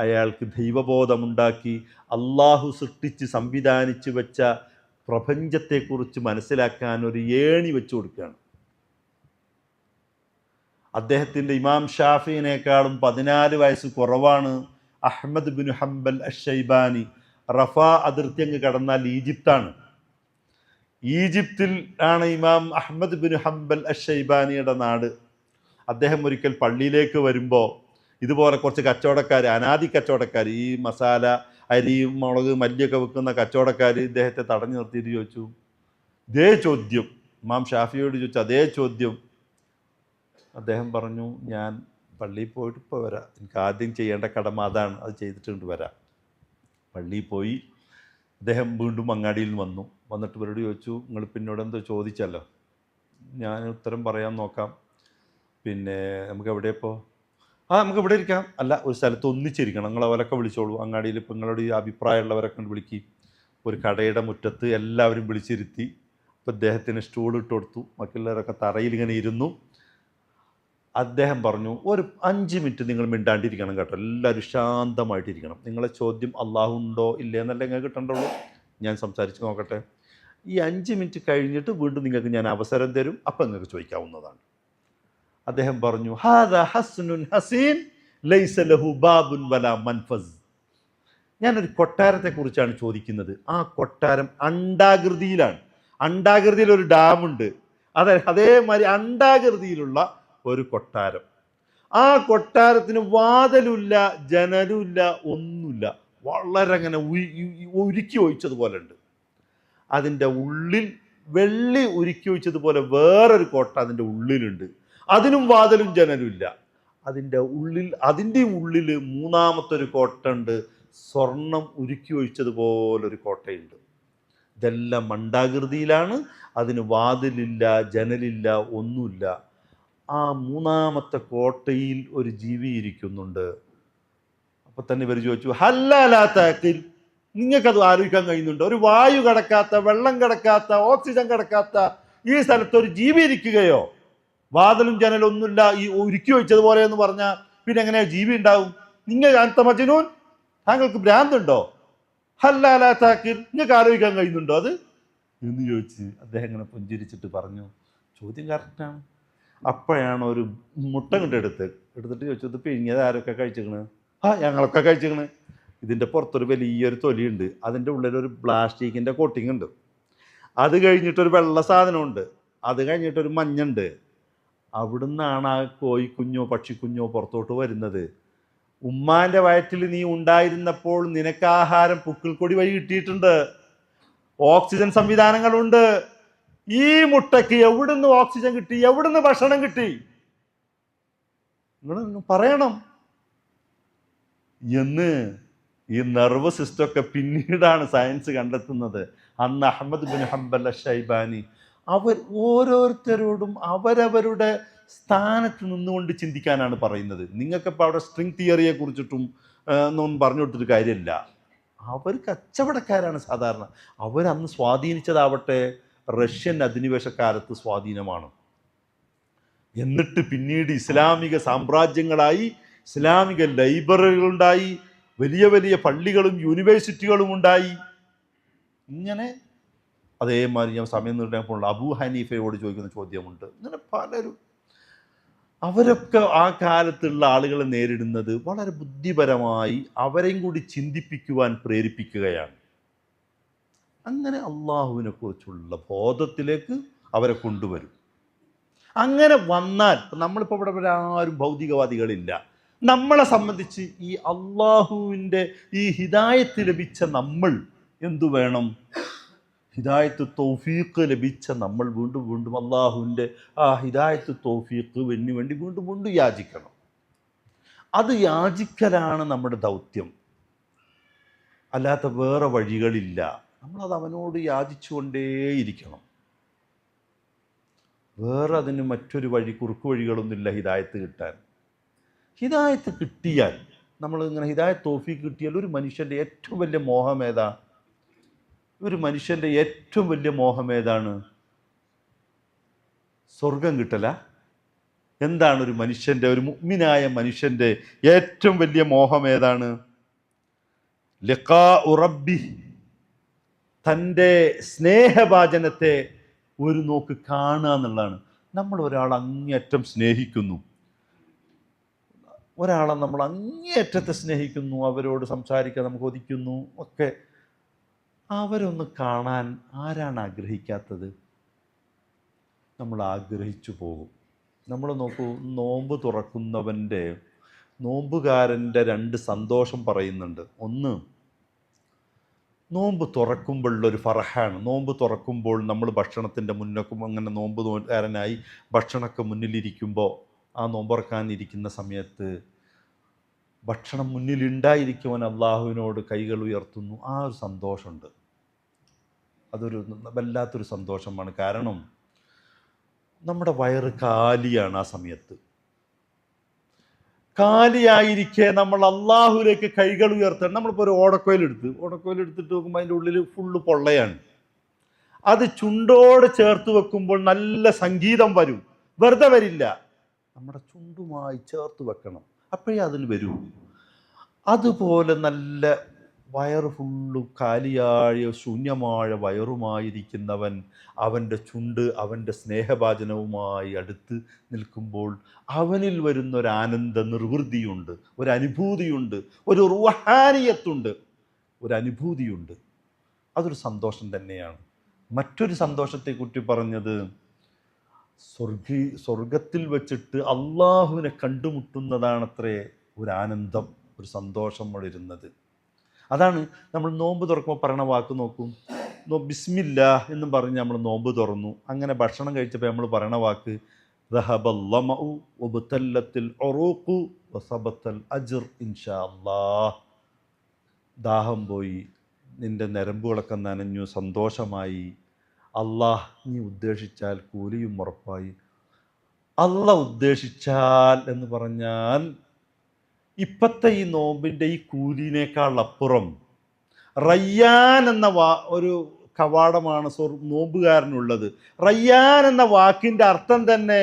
അയാൾക്ക് ദൈവബോധമുണ്ടാക്കി അള്ളാഹു സൃഷ്ടിച്ച് സംവിധാനിച്ച് വെച്ച പ്രപഞ്ചത്തെക്കുറിച്ച് മനസ്സിലാക്കാൻ ഒരു ഏണി വെച്ചു കൊടുക്കുകയാണ്. അദ്ദേഹത്തിൻ്റെ ഇമാം ഷാഫിയിനേക്കാളും 14 വയസ്സ് കുറവാണ് Ahmad bin Hanbal Ash-Shaybani. Rafah അതിർത്തി അങ്ങ് കടന്നാൽ ഈജിപ്താണ്. ഈജിപ്തിൽ ആണ് ഇമാം അഹ്മദ് ബിൻ ഹംബൽ അഷൈബാനിയുടെ നാട്. അദ്ദേഹം ഒരിക്കൽ പള്ളിയിലേക്ക് വരുമ്പോൾ ഇതുപോലെ കുറച്ച് കച്ചവടക്കാർ, അനാദി കച്ചവടക്കാർ, ഈ മസാല, അരി, മുളക്, മല്ലിയൊക്കെ വെക്കുന്ന കച്ചവടക്കാർ ഇദ്ദേഹത്തെ തടഞ്ഞു നിർത്തിയിട്ട് ചോദിച്ചു, ഇതേ ചോദ്യം ഇമാം ഷാഫിയോട് ചോദിച്ചു, അതേ ചോദ്യം. അദ്ദേഹം പറഞ്ഞു, ഞാൻ പള്ളിയിൽ പോയിട്ട് ഇപ്പോൾ വരാം, എനിക്ക് ആദ്യം ചെയ്യേണ്ട കടമ അതാണ്, അത് ചെയ്തിട്ടുണ്ട് വരാം. പള്ളിയിൽ പോയി അദ്ദേഹം വീണ്ടും അങ്ങാടിയിൽ വന്നു. വന്നിട്ട് ഇവരോട് ചോദിച്ചു, നിങ്ങൾ പിന്നോട് എന്തോ ചോദിച്ചല്ലോ, ഞാൻ ഉത്തരം പറയാൻ നോക്കാം. പിന്നെ നമുക്ക് എവിടെയപ്പോൾ നമുക്ക് ഇവിടെ ഇരിക്കാം, അല്ല ഒരു സ്ഥലത്ത് ഒന്നിച്ചിരിക്കണം, നിങ്ങൾ അവരൊക്കെ വിളിച്ചോളൂ. അങ്ങാടിയിൽ ഇപ്പോൾ നിങ്ങളോട് ഈ അഭിപ്രായമുള്ളവരൊക്കെ വിളിക്കി. ഒരു കടയുടെ മുറ്റത്ത് എല്ലാവരും വിളിച്ചിരുത്തി. അപ്പോൾ അദ്ദേഹത്തിന് സ്റ്റൂൾ ഇട്ട് കൊടുത്തു. മറ്റുള്ളവരൊക്കെ തറയിൽ ഇങ്ങനെ ഇരുന്നു. അദ്ദേഹം പറഞ്ഞു, ഒരു 5 മിനിറ്റ് നിങ്ങൾ മിണ്ടാണ്ടിരിക്കണം കേട്ടോ, എല്ലാവരും ശാന്തമായിട്ടിരിക്കണം. നിങ്ങളെ ചോദ്യം അള്ളാഹു ഉണ്ടോ ഇല്ലേ എന്നല്ല നിങ്ങൾക്ക് കിട്ടണ്ടുള്ളൂ, ഞാൻ സംസാരിച്ച് നോക്കട്ടെ. ഈ 5 മിനിറ്റ് കഴിഞ്ഞിട്ട് വീണ്ടും നിങ്ങൾക്ക് ഞാൻ അവസരം തരും, അപ്പം നിങ്ങൾക്ക് ചോദിക്കാവുന്നതാണ്. അദ്ദേഹം പറഞ്ഞു, ഹാദാ ഹസ്നുൻ ഹസീൻ ലൈസ ലഹു ബാബുൻ വലാ മൻഫസ്. ഞാനൊരു കൊട്ടാരത്തെക്കുറിച്ചാണ് ചോദിക്കുന്നത്. ആ കൊട്ടാരം അണ്ഡാകൃതിയിലാണ്. അണ്ഡാകൃതിയിൽ ഒരു ഡാമുണ്ട്, അതേമാതിരി അണ്ഡാകൃതിയിലുള്ള ഒരു കൊട്ടാരം. ആ കൊട്ടാരത്തിന് വാതിലുമില്ല, ജനലുമില്ല, ഒന്നുമില്ല. വളരെ അങ്ങനെ ഉരുക്കി ഒഴിച്ചതുപോലെ ഉണ്ട്. അതിൻ്റെ ഉള്ളിൽ വെള്ളി ഉരുക്കി ഒഴിച്ചതുപോലെ വേറൊരു കോട്ട അതിൻ്റെ ഉള്ളിലുണ്ട്. അതിനും വാതിലും ജനലും ഇല്ല. അതിൻ്റെ ഉള്ളിൽ മൂന്നാമത്തെ ഒരു കോട്ട ഉണ്ട്, സ്വർണം ഉരുക്കി ഒഴിച്ചതുപോലൊരു കോട്ടയുണ്ട്. ഇതെല്ലാം മണ്ഡാകൃതിയിലാണ്. അതിന് വാതിലില്ല, ജനലില്ല, ഒന്നുമില്ല. ആ മൂന്നാമത്തെ കോട്ടയിൽ ഒരു ജീവി ഇരിക്കുന്നുണ്ട്. അപ്പൊ തന്നെ ഇവർ ചോദിച്ചു, ഹല്ലാലാത്താക്കിൽ, നിങ്ങൾക്കത് ആലോചിക്കാൻ കഴിയുന്നുണ്ടോ? ഒരു വായു കടക്കാത്ത, വെള്ളം കടക്കാത്ത, ഓക്സിജൻ കടക്കാത്ത ഈ സ്ഥലത്ത് ഒരു ജീവി ഇരിക്കുകയോ? വാതിലും ജനലൊന്നുമില്ല, ഈ ഉരുക്കി വെച്ചതുപോലെ എന്ന് പറഞ്ഞാൽ പിന്നെ എങ്ങനെയാ ജീവി ഉണ്ടാവും? നിങ്ങൾ അന്തമജനൂൻ, താങ്കൾക്ക് ഭ്രാന്തുണ്ടോ? ഹല്ലാലാത്താക്കിൽ, നിങ്ങൾക്ക് ആലോചിക്കാൻ കഴിയുന്നുണ്ടോ അത് എന്ന് ചോദിച്ച് അദ്ദേഹം ഇങ്ങനെ പുഞ്ചിരിച്ചിട്ട് പറഞ്ഞു, ചോദ്യം കറക്റ്റാണ്. അപ്പോഴാണ് ഒരു മുട്ട കൊണ്ട് എടുത്തിട്ട് ചോദിച്ചത്, പിഴിഞ്ഞത് ആരൊക്കെ കഴിച്ചിക്കണ്? ഞങ്ങളൊക്കെ കഴിച്ചിക്കണ്. ഇതിൻ്റെ പുറത്തൊരു വലിയൊരു തൊലിയുണ്ട്, അതിൻ്റെ ഉള്ളിലൊരു പ്ലാസ്റ്റിക്കിൻ്റെ കോട്ടിങ് ഉണ്ട്, അത് കഴിഞ്ഞിട്ടൊരു വെള്ള സാധനമുണ്ട്, അത് കഴിഞ്ഞിട്ടൊരു മഞ്ഞുണ്ട്. അവിടുന്നാണ് ആ കോഴിക്കുഞ്ഞോ പക്ഷിക്കുഞ്ഞോ പുറത്തോട്ട് വരുന്നത്. ഉമ്മാൻ്റെ വയറ്റിൽ നീ ഉണ്ടായിരുന്നപ്പോൾ നിനക്ക് ആഹാരം പുക്കിൾക്കൊടി വഴി കിട്ടിയിട്ടുണ്ട്, ഓക്സിജൻ സംവിധാനങ്ങളുണ്ട്. ഈ മുട്ടയ്ക്ക് എവിടുന്ന് ഓക്സിജൻ കിട്ടി, എവിടുന്ന് ഭക്ഷണം കിട്ടി? നിങ്ങൾ പറയണം എന്ന്. ഈ നെർവ് സിസ്റ്റം ഒക്കെ പിന്നീടാണ് സയൻസ് കണ്ടെത്തുന്നത്. അന്ന് അഹ്മദ് ബിൻ ഹംബൽ അഷൈബാനി അവർ ഓരോരുത്തരോടും അവരവരുടെ സ്ഥാനത്ത് നിന്നുകൊണ്ട് ചിന്തിക്കാനാണ് പറയുന്നത്. നിങ്ങൾക്കിപ്പോൾ അവിടെ സ്ട്രിങ് തിയറിയെ കുറിച്ചിട്ടും ഒന്നും പറഞ്ഞു കൊടുത്തിട്ട് കാര്യമില്ല. അവർ കച്ചവടക്കാരാണ് സാധാരണ. അവരന്ന് സ്വാധീനിച്ചതാവട്ടെ റഷ്യൻ അധിനിവേശക്കാലത്ത് സ്വാധീനമാണ്. എന്നിട്ട് പിന്നീട് ഇസ്ലാമിക സാമ്രാജ്യങ്ങളായി, ഇസ്ലാമിക ലൈബ്രറികളുണ്ടായി, വലിയ വലിയ പള്ളികളും യൂണിവേഴ്സിറ്റികളും ഉണ്ടായി. ഇങ്ങനെ അതേമാതിരി ഞാൻ സമയം നിർണ്ണയം പോലുള്ള അബൂ ഹനീഫയോട് ചോദിക്കുന്ന ചോദ്യമുണ്ട്. ഇങ്ങനെ പലരും, അവരൊക്കെ ആ കാലത്തുള്ള ആളുകളെ നേരിടുന്നത് വളരെ ബുദ്ധിപരമായി അവരെയും കൂടി ചിന്തിപ്പിക്കുവാൻ പ്രേരിപ്പിക്കുകയാണ്. അങ്ങനെ അള്ളാഹുവിനെ കുറിച്ചുള്ള ബോധത്തിലേക്ക് അവരെ കൊണ്ടുവരും. അങ്ങനെ വന്നാൽ നമ്മളിപ്പോൾ ഇവിടെ ആരും ഭൗതികവാദികളില്ല. നമ്മളെ സംബന്ധിച്ച് ഈ അള്ളാഹുവിൻ്റെ ഈ ഹിദായത്ത് ലഭിച്ച നമ്മൾ എന്തു വേണം? ഹിദായത്ത് തൗഫീഖ് ലഭിച്ച നമ്മൾ വീണ്ടും വീണ്ടും അള്ളാഹുവിൻ്റെ ആ ഹിദായത്ത് തൗഫീഖ് വേണ്ടി വീണ്ടും വീണ്ടും യാചിക്കണം. അത് യാചിക്കലാണ് നമ്മുടെ ദൗത്യം, അല്ലാത്ത വേറെ വഴികളില്ല. നമ്മളത് അവനോട് യാചിച്ചുകൊണ്ടേയിരിക്കണം. വേറെ അതിന് മറ്റൊരു വഴി, കുറുക്കു വഴികളൊന്നുമില്ല ഹിദായത്ത് കിട്ടാൻ. ഹിദായത്ത് കിട്ടിയാൽ, നമ്മൾ ഇങ്ങനെ ഹിദായത്ത് തൗഫീഖ് കിട്ടിയാൽ ഒരു മനുഷ്യൻ്റെ ഏറ്റവും വലിയ മോഹം ഏതാ? ഒരു മനുഷ്യൻ്റെ ഏറ്റവും വലിയ മോഹം ഏതാണ്? സ്വർഗം കിട്ടല. എന്താണ് ഒരു മനുഷ്യൻ്റെ, ഒരു മുഅ്മിനായ മനുഷ്യൻ്റെ ഏറ്റവും വലിയ മോഹം ഏതാണ്? ലിഖാഉ റബ്ബി, തൻ്റെ സ്നേഹഭാജനത്തെ ഒരു നോക്ക് കാണുക എന്നുള്ളതാണ്. നമ്മൾ ഒരാൾ അങ്ങേയറ്റം സ്നേഹിക്കുന്നു, ഒരാളെ നമ്മൾ അങ്ങേയറ്റത്തെ സ്നേഹിക്കുന്നു, അവരോട് സംസാരിക്കാൻ നമുക്ക് കൊതിക്കുന്നു ഒക്കെ, അവരൊന്ന് കാണാൻ ആരാണ് ആഗ്രഹിക്കാത്തത്? നമ്മൾ ആഗ്രഹിച്ചു പോകും. നമ്മൾ നോക്കൂ, നോമ്പ് തുറക്കുന്നവൻ്റെ, നോമ്പുകാരൻ്റെ രണ്ട് സന്തോഷം പറയുന്നുണ്ട്. ഒന്ന്, നോമ്പ് തുറക്കുമ്പോഴുള്ളൊരു ഫറഹാണ്. നോമ്പ് തുറക്കുമ്പോൾ നമ്മൾ ഭക്ഷണത്തിൻ്റെ മുന്നൊക്കെ അങ്ങനെ നോമ്പുകാരനായി ഭക്ഷണമൊക്കെ മുന്നിലിരിക്കുമ്പോൾ, ആ നോമ്പുറക്കാനിരിക്കുന്ന സമയത്ത് ഭക്ഷണം മുന്നിലുണ്ടായിരിക്കുവാൻ അള്ളാഹുവിനോട് കൈകൾ ഉയർത്തുന്നു. ആ ഒരു സന്തോഷമുണ്ട്. അതൊരു വല്ലാത്തൊരു സന്തോഷമാണ്. കാരണം നമ്മുടെ വയറ് കാലിയാണ്. ആ സമയത്ത് കാലിയായിരിക്കെ നമ്മൾ അള്ളാഹുലേക്ക് കൈകൾ ഉയർത്തണം. നമ്മളിപ്പോൾ ഒരു ഓടക്കോയിലെടുത്തിട്ട് നോക്കുമ്പോൾ അതിൻ്റെ ഉള്ളിൽ ഫുള്ള് പൊള്ളയാണ്. അത് ചുണ്ടോട് ചേർത്ത് വെക്കുമ്പോൾ നല്ല സംഗീതം വരും, വെറുതെ വരില്ല. നമ്മുടെ ചുണ്ടുമായി ചേർത്ത് വെക്കണം, അപ്പോഴേ അതിൽ വരൂ. അതുപോലെ നല്ല വയറ് ഫുള്ളും കാലിയായ ശൂന്യമായ വയറുമായിരിക്കുന്നവൻ, അവൻ്റെ ചുണ്ട് അവൻ്റെ സ്നേഹഭാജനവുമായി അടുത്ത് നിൽക്കുമ്പോൾ അവനിൽ വരുന്നൊരാനന്ദ നിർവൃതിയുണ്ട്, ഒരനുഭൂതിയുണ്ട്, ഒരു റുഹാനിയത്തുണ്ട്, ഒരനുഭൂതിയുണ്ട്. അതൊരു സന്തോഷം തന്നെയാണ്. മറ്റൊരു സന്തോഷത്തെക്കുറിച്ച് പറഞ്ഞത്, സ്വർഗത്തിൽ വെച്ചിട്ട് അള്ളാഹുവിനെ കണ്ടുമുട്ടുന്നതാണത്രേ ഒരാനന്ദം, ഒരു സന്തോഷം വളരുന്നത്. അതാണ് നമ്മൾ നോമ്പ് തുറക്കുമ്പോൾ പറയണ വാക്ക് നോക്കും. ബിസ്മില്ലാ എന്നും പറഞ്ഞ് നമ്മൾ നോമ്പ് തുറന്നു. അങ്ങനെ ഭക്ഷണം കഴിച്ചപ്പോൾ നമ്മൾ പറയണ വാക്ക് ദഹബല്ലമഉ വബതല്ലത്തിൽ ഉറൂഖു വസബത്തൽ അജ്ർ ഇൻഷാ അല്ലാഹ്. ദാഹം പോയി, നിൻ്റെ ഞരമ്പുകളൊക്കെ നനഞ്ഞു, സന്തോഷമായി. അള്ളാഹ് നീ ഉദ്ദേശിച്ചാൽ കൂലിയും ഉറപ്പായി. അള്ളാഹ് ഉദ്ദേശിച്ചാൽ എന്ന് പറഞ്ഞാൽ ഇപ്പത്തെ ഈ നോമ്പിൻ്റെ ഈ കൂലിനേക്കാൾ അപ്പുറം റയ്യാൻ എന്ന ഒരു കവാടമാണ് നോമ്പുകാരനുള്ളത്. റയ്യാൻ എന്ന വാക്കിൻ്റെ അർത്ഥം തന്നെ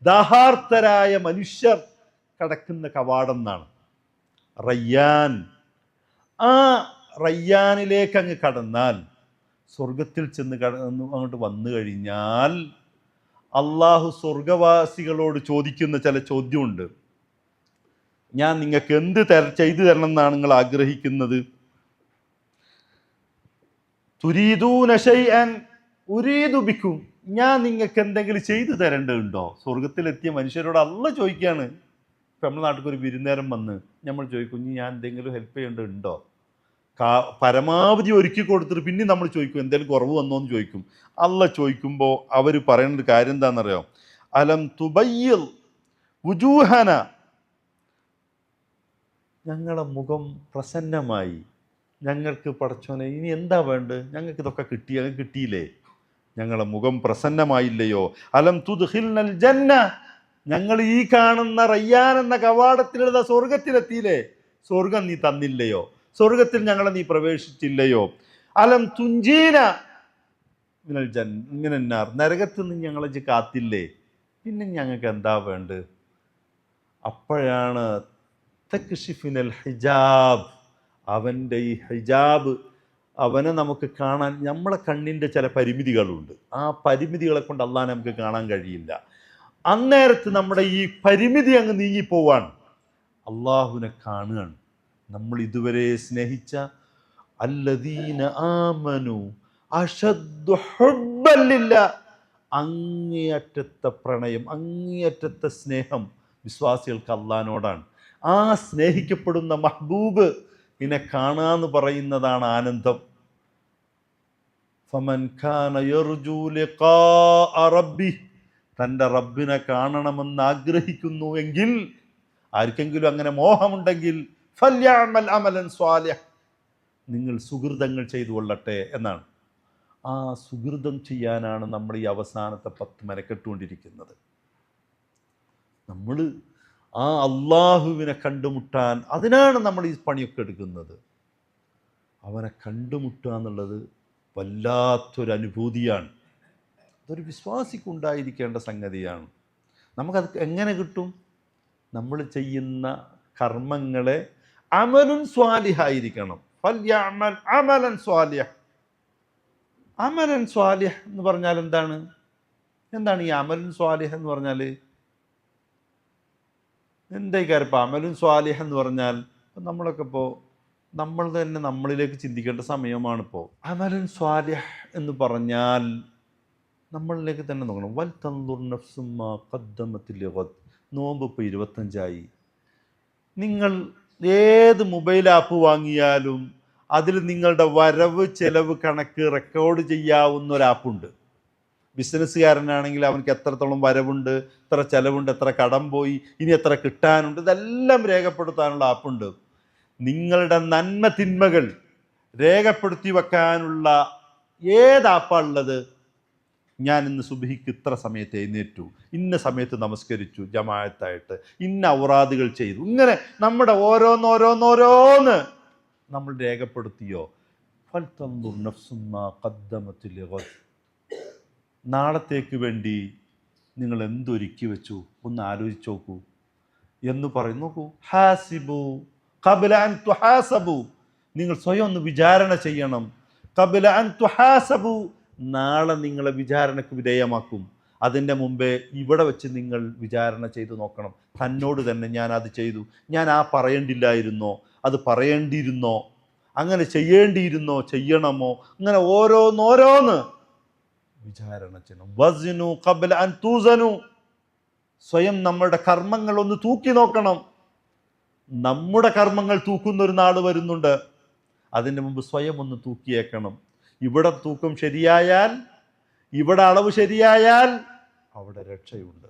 ദാഹാർത്തരായ മനുഷ്യർ കടക്കുന്ന കവാടം എന്നാണ് റയ്യാൻ. ആ റയ്യാനിലേക്ക് അങ്ങ് കടന്നാൽ, സ്വർഗത്തിൽ ചെന്ന് അങ്ങോട്ട് വന്നു കഴിഞ്ഞാൽ, അള്ളാഹു സ്വർഗവാസികളോട് ചോദിക്കുന്ന ചില ചോദ്യമുണ്ട്. ഞാൻ നിങ്ങൾക്ക് എന്ത് ചെയ്തു തരണം എന്നാണ് നിങ്ങൾ ആഗ്രഹിക്കുന്നത്? തുരീദൂന ശൈഅൻ ഉരീദു ബിക്കും, ഞാൻ നിങ്ങൾക്ക് എന്തെങ്കിലും ചെയ്തു തരേണ്ടതുണ്ടോ? സ്വർഗത്തിലെത്തിയ മനുഷ്യരോട് അള്ളാഹ് ചോദിക്കുകയാണ്. ഇപ്പം നമ്മുടെ നാട്ടിൽ ഒരു വിരുന്നേരം വന്ന് നമ്മൾ ചോദിക്കും, ഞാൻ എന്തെങ്കിലും ഹെൽപ്പ് ചെയ്യേണ്ടതുണ്ടോ? പരമാവധി ഒരുക്കി കൊടുത്തിട്ട് പിന്നെ നമ്മൾ ചോദിക്കും എന്തെങ്കിലും കുറവ് വന്നോ എന്ന് ചോദിക്കും. അള്ളാഹ് ചോദിക്കുമ്പോൾ അവർ പറയുന്നൊരു കാര്യം എന്താണെന്നറിയാം? അലം തുബയ്യിൽ വുജൂഹന, ഞങ്ങളുടെ മുഖം പ്രസന്നമായി, ഞങ്ങൾക്ക് പടച്ചോനെ ഇനി എന്താ വേണ്ടത്? ഞങ്ങൾക്ക് ഇതൊക്കെ കിട്ടിയില്ലേ? ഞങ്ങളുടെ മുഖം പ്രസന്നമായില്ലയോ? അലം തുദ്ഖിൽനൽ ജന്ന, ഞങ്ങൾ ഈ കാണുന്ന റയ്യാൻ എന്ന കവാടത്തിലുള്ള സ്വർഗത്തിലെത്തിയില്ലേ? സ്വർഗം നീ തന്നില്ലയോ? സ്വർഗത്തിൽ ഞങ്ങളെ നീ പ്രവേശിച്ചില്ലയോ? അലം തുഞ്ചീന മിനൽ ജന്ന, നരകത്തിൽ നിന്ന് ഞങ്ങളെ കാത്തില്ലേ? പിന്നെ ഞങ്ങൾക്ക് എന്താ വേണ്ടത്? അപ്പോഴാണ് തക്ഷിഫിനൽ ഹിജാബ്, അവൻ്റെ ഈ ഹിജാബ്, അവനെ നമുക്ക് കാണാൻ, നമ്മളെ കണ്ണിൻ്റെ ചില പരിമിതികളുണ്ട്. ആ പരിമിതികളെ കൊണ്ട് അള്ളാഹനെ നമുക്ക് കാണാൻ കഴിയില്ല. അന്നേരത്ത് നമ്മുടെ ഈ പരിമിതി അങ്ങ് നീങ്ങിപ്പോവാണ്, അള്ളാഹുവിനെ കാണുകയാണ്. നമ്മൾ ഇതുവരെ സ്നേഹിച്ച അല്ലദീന ആമനു അശദ്ദു ഹുബ്ബൻ ലില്ലാഹ്, അങ്ങേയറ്റത്തെ പ്രണയം, അങ്ങേയറ്റത്തെ സ്നേഹം വിശ്വാസികൾക്ക് അള്ളാഹിനോടാണ്. ആ സ്നേഹിക്കപ്പെടുന്ന മഹ്ബൂബ് ഇതിനെ കാണാന്ന് പറയുന്നതാണ് ആനന്ദം. ഫമൻ കാന യർജു ലിഖാഅ റബ്ബി, തൻ്റെ റബ്ബിനെ കാണണമെന്ന് ആഗ്രഹിക്കുന്നു എങ്കിൽ, ആർക്കെങ്കിലും അങ്ങനെ മോഹമുണ്ടെങ്കിൽ ഫല്യഅമൽ അമലൻ സ്വാലിഹ്, നിങ്ങൾ സുഹൃതങ്ങൾ ചെയ്തു കൊള്ളട്ടെ എന്നാണ്. ആ സുഹൃതം ചെയ്യാനാണ് നമ്മൾ ഈ അവസാനത്തെ 10 മെനക്കെട്ടുകൊണ്ടിരിക്കുന്നത്. നമ്മൾ ആ അള്ളാഹുവിനെ കണ്ടുമുട്ടാൻ, അതിനാണ് നമ്മൾ ഈ പണിയൊക്കെ എടുക്കുന്നത്. അവനെ കണ്ടുമുട്ടുക എന്നുള്ളത് വല്ലാത്തൊരു അനുഭൂതിയാണ്. അതൊരു വിശ്വാസിക്കുണ്ടായിരിക്കേണ്ട സംഗതിയാണ്. നമുക്കത് എങ്ങനെ കിട്ടും? നമ്മൾ ചെയ്യുന്ന കർമ്മങ്ങളെ അമലുൻ സ്വാലിഹായിരിക്കണം. ഫല്യഅമൽ അമലൻ സ്വാലിഹ്. അമലൻ സ്വാലിഹ് എന്ന് പറഞ്ഞാൽ എന്താണ് ഈ അമലുൻ സ്വാലിഹ് എന്ന് പറഞ്ഞാൽ? എന്താ ഈ കാര്യം? ഇപ്പം അമലുൻ സ്വാലിഹ് എന്ന് പറഞ്ഞാൽ നമ്മളൊക്കെ ഇപ്പോൾ നമ്മൾ തന്നെ നമ്മളിലേക്ക് ചിന്തിക്കേണ്ട സമയമാണിപ്പോൾ. അമലുൻ സ്വാലിഹ് എന്ന് പറഞ്ഞാൽ നമ്മളിലേക്ക് തന്നെ നോക്കണം. വൽ തൻദുർ നഫ്സും മാ ഖദ്ദമത് ലിഗദ്. നോമ്പ് ഇപ്പോൾ 25ആയി. നിങ്ങൾ ഏത് മൊബൈൽ ആപ്പ് വാങ്ങിയാലും അതിൽ നിങ്ങളുടെ വരവ് ചെലവ് കണക്ക് റെക്കോർഡ് ചെയ്യാവുന്ന ഒരു ആപ്പുണ്ട്. ബിസിനസ്സുകാരനാണെങ്കിൽ അവനക്ക് എത്രത്തോളം വരവുണ്ട്, എത്ര ചെലവുണ്ട്, എത്ര കടം പോയി, ഇനി എത്ര കിട്ടാനുണ്ട്, ഇതെല്ലാം രേഖപ്പെടുത്താനുള്ള ആപ്പുണ്ട്. നിങ്ങളുടെ നന്മ തിന്മകൾ രേഖപ്പെടുത്തി വെക്കാനുള്ള ഏത് ആപ്പാണുള്ളത്? ഞാൻ ഇന്ന് സുബ്ഹിക്ക് ഇത്ര സമയത്ത് എഴുന്നേറ്റു, ഇന്ന സമയത്ത് നമസ്കരിച്ചു ജമാഅത്തായിട്ട്, ഇന്ന ഔറാദുകൾ ചെയ്തു, ഇങ്ങനെ നമ്മുടെ ഓരോന്നോരോന്നോരോന്ന് നമ്മൾ രേഖപ്പെടുത്തിയോ? ഫൽതൻദുർ നഫ്സും മാ ഖദ്ദമത് ലിഗദ്. നാളത്തേക്ക് വേണ്ടി നിങ്ങൾ എന്തൊരുക്കി വെച്ചു ഒന്ന് ആലോചിച്ച് നോക്കൂ എന്ന് പറയും. നോക്കൂ, ഹാസിബു ഖബ്ല അൻ തുഹാസബു. നിങ്ങൾ സ്വയം ഒന്ന് വിചാരണ ചെയ്യണം. ഖബ്ല അൻ തുഹാസബു. നാളെ നിങ്ങളെ വിചാരണക്ക് വിധേയമാക്കും. അതിൻ്റെ മുമ്പേ ഇവിടെ വെച്ച് നിങ്ങൾ വിചാരണ ചെയ്തു നോക്കണം. തന്നോട് തന്നെ, ഞാൻ അത് ചെയ്തു, ഞാൻ ആ പറയേണ്ടില്ലായിരുന്നോ, അത് പറയേണ്ടിയിരുന്നോ, അങ്ങനെ ചെയ്യേണ്ടിയിരുന്നോ, ചെയ്യണമോ, അങ്ങനെ ഓരോന്നോരോന്ന് വിചാരണ ചെയ്യണം. വസ്നു ഖബ്ല അൻ തൂസനു. സ്വയം നമ്മുടെ കർമ്മങ്ങൾ ഒന്ന് തൂക്കി നോക്കണം. നമ്മുടെ കർമ്മങ്ങൾ തൂക്കുന്ന ഒരു നാൾ വരുന്നുണ്ട്. അതിന് മുമ്പ് സ്വയം ഒന്ന് തൂക്കിയേക്കണം. ഇവിടെ തൂക്കം ശരിയായാൽ, ഇവിടെ അളവ് ശരിയായാൽ അവിടെ രക്ഷയുണ്ട്.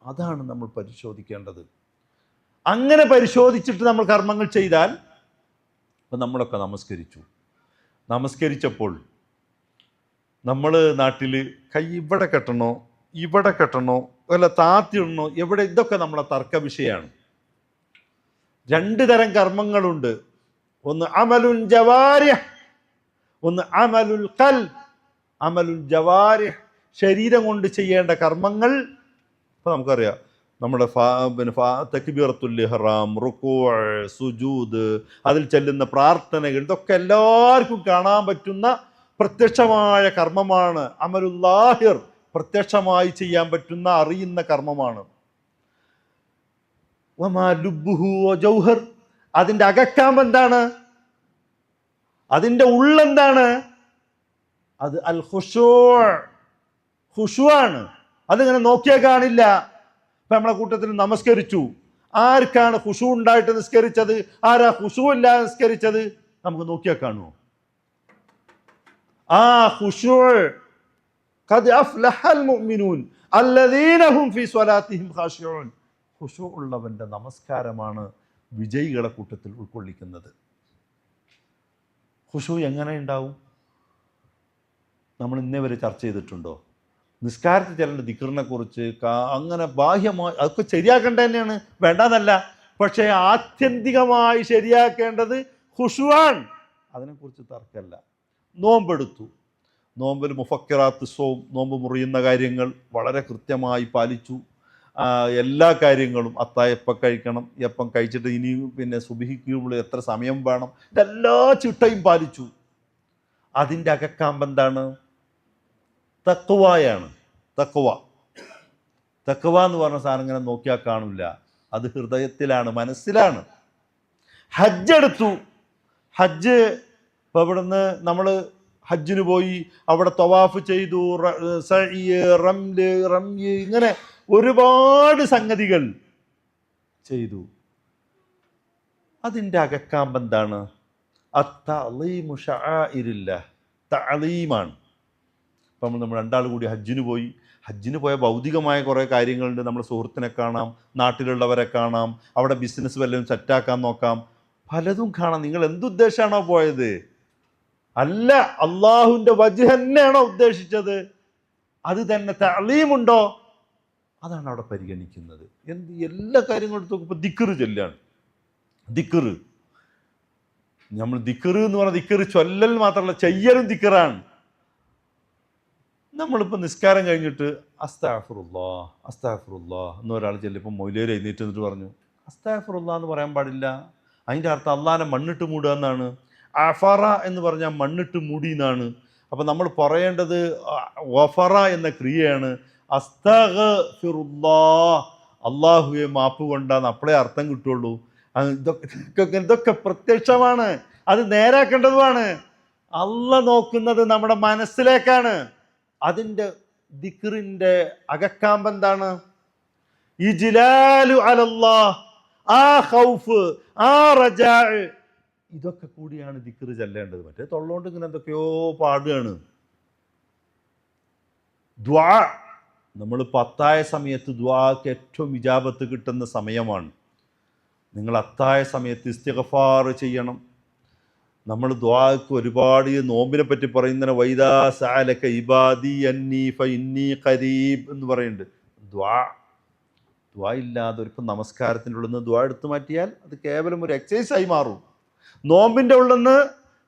അതാണ് നമ്മൾ പരിശോധിക്കേണ്ടത്. അങ്ങനെ പരിശോധിച്ചിട്ട് നമ്മൾ കർമ്മങ്ങൾ ചെയ്താൽ, ഇപ്പം നമ്മളൊക്കെ നമസ്കരിച്ചപ്പോൾ നമ്മൾ നാട്ടിൽ കൈ ഇവിടെ കെട്ടണോ, ഇവിടെ കെട്ടണോ, അല്ല താത്തിയിടണോ, എവിടെ, ഇതൊക്കെ നമ്മളെ തർക്ക വിഷയമാണ്. 2 തരം കർമ്മങ്ങളുണ്ട്. ഒന്ന് അമലുൻ ജവാരിഹ്, ഒന്ന് അമലുൽ ഖൽബ്. അമലുൽ ജവാരിഹ് ശരീരം കൊണ്ട് ചെയ്യേണ്ട കർമ്മങ്ങൾ. ഇപ്പം നമുക്കറിയാം, നമ്മുടെ തക്ബീറത്തുൽ ഇഹ്റാം, റുകൂഅ്, സുജൂദ്, അതിൽ ചെല്ലുന്ന പ്രാർത്ഥനകൾ, ഇതൊക്കെ എല്ലാവർക്കും കാണാൻ പറ്റുന്ന പ്രത്യക്ഷമായ കർമ്മമാണ്. അമലുല്ലാഹിർ, പ്രത്യക്ഷമായി ചെയ്യാൻ പറ്റുന്ന അറിയുന്ന കർമ്മമാണ്. വമാ ലുബ്ബുഹു വജൗഹർ, അതിൻ്റെ അകക്കാമ്പ് എന്താണ്, അതിൻ്റെ ഉള്ളെന്താണ്? അത് അൽ ഖുശൂ ആണ്. അതിങ്ങനെ നോക്കിയാൽ കാണില്ല. ഇപ്പം നമ്മളെ കൂട്ടത്തിൽ നമസ്കരിച്ചു, ആർക്കാണ് ഖുശൂ ഉണ്ടായിട്ട് നിസ്കരിച്ചത്, ആരാ ഖുശൂ ഇല്ലാതെ നിസ്കരിച്ചത്? നമുക്ക് നോക്കിയാൽ കാണുമോ? ആ ഖുശൂ, ഖദ് അഫ്ലഹൽ മുഅ്മിനൂൻ അല്ലദീന ഹും ഫീ സ്വലാത്തിഹിം ഖാശിഊൻ. ഖുശൂ ഉള്ളവന്റെ നമസ്കാരമാണ് വിജയികളെ കൂട്ടത്തിൽ ഉൾക്കൊള്ളിക്കുന്നത്. ഖുശൂ എങ്ങനെ ഉണ്ടാവും? നമ്മൾ ഇന്നേ വരെ ചർച്ച ചെയ്തിട്ടുണ്ടോ? നിസ്കാരത്തിൽ ചെല്ലേണ്ട ദിക്റിനെ കുറിച്ച് അങ്ങനെ ബാഹ്യമായി അതൊക്കെ ശരിയാക്കേണ്ടത് തന്നെയാണ്, വേണ്ടാന്നല്ല. പക്ഷേ ആത്യന്തികമായി ശരിയാക്കേണ്ടത് ഖുശൂആണ്. അതിനെക്കുറിച്ച് തർക്കമല്ല. നോമ്പെടുത്തു, നോമ്പിൽ മുഫക്കിറാത്ത് സോം, നോമ്പ് മുറിയുന്ന കാര്യങ്ങൾ വളരെ കൃത്യമായി പാലിച്ചു. എല്ലാ കാര്യങ്ങളും അത്താഴം എപ്പം കഴിക്കണം, എപ്പം കഴിച്ചിട്ട് ഇനി പിന്നെ സുബ്ഹിക്കുമ്പോൾ എത്ര സമയം വേണം, ഇതെല്ലാ ചിട്ടയും പാലിച്ചു. അതിൻ്റെ അകക്കാമ്പ് എന്താണ്? തഖ്വയാണ്. തഖ്വ എന്ന് പറഞ്ഞ സാധനം ഇങ്ങനെ നോക്കിയാൽ കാണില്ല, അത് ഹൃദയത്തിലാണ്, മനസ്സിലാണ്. ഹജ്ജ് എടുത്തു. ഹജ്ജ് ഇപ്പോൾ ഇവിടുന്ന് നമ്മൾ ഹജ്ജിന് പോയി, അവിടെ തവാഫ് ചെയ്തു, സഈ, റംയ്, ഇങ്ങനെ ഒരുപാട് സംഗതികൾ ചെയ്തു. അതിൻ്റെ അകക്കാമ്പ് എന്താണ്? അത്തഅളീമു ശആഇരില്ലാഹ്, തഅളീമാണ്. ഇപ്പം നമ്മൾ 2 ആൾ കൂടി ഹജ്ജിന് പോയ ഭൗതികമായ കുറേ കാര്യങ്ങളുണ്ട്. നമ്മൾ സുഹൃത്തിനെ കാണാം, നാട്ടിലുള്ളവരെ കാണാം, അവിടെ ബിസിനസ് വല്ലതും സെറ്റാക്കാൻ നോക്കാം, പലതും കാണാം. നിങ്ങൾ എന്തുദ്ദേശമാണോ പോയത്? അല്ല, അള്ളാഹുവിൻ്റെ വജ്ഹ് തന്നെയാണോ ഉദ്ദേശിച്ചത്? അത് തന്നെ തഅലീമുണ്ടോ? അതാണ് അവിടെ പരിഗണിക്കുന്നത്. എല്ലാ കാര്യങ്ങളും എടുത്ത് നോക്കുമ്പോൾ ദിക്റ് ചൊല്ലാണ്. നമ്മൾ ദിക്റ് എന്ന് പറഞ്ഞാൽ ദിക്റ് ചൊല്ലൽ മാത്രമല്ല, ചെയ്യലും ദിക്റാണ്. നമ്മളിപ്പോൾ നിസ്കാരം കഴിഞ്ഞിട്ട് അസ്തഗ്ഫിറുല്ലാഹ് എന്നൊരാൾ ചെല്ലിപ്പോൾ മൗലവി എഴുന്നേറ്റ് എന്നിട്ട് പറഞ്ഞു അസ്തഗ്ഫിറുല്ലാഹ് എന്ന് പറയാൻ പാടില്ല. അതിൻ്റെ അർത്ഥം അള്ളാഹിനെ മണ്ണിട്ട് മൂടുക എന്നാണ്. അഫറ എന്ന് പറഞ്ഞാൽ മണ്ണിട്ട് മൂടി എന്നാണ്. അപ്പം നമ്മൾ പറയേണ്ടത് വഫറ എന്ന ക്രിയയാണ്. അസ്തഗ്ഫിറുല്ലാഹ്, അള്ളാഹുവെ മാപ്പ് കൊണ്ടാന്ന് അപ്പോഴേ അർത്ഥം കിട്ടുള്ളൂ. ഇതൊക്കെ പ്രത്യക്ഷമാണ്, അത് നേരാക്കേണ്ടതുമാണ്. അള്ള നോക്കുന്നത് നമ്മുടെ മനസ്സിലേക്കാണ്. അതിൻ്റെ ദിക്റിൻ്റെ അകക്കാമ്പ് എന്താണ്? ഇജ്ലാലു അലല്ലാഹ്, ആ ഖൗഫ്, ആ റജാ, ഇതൊക്കെ കൂടിയാണ് ദിക്റ് ചെല്ലേണ്ടത്. മറ്റേ തൊള്ളോണ്ട് ഇങ്ങനെ എന്തൊക്കെയോ പാടുകയാണ്. ദുആ, നമ്മൾ അത്തായ സമയത്ത് ദുആക്ക് ഏറ്റവും ഇജാബത്ത് കിട്ടുന്ന സമയമാണ്. നിങ്ങൾ അത്തായ സമയത്ത് ഇസ്തിഗ്ഫാർ ചെയ്യണം. നമ്മൾ ദുആക്ക് ഒരുപാട് നോമ്പിനെ പറ്റി പറയുന്നതിന് വൈദാ സഅലക ഇബാദി അന്നി ഫഇന്നി ഖരീബ് എന്ന് പറയുന്നുണ്ട്. ദുആ ഇല്ലാതെ ഒരു നമസ്കാരത്തിൻ്റെ ഉള്ളിൽ നിന്ന് ദുആ എടുത്തു മാറ്റിയാൽ അത് കേവലം ഒരു എക്സസൈസായി മാറും. നോമ്പിൻ്റെ ഉള്ളിൽ നിന്ന്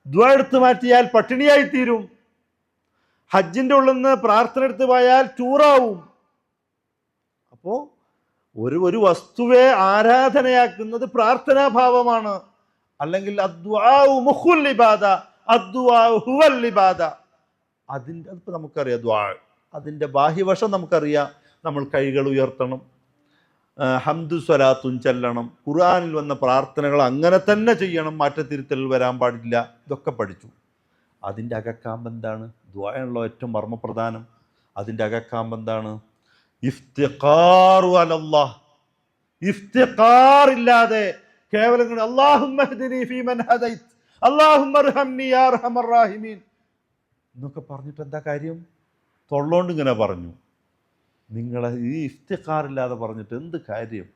ദുആ എടുത്തു മാറ്റിയാൽ പട്ടിണിയായി തീരും. ഹജ്ജിൻ്റെ ഉള്ളിൽ നിന്ന് പ്രാർത്ഥന എടുത്തു പോയാൽ ടൂറാവും. അപ്പോൾ ഒരു വസ്തുവെ ആരാധനയാക്കുന്നത് പ്രാർത്ഥനാഭാവമാണ്. അല്ലെങ്കിൽ അദ്ദുആഉ മുഖുൽ ഇബാദ, അദ്ദുആഉ ഹുവൽ ഇബാദ. അതിപ്പോൾ നമുക്കറിയാം ദുആ, അതിൻ്റെ ബാഹ്യവശം നമുക്കറിയാം. നമ്മൾ കൈകൾ ഉയർത്തണം, ഹംദു സ്വലാത്തും ചെല്ലണം, ഖുർആനിൽ വന്ന പ്രാർത്ഥനകൾ അങ്ങനെ തന്നെ ചെയ്യണം, മാറ്റത്തിരുത്തൽ വരാൻ പാടില്ല. ഇതൊക്കെ പഠിച്ചു. അതിൻ്റെ അകക്കാമ്പ് എന്താണ്? ദുആയാണല്ലോ ഏറ്റവും മർമ്മപ്രധാനം. അതിൻ്റെ അകക്കാമ്പ് എന്താണ്? ഇഫ്തിഖാറു അലല്ലാഹ്. ഇഫ്തിഖാറില്ലാതെ കേവലം അല്ലാഹുമ്മ ഹ്ദിനി ഫീമൻ ഹദൈത്, അല്ലാഹുമ്മ അർഹംനി യാ അർഹമർ റഹീമീൻ എന്നൊക്കെ പറഞ്ഞിട്ട് എന്താ കാര്യം? തൊള്ളോണ്ട് ഇങ്ങനെ പറഞ്ഞു. നിങ്ങളെ ഈ ഇഫ്തിഖാറില്ലാതെ പറഞ്ഞിട്ട് എന്ത് കാര്യം?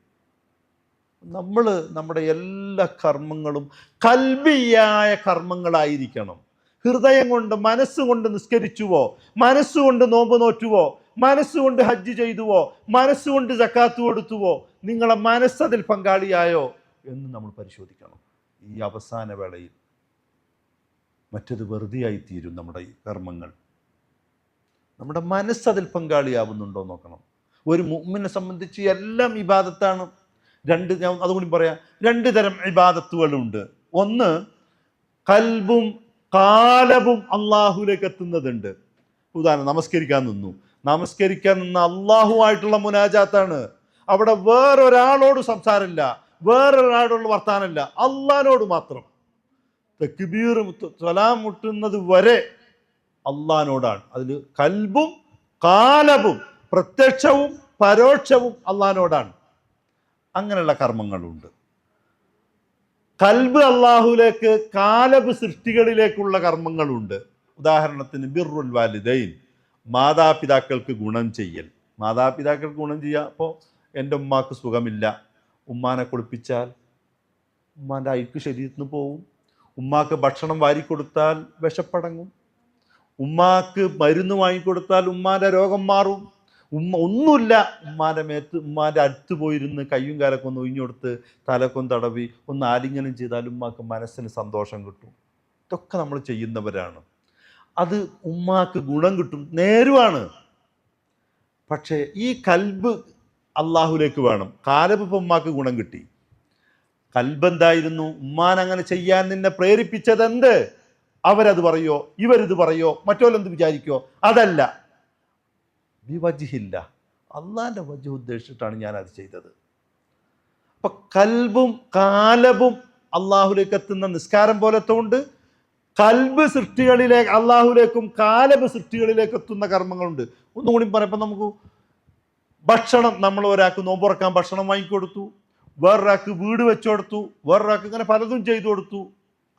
നമ്മൾ നമ്മുടെ എല്ലാ കർമ്മങ്ങളും ഖൽബിയായ കർമ്മങ്ങളായിരിക്കണം. ഹൃദയം കൊണ്ട് മനസ്സുകൊണ്ട് നിസ്കരിച്ചുവോ, മനസ്സുകൊണ്ട് നോമ്പ് നോറ്റുവോ, മനസ്സുകൊണ്ട് ഹജ്ജ് ചെയ്തുവോ, മനസ്സുകൊണ്ട് സക്കാത്ത് കൊടുത്തുവോ, നിങ്ങളെ മനസ്സതിൽ പങ്കാളിയായോ എന്ന് നമ്മൾ പരിശോധിക്കണം ഈ അവസാന വേളയിൽ. മറ്റത് വെറുതെയായി തീരും നമ്മുടെ ഈ കർമ്മങ്ങൾ. നമ്മുടെ മനസ്സതിൽ പങ്കാളിയാവുന്നുണ്ടോ നോക്കണം. ഒരു മുഅ്മിനെ സംബന്ധിച്ച് എല്ലാം ഇബാദത്താണ്. ഞാൻ അതുകൂടി പറയാം, 2 തരം ഇബാദത്തുകളുണ്ട്. ഒന്ന്, ഖൽബും ഖാലബും അള്ളാഹുലേക്ക് എത്തുന്നതുണ്ട്. ഉദാഹരണം, നമസ്കരിക്കാൻ നിന്ന അള്ളാഹുവായിട്ടുള്ള മുനാജാത്താണ്. അവിടെ വേറൊരാളോട് സംസാരമില്ല, വേറൊരാളോട് വർത്താനമില്ല, അള്ളാഹിനോട് മാത്രം. തക്ബീർ സലാം മുട്ടുന്നത് വരെ അള്ളാഹിനോടാണ്. അതിൽ ഖൽബും ഖാലബും, പ്രത്യക്ഷവും പരോക്ഷവും അള്ളാഹിനോടാണ്. അങ്ങനെയുള്ള കർമ്മങ്ങളുണ്ട്. ഖൽബ് അള്ളാഹുലേക്ക്, ഖാലബ് സൃഷ്ടികളിലേക്കുള്ള കർമ്മങ്ങളുണ്ട്. ഉദാഹരണത്തിന് ബിർറുൽ വാലിദൈൻ, മാതാപിതാക്കൾക്ക് ഗുണം ചെയ്യൽ. മാതാപിതാക്കൾക്ക് ഗുണം ചെയ്യുക. അപ്പോൾ എൻ്റെ ഉമ്മാക്ക് സുഖമില്ല, ഉമ്മാനെ കുളിപ്പിച്ചാൽ ഉമ്മാൻ്റെ അഴുക്ക് ശരീരത്തിന് പോവും. ഉമ്മാക്ക് ഭക്ഷണം വാരിക്കൊടുത്താൽ വിശപ്പടങ്ങും. ഉമ്മാക്ക് മരുന്ന് വാങ്ങിക്കൊടുത്താൽ ഉമ്മാൻ്റെ രോഗം മാറും. ഒന്നുമില്ല, ഉമ്മാൻ്റെ അടുത്ത് പോയിരുന്ന് കയ്യും കാലൊക്കെ ഒന്ന് ഒഴിഞ്ഞുകൊടുത്ത് തലക്കൊന്ന് തടവി ഒന്ന് ആലിംഗനം ചെയ്താൽ ഉമ്മാക്ക് മനസ്സിന് സന്തോഷം കിട്ടും. ഇതൊക്കെ നമ്മൾ ചെയ്യുന്നവരാണ്. അത് ഉമ്മാക്ക് ഗുണം കിട്ടും, നേരുവാണ്. പക്ഷേ ഈ ഖൽബ് അള്ളാഹുലേക്ക് വേണം. ഖാലബ് ഇപ്പം ഉമ്മാക്ക് ഗുണം കിട്ടി. ഖൽബ് എന്തായിരുന്നു? ഉമ്മാൻ അങ്ങനെ ചെയ്യാൻ നിന്നെ പ്രേരിപ്പിച്ചത് എന്ത്? അവരത് പറയോ, ഇവരിത് പറയോ, മറ്റോലെന്ത് വിചാരിക്കോ? അതല്ല, വിവജിഹില്ല, അള്ളാഹിൻ്റെ വജ് ഉദ്ദേശിച്ചിട്ടാണ് ഞാൻ അത് ചെയ്തത്. അപ്പൊ ഖൽബും ഖാലബും അള്ളാഹുലേക്ക് എത്തുന്ന നിസ്കാരം പോലത്തോണ്ട് ഖൽബ് സൃഷ്ടികളിലേക്ക് അള്ളാഹുലേക്കും ഖാലബ് സൃഷ്ടികളിലേക്ക് എത്തുന്ന കർമ്മങ്ങളുണ്ട്. ഒന്നുകൂടി പറയുമ്പോൾ നമുക്ക് ഭക്ഷണം, നമ്മൾ ഒരാൾക്ക് നോമ്പുറക്കാൻ ഭക്ഷണം വാങ്ങിക്കൊടുത്തു, വേറൊരാൾക്ക് വീട് വെച്ചു കൊടുത്തു, വേറൊരാൾക്ക് ഇങ്ങനെ പലതും ചെയ്തു കൊടുത്തു.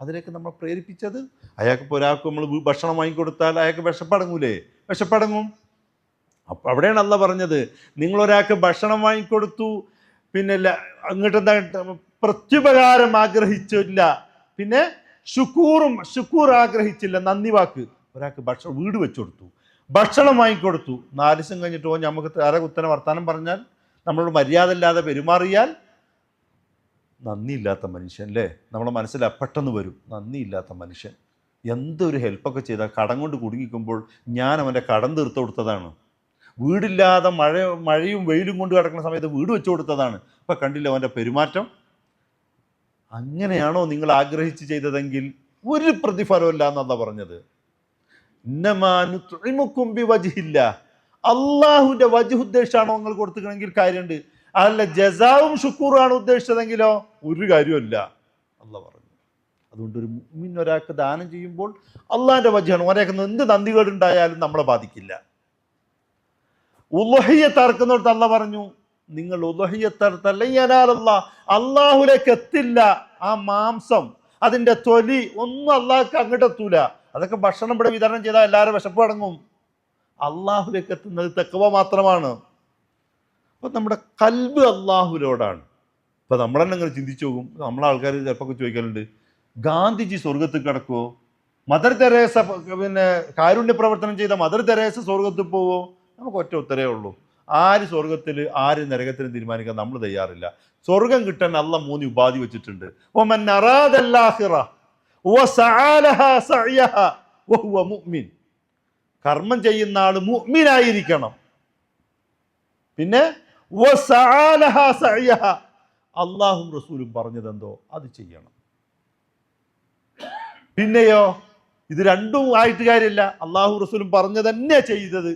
അതിലേക്ക് നമ്മൾ പ്രേരിപ്പിച്ചത് അയാൾക്ക്. ഇപ്പോൾ ഒരാൾക്ക് നമ്മൾ ഭക്ഷണം വാങ്ങിക്കൊടുത്താൽ അയാൾക്ക് വിശപ്പടങ്ങൂലേ? വിശപ്പടങ്ങും. അപ്പം അവിടെയാണ് അള്ളാഹ് പറഞ്ഞത്, നിങ്ങളൊരാൾക്ക് ഭക്ഷണം വാങ്ങിക്കൊടുത്തു, പിന്നെ അങ്ങോട്ട് എന്താ പ്രത്യുപകാരം ആഗ്രഹിച്ചില്ല, പിന്നെ ശുക്കൂർ ആഗ്രഹിച്ചില്ല, നന്ദി വാക്ക്. ഒരാൾക്ക് വീട് വെച്ചു കൊടുത്തു, ഭക്ഷണം വാങ്ങിക്കൊടുത്തു, 4 ദിവസം കഴിഞ്ഞിട്ട് നമുക്ക് കുത്തനെ വർത്താനം പറഞ്ഞാൽ, നമ്മളോട് മര്യാദ ഇല്ലാതെ പെരുമാറിയാൽ, നന്ദിയില്ലാത്ത മനുഷ്യൻ അല്ലേ? നമ്മളെ മനസ്സിൽ പെട്ടെന്ന് വരും, നന്ദിയില്ലാത്ത മനുഷ്യൻ. എന്തൊരു ഹെൽപ്പൊക്കെ ചെയ്താൽ കടം കൊണ്ട് കുടുങ്ങിക്കുമ്പോൾ ഞാൻ അവൻ്റെ കടം തീർത്ത് കൊടുത്തതാണ്. വീടില്ലാതെ മഴയും വെയിലും കൊണ്ട് കിടക്കുന്ന സമയത്ത് വീട് വെച്ചു കൊടുത്തതാണ്. ഇപ്പം കണ്ടില്ല അവൻ്റെ പെരുമാറ്റം. അങ്ങനെയാണോ നിങ്ങൾ ആഗ്രഹിച്ച് ചെയ്തതെങ്കിൽ ഒരു പ്രതിഫലമില്ല എന്നല്ല പറഞ്ഞത്. ഇന്നമാനുത്തുഇമുക്കും ബിവജ്ഹില്ല, അള്ളാഹുവിൻ്റെ വജ്ഹ് ഉദ്ദേശിച്ചാണോ നിങ്ങൾ കൊടുത്തിക്കണമെങ്കിൽ കാര്യമുണ്ട്. അല്ല ജസാവും ഷുക്കൂറാണ് ഉദ്ദേശിച്ചതെങ്കിലോ ഒരു കാര്യമല്ല, അള്ളാഹ് പറഞ്ഞു. അതുകൊണ്ട് ഒരു മുഅ്മിൻ ഒരാൾക്ക് ദാനം ചെയ്യുമ്പോൾ അള്ളാഹിന്റെ വജ്ഹാണ്. ഒരാൾക്ക് എന്ത് നന്ദികേടുണ്ടായാലും നമ്മളെ ബാധിക്കില്ല. ഉളുഹിയ്യത്ത് അറുക്കുന്നിടത്ത് അള്ളാഹ് പറഞ്ഞു, നിങ്ങൾ ഉളുഹിയ്യത്ത് അറുത്തല്ല യനാലല്ലാഹ്, അള്ളാഹുലേക്ക് എത്തില്ല ആ മാംസം, അതിന്റെ തൊലി ഒന്നും അള്ളാഹ്ക്ക് അങ്ങോട്ട് എത്തൂല. അതൊക്കെ ഭക്ഷണം ഇവിടെ വിതരണം ചെയ്താൽ എല്ലാവരും വിശപ്പ് അടങ്ങും. അള്ളാഹുലേക്ക് എത്തുന്നത് തഖ്വ മാത്രമാണ്. അപ്പൊ നമ്മുടെ കൽബ് അള്ളാഹുവിനോടാണ്. ഇപ്പൊ നമ്മൾ തന്നെ അങ്ങനെ ചിന്തിച്ചു പോകും. നമ്മളെ ആൾക്കാർ ചിലപ്പോൾ ചോദിക്കലുണ്ട്, ഗാന്ധിജി സ്വർഗത്തിൽ കിടക്കുവോ? മദർ തെരേസ പിന്നെ കാരുണ്യ പ്രവർത്തനം ചെയ്ത മദർ തെരേസ സ്വർഗത്തിൽ പോവോ? നമുക്ക് ഒറ്റ ഉത്തരേ ഉള്ളൂ, ആര് സ്വർഗത്തിൽ ആര് നരകത്തിലും തീരുമാനിക്കാൻ നമ്മൾ തയ്യാറില്ല. സ്വർഗം കിട്ടാൻ അള്ളാഹ് 3 ഉപാധി വെച്ചിട്ടുണ്ട്. വമൻ അറാദൽ ആഖിറ വസഅ ലഹാ സഅയഹാ വഹുവ മുഅ്മിൻ. കർമ്മം ചെയ്യുന്ന ആള് മുഅ്മിനായിരിക്കണം. പിന്നെ വസഅ ലഹാ സഅയഹാ, അള്ളാഹും റസൂലും പറഞ്ഞതെന്തോ അത് ചെയ്യണം. പിന്നെയോ ഇത് രണ്ടും ആയിട്ട് കാര്യമില്ല, അള്ളാഹു റസൂലും പറഞ്ഞു തന്നെ ചെയ്തത്,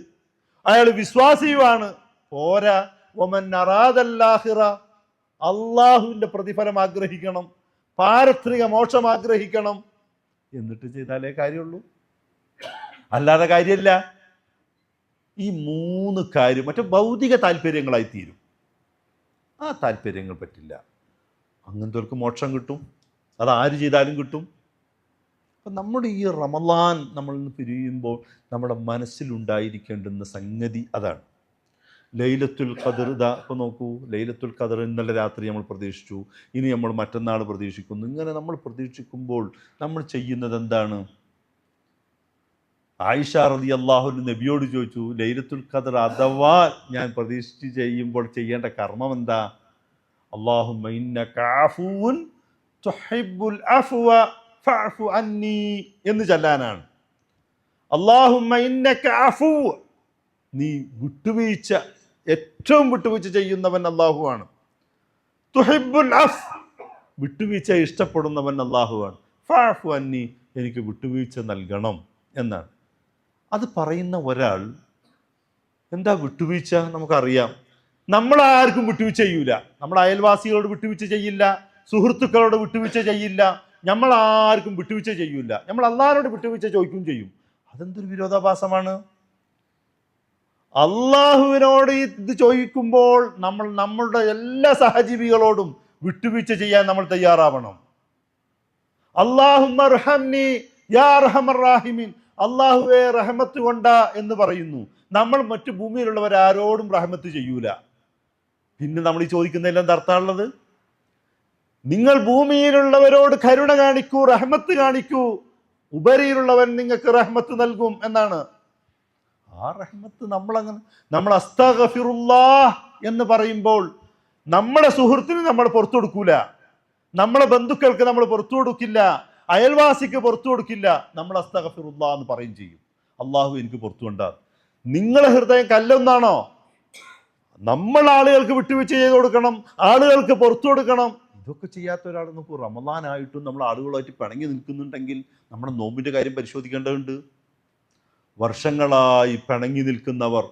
അയാൾ വിശ്വാസിയുമാണ് പോരാ. വമൻ അറാദൽ ആഖിറ, അള്ളാഹുവിന്റെ പ്രതിഫലം ആഗ്രഹിക്കണം, പാരത്രിക മോക്ഷം ആഗ്രഹിക്കണം, എന്നിട്ട് ചെയ്താലേ കാര്യമുള്ളൂ, അല്ലാതെ കാര്യമില്ല. ഈ 3 കാര്യം മറ്റു ഭൗതിക താല്പര്യങ്ങളായി തീരും. ആ താല്പര്യങ്ങൾ പറ്റില്ല. അങ്ങനത്തെ മോക്ഷം കിട്ടും, അത് ആര് ചെയ്താലും കിട്ടും. അപ്പം നമ്മുടെ ഈ റമളാൻ നമ്മൾ പിരിയുമ്പോൾ നമ്മുടെ മനസ്സിലുണ്ടായിരിക്കേണ്ടുന്ന സംഗതി അതാണ്. ലൈലത്തുൽ ഖദർ, ഇതാ ഇപ്പം നോക്കൂ, ലൈലത്തുൽ ഖദർ ഇന്നലെ രാത്രി നമ്മൾ പ്രതീക്ഷിച്ചു, ഇനി നമ്മൾ മറ്റന്നാൾ പ്രതീക്ഷിക്കുന്നു. ഇങ്ങനെ നമ്മൾ പ്രതീക്ഷിക്കുമ്പോൾ നമ്മൾ ചെയ്യുന്നത് എന്താണ്? ആയിഷ റളിയല്ലാഹു അൻഹ നബിയോട് ചോദിച്ചു, ലൈലത്തുൽ ഖദർ അഥവാ ഞാൻ പ്രതീക്ഷിച്ച് ചെയ്യുമ്പോൾ ചെയ്യേണ്ട കർമ്മം എന്താ? അല്ലാഹുമ്മ ഇന്നക അഫൂൻ തുഹിബ്ബുൽ അഫ്വ ഫഅഫു അന്നി എന്ന് ചൊല്ലാനാണ്. അല്ലാഹുമ്മ ഇന്നക അഫൂ, നീ വിട്ടുവീഴ്ച, ഏറ്റവും വിട്ടുവീഴ്ച ചെയ്യുന്നവൻ അല്ലാഹുവാണ്. തുഹിബ്ബുൽ അഫ്, വിട്ടുവീഴ്ച ഇഷ്ടപ്പെടുന്നവൻ അല്ലാഹുവാണ്. ഫഅഫു അന്നി, എനിക്ക് വിട്ടുവീഴ്ച നൽകണം എന്നാണ്. അത് പറയുന്ന ഒരാൾ എന്താ വിട്ടുവീഴ്ച? നമുക്കറിയാം, നമ്മൾ ആർക്കും വിട്ടുവീഴ്ച ചെയ്യൂല. നമ്മൾ അയൽവാസികളോട് വിട്ടുവീഴ്ച ചെയ്യില്ല, സുഹൃത്തുക്കളോട് വിട്ടുവീഴ്ച ചെയ്യില്ല, നമ്മൾ ആർക്കും വിട്ടുവീഴ്ച ചെയ്യൂല. നമ്മൾ അള്ളാഹിനോട് വിട്ടുവീഴ്ച ചോദിക്കുകയും ചെയ്യും. അതെന്തൊരു വിരോധാഭാസമാണ്? അള്ളാഹുവിനോട് ഇത് ചോദിക്കുമ്പോൾ നമ്മൾ നമ്മളുടെ എല്ലാ സഹജീവികളോടും വിട്ടുവീഴ്ച ചെയ്യാൻ നമ്മൾ തയ്യാറാവണം. അല്ലാഹുമ്മ അർഹംനി യാ അർഹമർ റാഹിമീൻ, അള്ളാഹുവെ റഹ്മത്ത് കൊണ്ട എന്ന് പറയുന്നു. നമ്മൾ മറ്റു ഭൂമിയിലുള്ളവരാരോടും റഹ്മത്ത് ചെയ്യൂല. പിന്നെ നമ്മൾ ഈ ചോദിക്കുന്നതിൽ എന്താ അർത്ഥമുള്ളത്? നിങ്ങൾ ഭൂമിയിലുള്ളവരോട് കരുണ കാണിക്കൂ, റഹ്മത്ത് കാണിക്കൂ, ഉപരിയിലുള്ളവൻ നിങ്ങൾക്ക് റഹ്മത്ത് നൽകും എന്നാണ്. ആ റഹ്മത്ത് നമ്മൾ അസ്തഗ്ഫിറുല്ലാഹ് എന്ന് പറയുമ്പോൾ നമ്മുടെ സുഹൃത്തിന് നമ്മൾ പുറത്തു കൊടുക്കൂല, നമ്മളെ ബന്ധുക്കൾക്ക് നമ്മൾ പുറത്തു കൊടുക്കില്ല, അയൽവാസിക്ക് പുറത്തു കൊടുക്കില്ല. നമ്മൾ അസ്തഗ്ഫിറുല്ലാഹ് എന്ന് പറയും ചെയ്യും. അള്ളാഹു എനിക്ക് പുറത്തു കൊണ്ടാ. നിങ്ങളെ ഹൃദയം കല്ലൊന്നാണോ? നമ്മൾ ആളുകൾക്ക് വിട്ടുവീഴ്ച ചെയ്ത് കൊടുക്കണം, ആളുകൾക്ക് പുറത്തു കൊടുക്കണം. ഇതൊക്കെ ചെയ്യാത്ത ഒരാൾ നമുക്ക് റമളാനായിട്ടും നമ്മൾ ആളുകളുമായിട്ട് പിണങ്ങി നിൽക്കുന്നുണ്ടെങ്കിൽ നമ്മുടെ നോമ്പിന്റെ കാര്യം പരിശോധിക്കേണ്ടതുണ്ട്. വർഷങ്ങളായി പിണങ്ങി നിൽക്കുന്നവർ,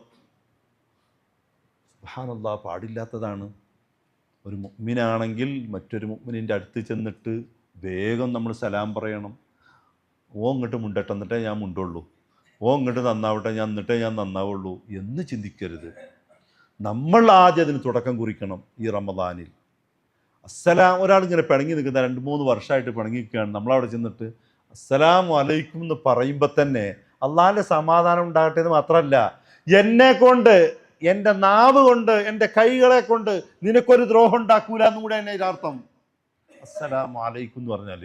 സുബ്ഹാനല്ലാഹ്, പാടില്ലാത്തതാണ്. ഒരു മുഅ്മിനാണെങ്കിൽ മറ്റൊരു മുഅ്മിനിൻ്റെ അടുത്ത് ചെന്നിട്ട് വേഗം നമ്മൾ സലാം പറയണം. ഓ ഇങ്ങോട്ട് മുണ്ടട്ടെ എന്നിട്ടേ ഞാൻ മുണ്ടുള്ളൂ, ഓ ഇങ്ങോട്ട് നന്നാവട്ടെ എന്നിട്ടേ ഞാൻ നന്നാവുള്ളൂ എന്ന് ചിന്തിക്കരുത്. നമ്മൾ ആദ്യം അതിന് തുടക്കം കുറിക്കണം. ഈ റമളാനിൽ ഒരാളിങ്ങനെ പിണങ്ങി നിൽക്കുന്ന 2-3 വർഷമായിട്ട് പിണങ്ങി നിൽക്കുകയാണ്, നമ്മളവിടെ ചെന്നിട്ട് അസ്സലാമു അലൈക്കും എന്ന് പറയുമ്പോൾ തന്നെ അള്ളാഹിൻ്റെ സമാധാനം ഉണ്ടാകട്ടെ എന്ന് മാത്രമല്ല, എന്നെ കൊണ്ട്, എൻ്റെ നാവ് കൊണ്ട്, എൻ്റെ കൈകളെ കൊണ്ട് നിനക്കൊരു ദ്രോഹം ഉണ്ടാക്കൂല എന്നും കൂടെ എന്നെ ഇതിനർത്ഥം. അസ്സലാമു അലൈക്കും എന്ന് പറഞ്ഞാൽ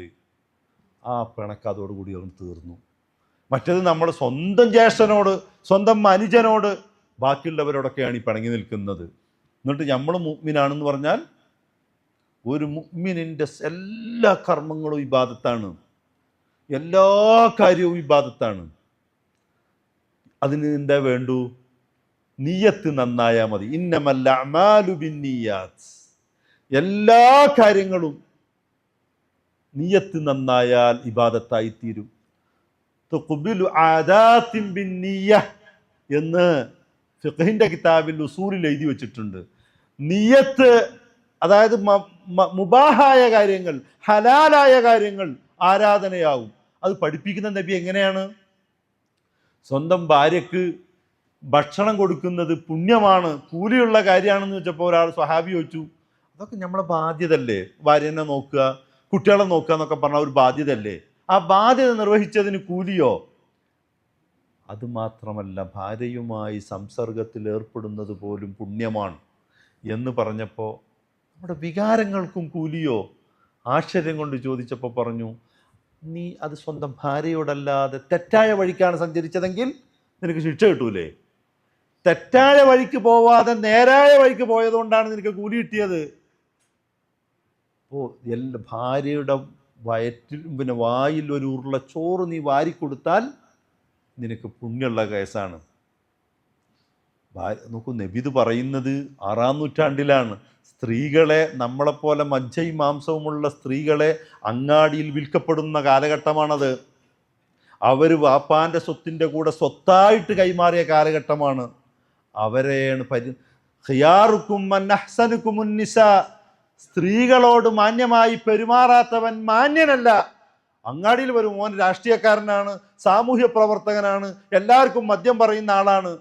ആ പിണക്ക് അതോടുകൂടി അവൻ തീർന്നു. മറ്റേത് നമ്മൾ സ്വന്തം ജ്യേഷ്ഠനോട്, സ്വന്തം അനുജനോട്, ബാക്കിയുള്ളവരോടൊക്കെയാണ് ഈ പിണങ്ങി നിൽക്കുന്നത്. എന്നിട്ട് നമ്മൾ മുഅ്മിനാണെന്ന് പറഞ്ഞാൽ, ഒരു മുഅ്മിനിൻ്റെ എല്ലാ കർമ്മങ്ങളും ഇബാദത്താണ്, എല്ലാ കാര്യവും ഇബാദത്താണ്. അതിന് എന്താ വേണ്ടു? നിയ്യത്ത് നന്നായാൽ മതി. ഇന്നമൽ അഅ്മാലു ബിന്നിയാത്ത്, എല്ലാ കാര്യങ്ങളും നിയ്യത്ത് നന്നായാൽ ഇബാദത്തായി തീരും. തുഖ്ബിലു ആദാത്തിൻ ബിന്നിയ്യ എന്ന് ഫിഖ്ഹിന്റെ കിതാബിൽ ഉസൂലിൽ എഴുതി വെച്ചിട്ടുണ്ട്. നിയത്ത്, അതായത് മുബാഹായ കാര്യങ്ങൾ, ഹലാലായ കാര്യങ്ങൾ ആരാധനയാവും. അത് പഠിപ്പിക്കുന്ന നബി എങ്ങനെയാണ്? സ്വന്തം ഭാര്യക്ക് ഭക്ഷണം കൊടുക്കുന്നത് പുണ്യമാണ്, കൂലിയുള്ള കാര്യമാണെന്ന് വെച്ചപ്പോൾ ഒരാൾ സ്വഹാബി ചോദിച്ചു, അതൊക്കെ നമ്മളെ ബാധ്യതയല്ലേ? ഭാര്യനെ നോക്കുക, കുട്ടികളെ നോക്കുക എന്നൊക്കെ പറഞ്ഞ ഒരു ബാധ്യതയല്ലേ? ആ ബാധ്യത നിർവഹിച്ചതിന് കൂലിയോ? അതുമാത്രമല്ല, ഭാര്യയുമായി സംസർഗത്തിൽ ഏർപ്പെടുന്നത് പോലും പുണ്യമാണ് എന്ന് പറഞ്ഞപ്പോൾ നമ്മുടെ വികാരങ്ങൾക്കും കൂലിയോ? ആശ്ചര്യം കൊണ്ട് ചോദിച്ചപ്പോൾ പറഞ്ഞു, നീ അത് സ്വന്തം ഭാര്യയോടല്ലാതെ തെറ്റായ വഴിക്കാണ് സഞ്ചരിച്ചതെങ്കിൽ നിനക്ക് ശിക്ഷ കിട്ടൂലേ? തെറ്റായ വഴിക്ക് പോവാതെ നേരായ വഴിക്ക് പോയതുകൊണ്ടാണ് നിനക്ക് കൂലി കിട്ടിയത്. അപ്പോൾ ഭാര്യയുടെ വയറ്റിൽ വായിൽ ഒരു ഉരുള ചോറ് നീ വാരിക്കൊടുത്താൽ നിനക്ക് പുണ്യമുള്ള കേസാണ്. നോക്കൂ, നബിത് പറയുന്നത് 6-ാം നൂറ്റാണ്ടിലാണ്. സ്ത്രീകളെ, നമ്മളെപ്പോലെ മജ്ജയും മാംസവുമുള്ള സ്ത്രീകളെ അങ്ങാടിയിൽ വിൽക്കപ്പെടുന്ന കാലഘട്ടമാണത്. അവർ വാപ്പാൻ്റെ സ്വത്തിൻ്റെ കൂടെ സ്വത്തായിട്ട് കൈമാറിയ കാലഘട്ടമാണ്. അവരെയാണ് ഖിയാറുക്കും മൻ അഹ്സനുകുമുൻ നിസാ, സ്ത്രീകളോട് മാന്യമായി പെരുമാറാത്തവൻ മാന്യനല്ല. അങ്ങാടിയിൽ വരും, മോൻ രാഷ്ട്രീയക്കാരനാണ്, സാമൂഹ്യ പ്രവർത്തകനാണ്, എല്ലാവർക്കും മദ്യം പറയുന്ന ആളാണ്,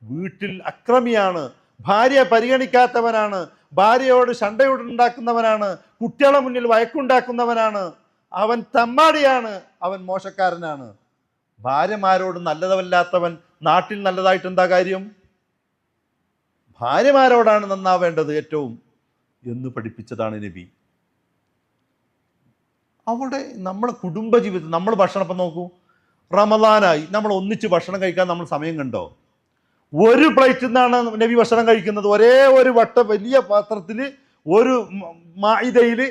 വീട്ടിൽ അക്രമിയാണ്, ഭാര്യയെ പരിഗണിക്കാത്തവനാണ്, ഭാര്യയോട് ശണ്ടയുണ്ടാക്കുന്നവനാണ്, കുട്ടികളെ മുന്നിൽ വഴക്കുണ്ടാക്കുന്നവനാണ്, അവൻ തമ്മാടിയാണ്, അവൻ മോശക്കാരനാണ്. ഭാര്യമാരോട് നല്ലതല്ലാത്തവൻ നാട്ടിൽ നല്ലതായിട്ട് എന്താ കാര്യം? ഭാര്യമാരോടാണ് നന്നാവേണ്ടത് ഏറ്റവും എന്ന് പഠിപ്പിച്ചതാണ് നബി. അവിടെ നമ്മളെ കുടുംബജീവിതത്തിൽ നമ്മൾ ഭക്ഷണം, ഇപ്പം നോക്കൂ, റമദാനായി നമ്മൾ ഒന്നിച്ച് ഭക്ഷണം കഴിക്കാൻ നമ്മൾ സമയം കണ്ടോ? ഒരു പ്ലേറ്റിൽ നിന്നാണ് നബി ഭക്ഷണം കഴിക്കുന്നത്. ഒരേ ഒരു വലിയ പാത്രത്തിൽ, ഒരു മാഇദയിൽ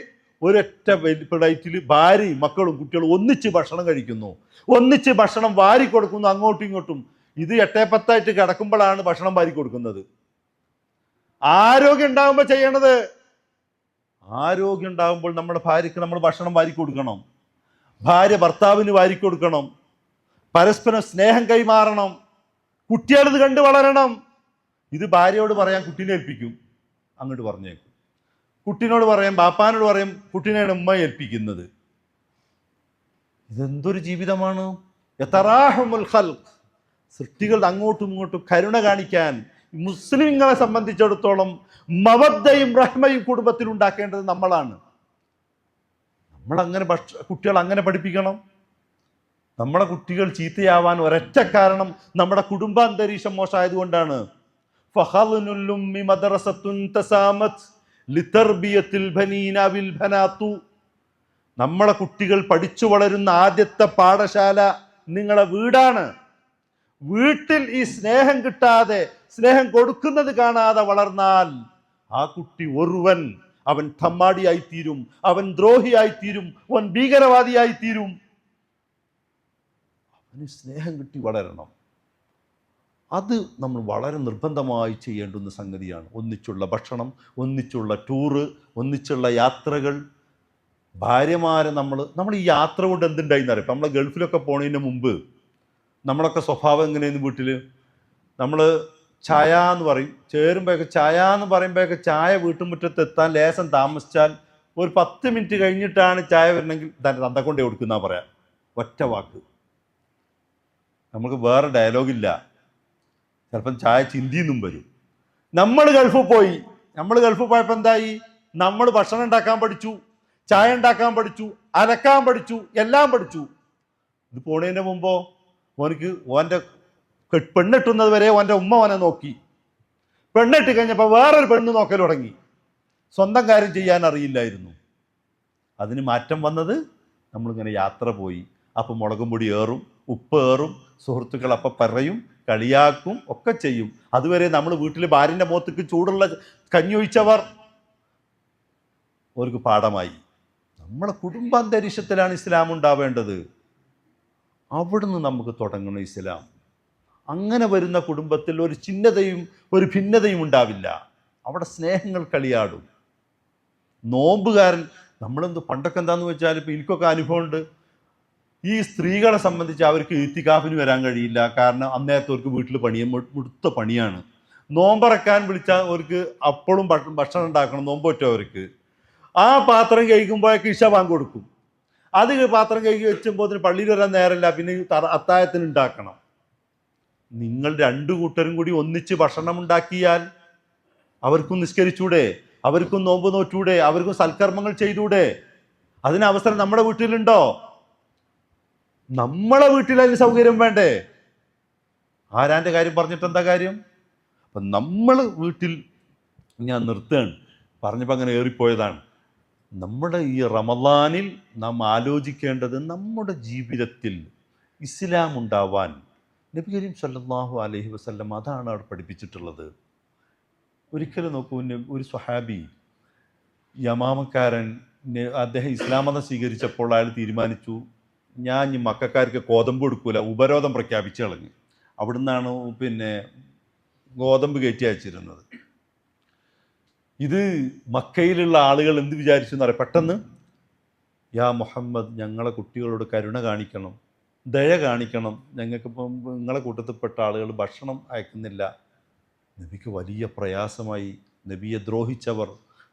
ഒരൊറ്റ പ്ലേറ്റിൽ ഭാര്യയും മക്കളും കുട്ടികളും ഒന്നിച്ച് ഭക്ഷണം കഴിക്കുന്നു, ഒന്നിച്ച് ഭക്ഷണം വാരി കൊടുക്കുന്നു അങ്ങോട്ടും ഇങ്ങോട്ടും. ഇത് 8-10 കിടക്കുമ്പോഴാണ് ഭക്ഷണം വാരി കൊടുക്കുന്നത്. ആരോഗ്യം ഉണ്ടാകുമ്പോൾ ചെയ്യണത്. ആരോഗ്യം ഉണ്ടാകുമ്പോൾ നമ്മുടെ ഭാര്യയ്ക്ക് നമ്മൾ ഭക്ഷണം വാരി കൊടുക്കണം, ഭാര്യ ഭർത്താവിന് വാരി കൊടുക്കണം, പരസ്പരം സ്നേഹം കൈമാറണം, കുട്ടികളിത് കണ്ടു വളരണം. ഇത് ഭാര്യയോട് പറയാൻ കുട്ടീനെ ഏൽപ്പിക്കും, അങ്ങോട്ട് പറഞ്ഞേക്കും. കുട്ടീനോട് പറയാം, ബാപ്പാനോട് പറയും, കുട്ടീനെയാണ് ഉമ്മ ഏൽപ്പിക്കുന്നത്. ഇതെന്തൊരു ജീവിതമാണ്! യതറാഹമുൽ ഖൽഖ്, സൃഷ്ടികൾ അങ്ങോട്ടും ഇങ്ങോട്ടും കരുണ കാണിക്കാൻ മുസ്ലിങ്ങളെ സംബന്ധിച്ചിടത്തോളം മവദ്ദയും റഹ്മയും കുടുംബത്തിൽ ഉണ്ടാക്കേണ്ടത് നമ്മളാണ്. നമ്മളങ്ങനെ കുട്ടികൾ അങ്ങനെ പഠിപ്പിക്കണം. നമ്മളെ കുട്ടികൾ ചീത്തയാവാൻ ഒരൊറ്റ കാരണം നമ്മുടെ കുടുംബാന്തരീക്ഷം മോശമായതുകൊണ്ടാണ്. നമ്മളെ കുട്ടികൾ പഠിച്ചു വളരുന്ന ആദ്യത്തെ പാഠശാല നിങ്ങളെ വീടാണ്. വീട്ടിൽ ഈ സ്നേഹം കിട്ടാതെ, സ്നേഹം കൊടുക്കുന്നത് കാണാതെ വളർന്നാൽ ആ കുട്ടി ഒരുവൻ, അവൻ തമ്മാടിയായിത്തീരും, അവൻ ദ്രോഹിയായിത്തീരും, അവൻ ഭീകരവാദിയായിത്തീരും. അവന് സ്നേഹം കിട്ടി വളരണം. അത് നമ്മൾ വളരെ നിർബന്ധമായി ചെയ്യേണ്ടുന്ന സംഗതിയാണ്. ഒന്നിച്ചുള്ള ഭക്ഷണം, ഒന്നിച്ചുള്ള ടൂറ്, ഒന്നിച്ചുള്ള യാത്രകൾ. ഭാര്യമാരെ നമ്മൾ ഈ യാത്ര കൊണ്ട് എന്തുണ്ടായിന്നറിയാം? ഇപ്പം നമ്മൾ ഗൾഫിലൊക്കെ പോണതിന് മുമ്പ് നമ്മളൊക്കെ സ്വഭാവം എങ്ങനെയെന്ന്, വീട്ടിൽ നമ്മൾ ചായ എന്ന് പറയും, ചേരുമ്പോഴൊക്കെ ചായ എന്ന് പറയുമ്പോഴൊക്കെ ചായ വീട്ടുമുറ്റത്ത് എത്താൻ ലേശം താമസിച്ചാൽ ഒരു 10 മിനിറ്റ് കഴിഞ്ഞിട്ടാണ് ചായ വരണമെങ്കിൽ തന്നെ തന്തക്കൊണ്ടേ കൊടുക്കുന്ന പറയാം, ഒറ്റ വാക്ക്. നമുക്ക് വേറെ ഡയലോഗില്ല. ചിലപ്പം ചായ ചിന്തിന്നും വരും. നമ്മൾ ഗൾഫിൽ പോയപ്പോൾ എന്തായി? നമ്മൾ ഭക്ഷണം ഉണ്ടാക്കാൻ പഠിച്ചു, ചായ ഉണ്ടാക്കാൻ പഠിച്ചു, അരക്കാൻ പഠിച്ചു, എല്ലാം പഠിച്ചു. ഇത് പോണതിന് മുമ്പോ ഓൻ്റെ പെണ്ണെട്ടുന്നത് വരെ ഓൻ്റെ ഉമ്മ ഓനെ നോക്കി. പെണ്ണെട്ടി കഴിഞ്ഞപ്പോൾ വേറൊരു പെണ്ണ് നോക്കൽ തുടങ്ങി. സ്വന്തം കാര്യം ചെയ്യാൻ അറിയില്ലായിരുന്നു. അതിന് മാറ്റം വന്നത് നമ്മളിങ്ങനെ യാത്ര പോയി. അപ്പം മുളകും പൊടി ഏറും, ഉപ്പ് ഏറും, സുഹൃത്തുക്കൾ അപ്പം പറയും, കളിയാക്കും, ഒക്കെ ചെയ്യും. അതുവരെ നമ്മൾ വീട്ടിൽ ഭാര്യൻ്റെ മുഖത്തേക്ക് ചൂടുള്ള കഞ്ഞി ഒഴിച്ചവർ അവർക്ക് പാഠമായി. നമ്മളെ കുടുംബാന്തരീക്ഷത്തിലാണ് ഇസ്ലാം ഉണ്ടാവേണ്ടത്. അവിടുന്ന് നമുക്ക് തുടങ്ങണം ഇസ്ലാം. അങ്ങനെ വരുന്ന കുടുംബത്തിൽ ഒരു ചിഹ്നതയും ഒരു ഭിന്നതയും ഉണ്ടാവില്ല. അവിടെ സ്നേഹങ്ങൾ കളിയാടും. നോമ്പുകാരൻ, നമ്മളെന്ത് പണ്ടൊക്കെ എന്താണെന്ന് വെച്ചാൽ, ഇപ്പോൾ എനിക്കൊക്കെ അനുഭവമുണ്ട്. ഈ സ്ത്രീകളെ സംബന്ധിച്ച് അവർക്ക് ഇത്തിക്കാഫിന് വരാൻ കഴിയില്ല. കാരണം അന്നേരത്തവർക്ക് വീട്ടിൽ മുടുത്ത പണിയാണ്. നോമ്പറക്കാൻ വിളിച്ചാൽ അവർക്ക് അപ്പോഴും ഭക്ഷണം ഉണ്ടാക്കണം, നോമ്പ് പറ്റുമവർക്ക്. ആ പാത്രം കഴിക്കുമ്പോഴേക്ക് ഇശ ബാങ്ക് കൊടുക്കും. അത് പാത്രം കഴുകി വെച്ചുമ്പോൾ പള്ളിയിൽ വരാൻ നേരമില്ല, പിന്നെ അത്താഴത്തിന് ഉണ്ടാക്കണം. നിങ്ങൾ രണ്ടു കൂട്ടരും കൂടി ഒന്നിച്ച് ഭക്ഷണം ഉണ്ടാക്കിയാൽ അവർക്കും നിസ്കരിച്ചൂടെ, അവർക്കും നോമ്പ് നോറ്റൂടെ, അവർക്കും സൽക്കർമ്മങ്ങൾ ചെയ്തൂടെ? അതിന് അവസരം നമ്മുടെ വീട്ടിലുണ്ടോ? നമ്മളെ വീട്ടിൽ അതിന് സൗകര്യം വേണ്ടേ? ആരാന്റെ കാര്യം പറഞ്ഞിട്ട് എന്താ കാര്യം? അപ്പം നമ്മൾ വീട്ടിൽ, ഞാൻ നിർത്തുകയാണ്, പറഞ്ഞപ്പോൾ അങ്ങനെ ഏറിപ്പോയതാണ്. നമ്മുടെ ഈ റമദാനിൽ നാം ആലോചിക്കേണ്ടത് നമ്മുടെ ജീവിതത്തിൽ ഇസ്ലാം ഉണ്ടാവാൻ നബി കരീം സല്ലല്ലാഹു അലൈഹി വസല്ലം അതാണ് അവിടെ പഠിപ്പിച്ചിട്ടുള്ളത്. ഒരിക്കലും നോക്കൂ, ഒരു സ്വഹാബി യമാമക്കാരൻ, അദ്ദേഹം ഇസ്ലാം മതം സ്വീകരിച്ചപ്പോൾ അയാൾ തീരുമാനിച്ചു, ഞാൻ ഈ മക്കാർക്ക് ഗോതമ്പ് കൊടുക്കൂല, ഉപരോധം പ്രഖ്യാപിച്ചു കളഞ്ഞു. അവിടുന്നാണ് ഗോതമ്പ് കയറ്റി അയച്ചിരുന്നത്. ഇത് മക്കയിലുള്ള ആളുകൾ എന്ത് വിചാരിച്ചു എന്നറിയാം? പെട്ടെന്ന്, യാ മുഹമ്മദ്, ഞങ്ങളെ കുട്ടികളോട് കരുണ കാണിക്കണം, ദയ കാണിക്കണം, ഞങ്ങൾക്കിപ്പം നിങ്ങളെ കൂട്ടത്തിൽപ്പെട്ട ആളുകൾ ഭക്ഷണം അയക്കുന്നില്ല. നബിക്ക് വലിയ പ്രയാസമായി. നബിയെ ദ്രോഹിച്ചവർ,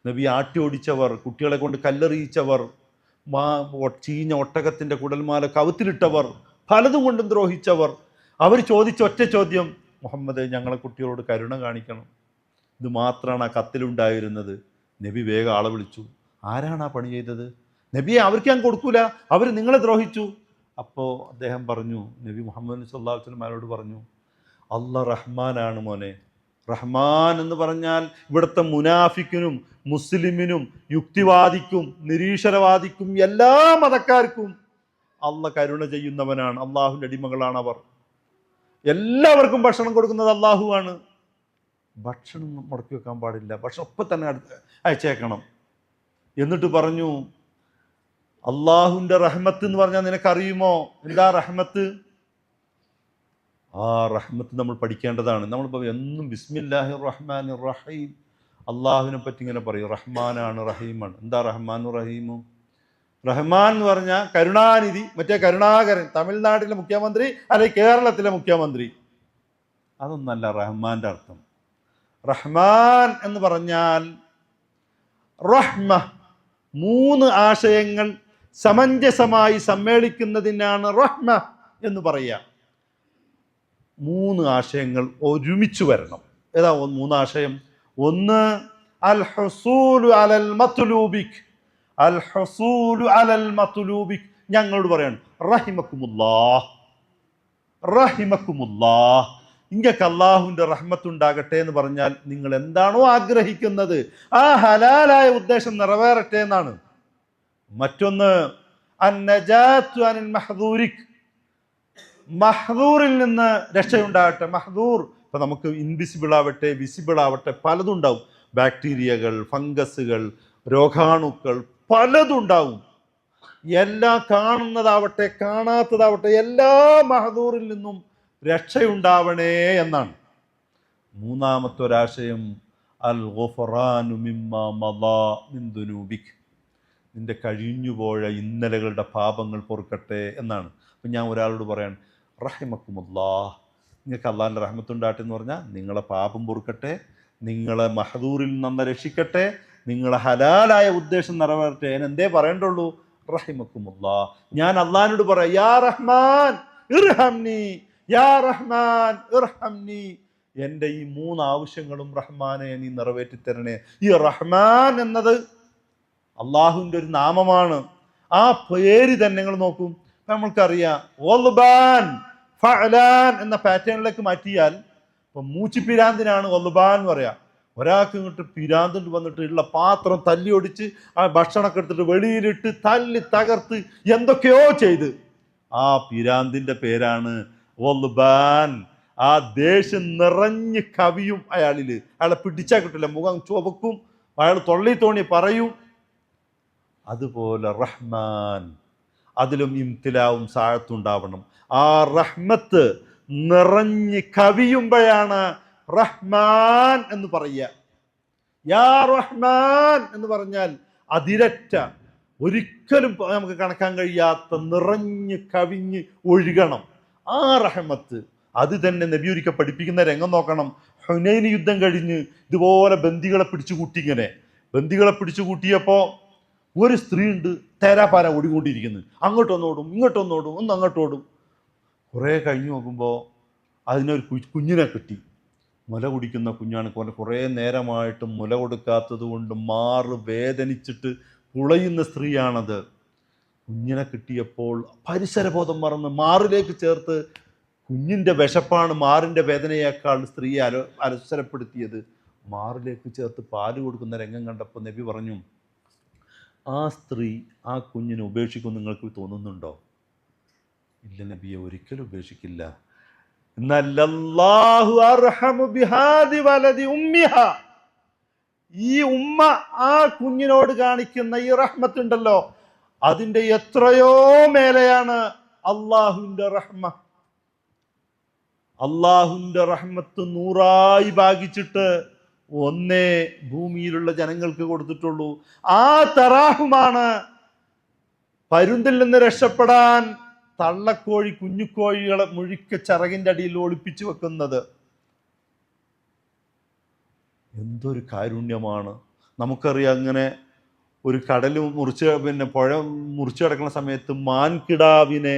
നബിയെ ആട്ടി ഓടിച്ചവർ, കുട്ടികളെ കൊണ്ട് കല്ലെറിയിച്ചവർ, ചീഞ്ഞ ഒട്ടകത്തിൻ്റെ കുടൽമാല കവുത്തിലിട്ടവർ, പലതും കൊണ്ടും ദ്രോഹിച്ചവർ, അവർ ചോദിച്ച ഒറ്റ ചോദ്യം, മുഹമ്മദ് ഞങ്ങളെ കുട്ടികളോട് കരുണ കാണിക്കണം. ഇത് മാത്രമാണ് ആ കത്തിലുണ്ടായിരുന്നത്. നബി വേഗം ആളെ വിളിച്ചു. ആരാണ് ആ പണി ചെയ്തത്? നബിയെ അവർക്ക് ഞാൻ കൊടുക്കൂല, അവർ നിങ്ങളെ ദ്രോഹിച്ചു. അപ്പോൾ അദ്ദേഹം പറഞ്ഞു, നബി മുഹമ്മദ് സല്ലല്ലാഹു അലൈഹി വസല്ലം പറഞ്ഞു, അല്ലാഹ് റഹ്മാനാണ് മോനെ. റഹ്മാൻ എന്ന് പറഞ്ഞാൽ ഇവിടുത്തെ മുനാഫിക്കിനും മുസ്ലിമിനും യുക്തിവാദിക്കും നിരീശ്വരവാദിക്കും എല്ലാ മതക്കാർക്കും അള്ളാഹ് കരുണ ചെയ്യുന്നവനാണ്. അള്ളാഹുവിൻ്റെ അടിമകളാണ് അവർ. എല്ലാവർക്കും ഭക്ഷണം കൊടുക്കുന്നത് അള്ളാഹുവാണ്. ഭക്ഷണം മുടക്കി വെക്കാൻ പാടില്ല, ഭക്ഷണം ഒപ്പം തന്നെ അയച്ചേക്കണം. എന്നിട്ട് പറഞ്ഞു, അള്ളാഹുവിൻ്റെ റഹ്മത്ത് എന്ന് പറഞ്ഞാൽ നിനക്കറിയുമോ? എന്താ റഹ്മത്ത്? ആ റഹ്മത്ത് നമ്മൾ പഠിക്കേണ്ടതാണ്. നമ്മളിപ്പോൾ എന്നും ബിസ്മില്ലാഹിർ റഹ്മാനിർ റഹീം, അള്ളാഹുവിനെ പറ്റി ഇങ്ങനെ പറയും, റഹ്മാനാണ് റഹീമാണ്. എന്താ റഹ്മാനും റഹീമും? റഹ്മാൻ എന്ന് പറഞ്ഞാൽ കരുണാനിധി, മറ്റേ കരുണാകരൻ, തമിഴ്നാട്ടിലെ മുഖ്യമന്ത്രി അല്ലെങ്കിൽ കേരളത്തിലെ മുഖ്യമന്ത്രി, അതൊന്നല്ല റഹ്മാൻ്റെ അർത്ഥം. റഹ്മാൻ എന്ന് പറഞ്ഞാൽ റഹ്മ, മൂന്ന് ആശയങ്ങൾ സമഞ്ജസമായി സമ്മേളിക്കുന്നതിനാണ് റഹ്മ എന്ന് പറയുക. മൂന്ന് ആശയങ്ങൾ ഒരുമിച്ച് വരണം. ഏതാ മൂന്നാശയം? ഒന്ന് അൽ ഹുസൂലു അലൽ മത്ലൂബിക്, അൽ ഹുസൂലു അലൽ മത്ലൂബിക്. ഞങ്ങളോട് പറയാണ് റഹിമക്കുമുല്ലാഹ്, റഹിമക്കുമുല്ലാഹ്, ഇങ്ങക്ക് അള്ളാഹുവിൻ്റെ റഹ്മത്തുണ്ടാകട്ടെ എന്ന് പറഞ്ഞാൽ നിങ്ങൾ എന്താണോ ആഗ്രഹിക്കുന്നത് ആ ഹലാലായ ഉദ്ദേശം നിറവേറട്ടെ എന്നാണ്. മറ്റൊന്ന് അന്നജാത്തു അനിൽ മഹ്ദൂരിക്, മഹ്ദൂറിൽ നിന്ന് രക്ഷയുണ്ടാകട്ടെ. മഹ്ദൂർ ഇപ്പം നമുക്ക് ഇൻവിസിബിൾ ആവട്ടെ വിസിബിൾ ആവട്ടെ പലതും ഉണ്ടാവും. ബാക്ടീരിയകൾ, ഫംഗസുകൾ, രോഗാണുക്കൾ പലതും ഉണ്ടാവും. എല്ലാം കാണുന്നതാവട്ടെ കാണാത്തതാവട്ടെ എല്ലാ മഹ്ദൂറിൽ നിന്നും രക്ഷയുണ്ടാവണേ എന്നാണ്. മൂന്നാമത്തെ ഒരാശയം അൽ ഗുഫറാനു മിമ്മാ മദാ മിൻ ദുനൂബിക്, നിന്റെ കഴിഞ്ഞുപോയ ഇന്നലകളുടെ പാപങ്ങൾ പൊറുക്കട്ടെ എന്നാണ്. അപ്പം ഞാൻ ഒരാളോട് പറയാൻ റഹിമക്കുമുല്ലാഹ്, നിങ്ങൾക്ക് അള്ളാഹിൻ്റെ റഹ്മത്തുണ്ടാകട്ടെ എന്ന് പറഞ്ഞാൽ നിങ്ങളെ പാപം പൊറുക്കട്ടെ, നിങ്ങളെ മഹദൂറിൽ നിന്ന് രക്ഷിക്കട്ടെ, നിങ്ങളെ ഹലാലായ ഉദ്ദേശം നിറവേറട്ടെ. ഞാൻ എന്തേ പറയേണ്ടുള്ളൂ? റഹിമക്കുമുല്ലാഹ്. ഞാൻ അള്ളാഹിനോട് പറയാം, യാ റഹ്മാൻ ഇർഹംനി, യാ റഹ്മാൻ ഇർഹംനി, എൻ്റെ ഈ മൂന്ന് ആവശ്യങ്ങളും റഹ്മാനെ നീ നിറവേറ്റി തരണേ. ഈ റഹ്മാൻ എന്നത് അള്ളാഹുവിൻ്റെ ഒരു നാമമാണ്. ആ പേര് തന്നെ നിങ്ങൾ നോക്കും, നമ്മൾക്കറിയാം ഒൽബാൻ ഫഅലാൻ എന്ന പാറ്റേണിലേക്ക് മാറ്റിയാൽ, ഇപ്പം മൂച്ചിപ്പിരാന്തിനാണ് ഒൽബാൻ എന്ന് പറയാം. ഒരാൾക്ക് ഇങ്ങോട്ട് പിരാന്തിട്ട് വന്നിട്ട് ഉള്ള പാത്രം തല്ലി ഒടിച്ച് ആ ഭക്ഷണമൊക്കെ എടുത്തിട്ട് വെളിയിലിട്ട് തല്ലി തകർത്ത് എന്തൊക്കെയോ ചെയ്ത്, ആ പിരാന്തിൻ്റെ പേരാണ് ഒൽബാൻ. ആ ദേഷ്യം നിറഞ്ഞ് കവിയും അയാളിൽ, അയാളെ പിടിച്ചാൽ കിട്ടില്ല, മുഖം ചുവക്കും, അയാൾ തൊള്ളി തോണി പറയും. അതുപോലെ റഹ്മാൻ, അതിലും ഇംതിലാവും സാഴത്തുണ്ടാവണം. ആ റഹ്മത്ത് നിറഞ്ഞ് കവിയുമ്പോഴാണ് റഹ്മാൻ എന്ന് പറയുക. യാ റഹ്മാൻ എന്ന് പറഞ്ഞാൽ അതിരറ്റ, ഒരിക്കലും നമുക്ക് കണക്കാൻ കഴിയാത്ത നിറഞ്ഞ് കവിഞ്ഞ് ഒഴുകണം ആ റഹ്മത്ത്. അത് തന്നെ നബി ഒരിക്കൽ പഠിപ്പിക്കുന്ന രംഗം നോക്കണം. ഹുനൈൻ യുദ്ധം കഴിഞ്ഞ് ഇതുപോലെ ബന്ദികളെ പിടിച്ചു കൂട്ടി. ഇങ്ങനെ ബന്ദികളെ പിടിച്ചു കൂട്ടിയപ്പോൾ ഒരു സ്ത്രീ ഉണ്ട് തേരാപ്പാര ഓടിക്കൊണ്ടിരിക്കുന്നത്. അങ്ങോട്ടൊന്നോടും ഇങ്ങോട്ടൊന്നോടും ഒന്ന് അങ്ങോട്ടോടും. കുറേ കഴിഞ്ഞ് നോക്കുമ്പോൾ അതിനൊരു കുഞ്ഞിനെ കിട്ടി. മുല കുടിക്കുന്ന കുഞ്ഞാണ്. കുറേ നേരമായിട്ട് മുല കൊടുക്കാത്തത് കൊണ്ട് മാറ് വേദനിച്ചിട്ട് പുളയുന്ന സ്ത്രീയാണത്. കുഞ്ഞിനെ കിട്ടിയപ്പോൾ പരിസരബോധം മറന്ന് മാറിലേക്ക് ചേർത്ത്, കുഞ്ഞിൻ്റെ വിശപ്പാണ് മാറിൻ്റെ വേദനയേക്കാൾ സ്ത്രീയെ അലസരപ്പെടുത്തിയത്. മാറിലേക്ക് ചേർത്ത് പാല് കൊടുക്കുന്ന രംഗം കണ്ടപ്പോൾ നബി പറഞ്ഞു, ആ സ്ത്രീ ആ കുഞ്ഞിനെ ഉപേക്ഷിക്കും നിങ്ങൾക്ക് തോന്നുന്നുണ്ടോ? ഇല്ല നബിയെ, ഒരിക്കലും ഉപേക്ഷിക്കില്ല. ഈ ഉമ്മ ആ കുഞ്ഞിനോട് കാണിക്കുന്ന ഈ റഹ്മത്തുണ്ടല്ലോ, അതിൻ്റെ എത്രയോ മേലെയാണ് അള്ളാഹുവിൻ്റെ റഹ്മ. അള്ളാഹുവിൻ്റെ റഹ്മത്ത് 100ആയി ഭാഗിച്ചിട്ട് ഒന്നേ ഭൂമിയിലുള്ള ജനങ്ങൾക്ക് കൊടുത്തിട്ടുള്ളൂ. ആ തറാഹുമാണ് പരുന്തിൽ നിന്ന് രക്ഷപ്പെടാൻ തള്ളക്കോഴി കുഞ്ഞുകോഴികളെ മുഴുക്ക ചിറകിൻ്റെ അടിയിൽ ഒളിപ്പിച്ചു വെക്കുന്നത്. എന്തൊരു കാരുണ്യമാണ്. നമുക്കറിയാം, അങ്ങനെ ഒരു കടൽ പുഴ മുറിച്ച് കിടക്കുന്ന സമയത്ത് മാൻകിടാവിനെ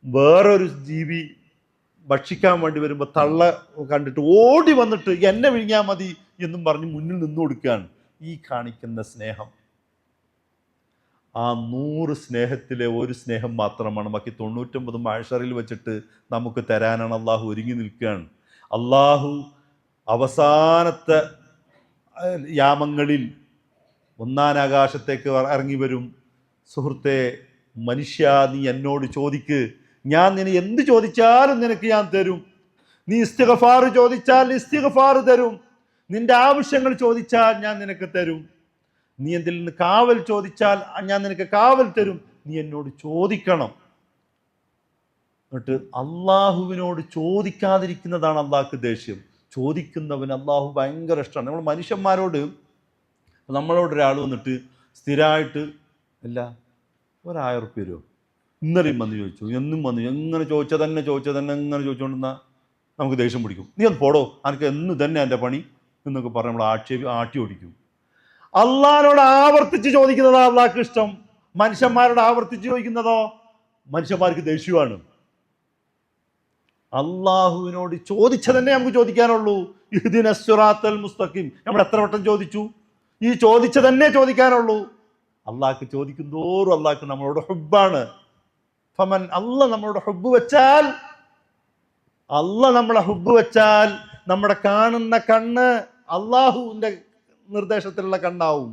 വേറൊരു ജീവി ഭക്ഷിക്കാൻ വേണ്ടി വരുമ്പോൾ തള്ള കണ്ടിട്ട് ഓടി വന്നിട്ട് എന്നെ വിഴുങ്ങിയാൽ മതി എന്നും പറഞ്ഞ് മുന്നിൽ നിന്നു കൊടുക്കുകയാണ്. ഈ കാണിക്കുന്ന സ്നേഹം, ആ 100 സ്നേഹത്തിലെ ഒരു സ്നേഹം മാത്രമാണ്. ബാക്കി 99 മഹ്ശറിൽ വെച്ചിട്ട് നമുക്ക് തരാനാണ് അള്ളാഹു ഒരുങ്ങി നിൽക്കുകയാണ്. അള്ളാഹു അവസാനത്തെ യാമങ്ങളിൽ 1ാം ആകാശത്തേക്ക് ഇറങ്ങി വരും. സുഹൃത്തെ, മനുഷ്യ, നീ എന്നോട് ചോദിക്ക്, ഞാൻ നിന്നെ എന്ത് ചോദിച്ചാലും നിനക്ക് ഞാൻ തരും. നീ ഇസ്തിഗ്ഫാർ ചോദിച്ചാൽ ഇസ്തിഗ്ഫാർ തരും. നിന്റെ ആവശ്യങ്ങൾ ചോദിച്ചാൽ ഞാൻ നിനക്ക് തരും. നീ എന്തിൽ നിന്ന് കാവൽ ചോദിച്ചാൽ ഞാൻ നിനക്ക് കാവൽ തരും. നീ എന്നോട് ചോദിക്കണം. എന്നിട്ട് അള്ളാഹുവിനോട് ചോദിക്കാതിരിക്കുന്നതാണ് അള്ളാഹ്ക്ക് ദേഷ്യം. ചോദിക്കുന്നവന് അള്ളാഹു ഭയങ്കര ഇഷ്ടമാണ്. നമ്മൾ മനുഷ്യന്മാരോട്, നമ്മളോടൊരാൾ വന്നിട്ട് സ്ഥിരമായിട്ട് അല്ല 1000 റുപ്യ തരുമോ, ഇന്നലെയും വന്ന് ചോദിച്ചു, എന്നും വന്നു, എങ്ങനെ ചോദിച്ചാൽ തന്നെ എങ്ങനെ ചോദിച്ചുകൊണ്ടിരുന്നാൽ നമുക്ക് ദേഷ്യം പിടിക്കും. നീ ഒന്ന് പോടോ, എനിക്ക് എന്ന് തന്നെ എൻ്റെ പണി എന്നൊക്കെ പറഞ്ഞ് നമ്മൾ ആട്ടി ഓടിക്കും. അള്ളാഹിനോട് ആവർത്തിച്ച് ചോദിക്കുന്നതാണ് അള്ളാഹ്ക്ക് ഇഷ്ടം. മനുഷ്യന്മാരോട് ആവർത്തിച്ച് ചോദിക്കുന്നതോ മനുഷ്യന്മാർക്ക് ദേഷ്യമാണ്. അള്ളാഹുവിനോട് ചോദിച്ച തന്നെ നമുക്ക് ചോദിക്കാനുള്ളൂ. ഇഹ്ദിനസ് സിറാത്തൽ മുസ്തഖീം നമ്മൾ എത്ര വട്ടം ചോദിച്ചു? ഈ ചോദിച്ച തന്നെ ചോദിക്കാനുള്ളൂ. അള്ളാഹ്ക്ക് ചോദിക്കും തോറും അള്ളാഹ്ക്ക് നമ്മളോട് ഹുബ്ബാണ്. ഫമൻ അള്ളാഹ് നമ്മളോട് ഹുബ്ബ് വെച്ചാൽ, നമ്മളെ ഹുബ്ബ് വെച്ചാൽ നമ്മുടെ കാണുന്ന കണ്ണ് അള്ളാഹുവിൻ്റെ നിർദ്ദേശത്തിലുള്ള കണ്ണാവും,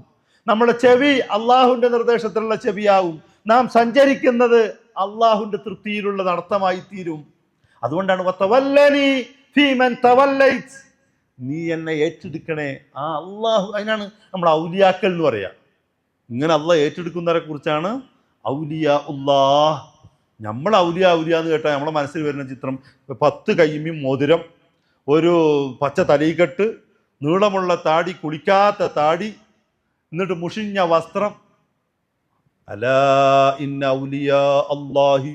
നമ്മുടെ ചെവി അള്ളാഹുവിൻ്റെ നിർദ്ദേശത്തിലുള്ള ചെവിയാവും, നാം സഞ്ചരിക്കുന്നത് അള്ളാഹുവിൻ്റെ തൃപ്തിയിലുള്ള നടത്തമായി തീരും. അതുകൊണ്ടാണ് വതവല്ലനി ഫീമൻ തവല്ലൈത്, നീ എന്നെ ഏറ്റെടുക്കണേ. ആ അള്ളാഹു, അതിനാണ് നമ്മൾ ഔലിയാക്കൾ എന്ന് പറയാം. ഇങ്ങനെ അള്ളാഹ് ഏറ്റെടുക്കുന്നവരെ കുറിച്ചാണ് ഔലിയാ ഉള്ളാഹ്. നമ്മൾ ഔലിയ എന്ന് കേട്ടാൽ നമ്മളെ മനസ്സിൽ വരുന്ന ചിത്രം 10 കയ്യുമ്മയും മോതിരം, ഒരു പച്ച തലയിക്കെട്ട്, നീളമുള്ള താടി, കുളിക്കാത്ത താടി, എന്നിട്ട് മുഷിഞ്ഞ വസ്ത്രം. അലാ ഇന്ന ഔലിയാ അല്ലാഹി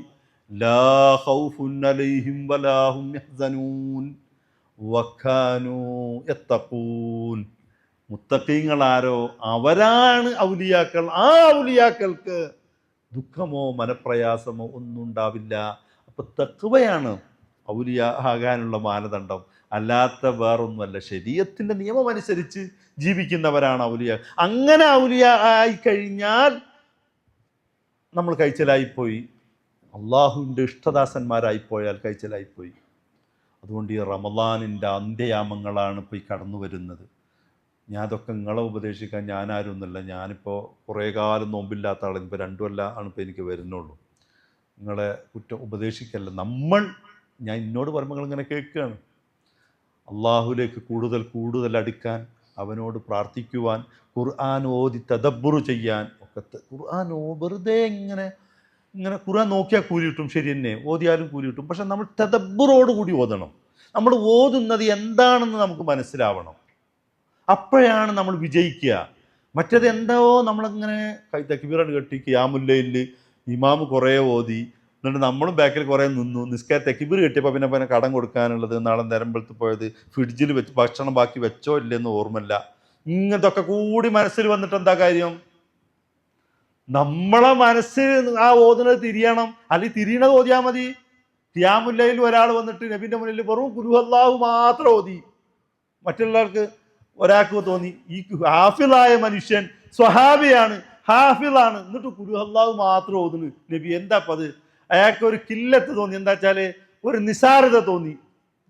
ലാ ഖൗഫുൻ അലൈഹിം വലാ ഹും യഹ്സനൂൻ വകാനൂ യത്തഖൂൻ. മുത്തഖീങ്ങളാരോ അവരാണ് ഔലിയാക്കൾ. ആ ഔലിയാക്കൾക്ക് ദുഃഖമോ മനപ്രയാസമോ ഒന്നും ഉണ്ടാവില്ല. അപ്പൊ തഖ്വയാണ് ഔലിയ ആകാനുള്ള മാനദണ്ഡം, അല്ലാത്ത വേറൊന്നുമല്ല. ശരീഅത്തിന്റെ നിയമം അനുസരിച്ച് ജീവിക്കുന്നവരാണ് ഔലിയ. അങ്ങനെ ഔലിയ ആയിക്കഴിഞ്ഞാൽ നമ്മൾ കഴിച്ചലായിപ്പോയി. അള്ളാഹുവിൻ്റെ ഇഷ്ടദാസന്മാരായിപ്പോയാൽ കഴിച്ചലായിപ്പോയി. അതുകൊണ്ട് ഈ റമളാനിൻ്റെ അന്ത്യയാമങ്ങളാണ് ഇപ്പോൾ ഈ കടന്നു വരുന്നത്. ഞാൻ അതൊക്കെ നിങ്ങളെ ഉപദേശിക്കാൻ ഞാനാരൊന്നുമല്ല. ഞാനിപ്പോൾ കുറേ കാലം നോമ്പില്ലാത്ത ആളാണ്. ഇപ്പോൾ 2 കൊല്ലമാണ് ഇപ്പോൾ എനിക്ക് വരുന്നുള്ളൂ. നിങ്ങളെ ഉപദേശിക്കല്ല. ഞാൻ എന്നോട് പറയുമ്പോൾ നിങ്ങളിങ്ങനെ കേൾക്കുകയാണ്. അള്ളാഹുലേക്ക് കൂടുതൽ അടുക്കാൻ, അവനോട് പ്രാർത്ഥിക്കുവാൻ, ഖുർആൻ ഓതി തദബ്ബുർ ചെയ്യാൻ ഒക്കെ. ഖുർആൻ വെറുതെ ഇങ്ങനെ ഖുർആൻ നോക്കിയാൽ കൂലി കിട്ടും, ശരി തന്നെ, ഓതിയാലും കൂലി കിട്ടും. പക്ഷെ നമ്മൾ തദബ്ബുറോട് കൂടി ഓതണം. നമ്മൾ ഓതുന്നത് എന്താണെന്ന് നമുക്ക് മനസ്സിലാവണം. അപ്പോഴാണ് നമ്മൾ വിജയിക്കുക. മറ്റേത് എന്തോ നമ്മളിങ്ങനെ തക്ബീറോട് കെട്ടി ഖിയാമുൽ ലൈലിൽ ഇമാമ് കുറേ ഓതി, എന്നിട്ട് നമ്മളും ബാക്കിൽ കുറേ നിന്നു. നിസ്കാര തെക്കിബിർ കിട്ടിയപ്പോൾ പിന്നെ കടം കൊടുക്കാനുള്ളത്, നാളെ നിരമ്പലത്ത് പോയത്, ഫ്രിഡ്ജിൽ വെച്ച് ഭക്ഷണം ബാക്കി വെച്ചോ ഇല്ലെന്ന് ഓർമ്മയില്ല. ഇങ്ങനത്തെ ഒക്കെ കൂടി മനസ്സിൽ വന്നിട്ട് എന്താ കാര്യം? നമ്മളെ മനസ്സ് ആ ഓതുന്നത് തിരിയണം, അല്ലെങ്കിൽ തിരിയണത് ഓതിയാൽ മതി. ഖിയാമുല്ലയിൽ ഒരാൾ വന്നിട്ട് നബിന്റെ മുന്നിൽ വെറും ഖുൽ ഹുവല്ലാഹു മാത്രം ഓതി. മറ്റുള്ളവർക്ക് ഒരാൾക്ക് തോന്നി ഈ ഹാഫിളായ മനുഷ്യൻ സ്വഹാബിയാണ്, ഹാഫിളാണ്, എന്നിട്ട് ഖുൽ ഹുവല്ലാഹു മാത്രം ഓതുന്നു. നബി എന്താ അത്? അയാൾക്ക് ഒരു കില്ലത്ത് തോന്നി, എന്താ വെച്ചാല് ഒരു നിസാരത തോന്നി.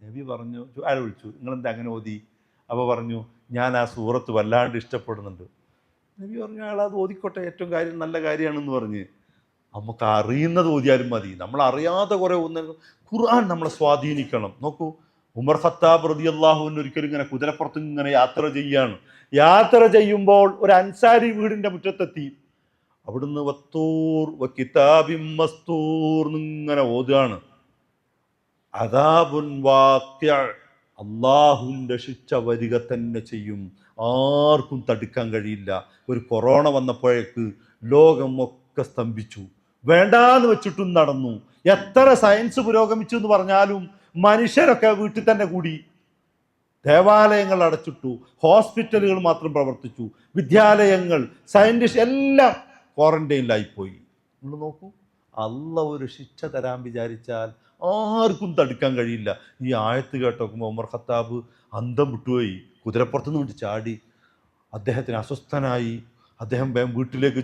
നബി പറഞ്ഞു, ആരെ വിളിച്ചു, നിങ്ങളെന്താ അങ്ങനെ ഓതി? അപ്പോൾ പറഞ്ഞു, ഞാൻ ആ സൂറത്ത് വല്ലാണ്ട് ഇഷ്ടപ്പെടുന്നുണ്ട്. നബി പറഞ്ഞു, അയാൾ അത് ഓതിക്കോട്ടെ, ഏറ്റവും കാര്യം നല്ല കാര്യമാണെന്ന് പറഞ്ഞ്. നമുക്ക് അറിയുന്നത് ഓതിയാലും മതി. നമ്മൾ അറിയാതെ കുറെ ഖുർആൻ നമ്മളെ സ്വാധീനിക്കണം. നോക്കൂ, ഉമർ ഖത്താബ് റളിയല്ലാഹു അൻഹു ഒരിക്കലും ഇങ്ങനെ കുതിരപ്പുറത്ത് ഇങ്ങനെ യാത്ര ചെയ്യാണ്. യാത്ര ചെയ്യുമ്പോൾ ഒരു അൻസാരി വീടിന്റെ മുറ്റത്തെത്തി. അവിടുന്ന് വത്തൂർ കിതാബിൻ മസ്തൂർ ഇങ്ങനെ ഓതുകയാണ്. അദാബുൻ വാഖിഅ, അള്ളാഹുവിൻ്റെ ശിക്ഷ വരിക തന്നെ ചെയ്യും, ആർക്കും തടുക്കാൻ കഴിയില്ല. ഒരു കൊറോണ വന്നപ്പോഴേക്ക് ലോകം ഒക്കെ സ്തംഭിച്ചു, വേണ്ടാന്ന് വെച്ചിട്ടും നടന്നു. എത്ര സയൻസ് പുരോഗമിച്ചു എന്ന് പറഞ്ഞാലും മനുഷ്യരൊക്കെ വീട്ടിൽ തന്നെ കൂടി. ദേവാലയങ്ങൾ അടച്ചിട്ടു, ഹോസ്പിറ്റലുകൾ മാത്രം പ്രവർത്തിച്ചു, വിദ്യാലയങ്ങൾ, സയൻറ്റിസ്റ്റ് എല്ലാം ക്വാറന്റൈനിലായിപ്പോയി. നിങ്ങൾ നോക്കൂ, അള്ള ഒരു ശിക്ഷ തരാൻ വിചാരിച്ചാൽ ആർക്കും തടുക്കാൻ കഴിയില്ല. ഈ ആയത്ത് കേട്ടോക്കുമ്പോൾ ഉമർ ഖത്താബ് അന്തം വിട്ടുപോയി. കുതിരപ്പുറത്ത് നിന്ന് ചാടി. അദ്ദേഹത്തിന് അസ്വസ്ഥനായി. അദ്ദേഹം വേഗം വീട്ടിലേക്ക്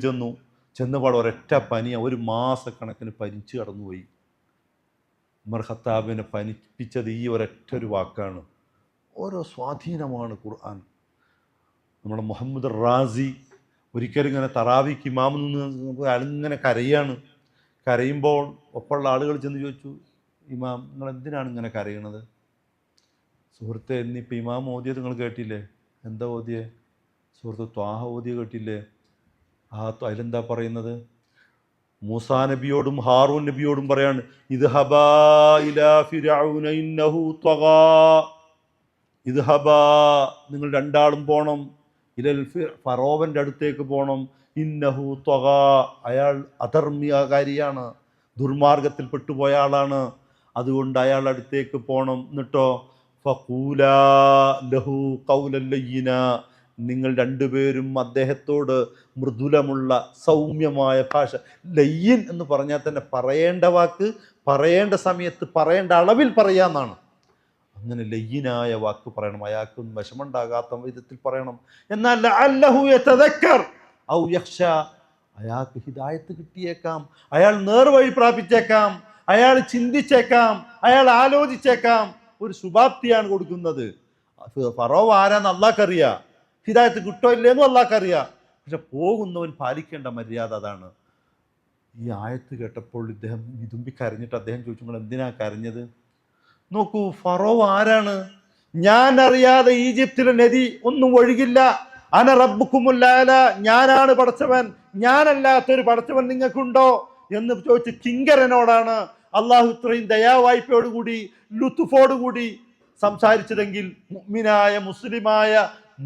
ചെന്നപാട് ഒരൊറ്റ പനിയ, ഒരു മാസക്കണക്കിന് പനിച്ച് കടന്നുപോയി. ഉമർ ഖത്താബിനെ പനിപ്പിച്ചത് ഈ ഒരൊറ്റ ഒരു വാക്കാണ്. ഓരോ സ്വാധീനമാണ് ഖുർആൻ. നമ്മുടെ മുഹമ്മദ് റാസി ഒരിക്കലും ഇങ്ങനെ തറാവിക്ക് ഇമാമിൽ നിന്ന് അയാളിങ്ങനെ കരയാണ്. കരയുമ്പോൾ ഒപ്പമുള്ള ആളുകൾ ചെന്ന് ചോദിച്ചു, ഇമാം നിങ്ങൾ എന്തിനാണ് ഇങ്ങനെ കരയണത്? സുഹൃത്തെ, എന്നിപ്പോൾ ഇമാം ഓതിയത് നിങ്ങൾ കേട്ടില്ലേ? എന്താ ഓതിയേ? സുഹൃത്ത് ത്വാഹ ഓതിയ കേട്ടില്ലേ? അതിലെന്താ പറയുന്നത്? മൂസാ നബിയോടും ഹാറൂൻ നബിയോടും പറയാണ്, ഇദ്ഹബാ ഇലാ ഫിർഔന ഇന്നഹു ത്വഗാ, ഇദ്ഹബാ നിങ്ങൾ രണ്ടാളും പോണം, ഇലൽ ഫറോവൻ്റെ അടുത്തേക്ക് പോണം, ഇന്നഹു ത്വഗാ അയാൾ അധർമ്മികകാരിയാണ്, ദുർമാർഗത്തിൽ പെട്ടുപോയ ആളാണ്, അതുകൊണ്ട് അയാളുടെ അടുത്തേക്ക് പോണം. എന്നിട്ടോ ഫഖൂലാ ലഹു ഖൗലൻ ലയ്യിന, നിങ്ങൾ രണ്ടുപേരും അദ്ദേഹത്തോട് മൃദുലമുള്ള സൗമ്യമായ ഭാഷ. ലയ്യിൻ എന്ന് പറഞ്ഞാൽ തന്നെ പറയേണ്ട വാക്ക് പറയേണ്ട സമയത്ത് പറയേണ്ട അളവിൽ പറയാന്നാണ്. അങ്ങനെ ലയ്യിനായ വാക്ക് പറയണം, അയാൾക്കൊന്നും വിഷമുണ്ടാകാത്ത വിധത്തിൽ പറയണം. എന്നാൽ ലഅല്ലഹു യതദക്കർ ഔ യഖ്ശ, അയാൾക്ക് ഹിദായത്ത് കിട്ടിയേക്കാം, അയാൾ നേർവഴി പ്രാപിച്ചേക്കാം, അയാൾ ചിന്തിച്ചേക്കാം, അയാൾ ആലോചിച്ചേക്കാം. ഒരു ശുഭാപ്തിയാണ് കൊടുക്കുന്നത്. ഫറോവ് ആരാന്ന് അള്ളാഹ്ക്കറിയാം, ഹിദായത്ത് കിട്ടോ ഇല്ലേന്നും അള്ളാഹ്ക്കറിയാം. പക്ഷെ പോകുന്നവൻ പാലിക്കേണ്ട മര്യാദ അതാണ്. ഈ ആയത്ത് കേട്ടപ്പോൾ ഇദ്ദേഹം വിതുമ്പി കരഞ്ഞിട്ട് അദ്ദേഹം ചോദിച്ചു, നിങ്ങൾ എന്തിനാ കരഞ്ഞത്? നോക്കൂ, ഫറോവ് ആരാണ്? ഞാൻ അറിയാതെ ഈജിപ്തിലെ നദി ഒന്നും ഒഴുകില്ല. അന റബ്ബുക്കുമുൽ അഅല, ഞാനാണ് പടച്ചവൻ, ഞാനല്ലാത്തൊരു പടച്ചവൻ നിങ്ങൾക്കുണ്ടോ എന്ന് ചോദിച്ച് കിങ്കരനോടാണ് അള്ളാഹു ഇത്രയും ദയാവായ്പയോടുകൂടി ലുത്തുഫോടുകൂടി സംസാരിച്ചതെങ്കിൽ മുഅ്മിനായ മുസ്ലിമായ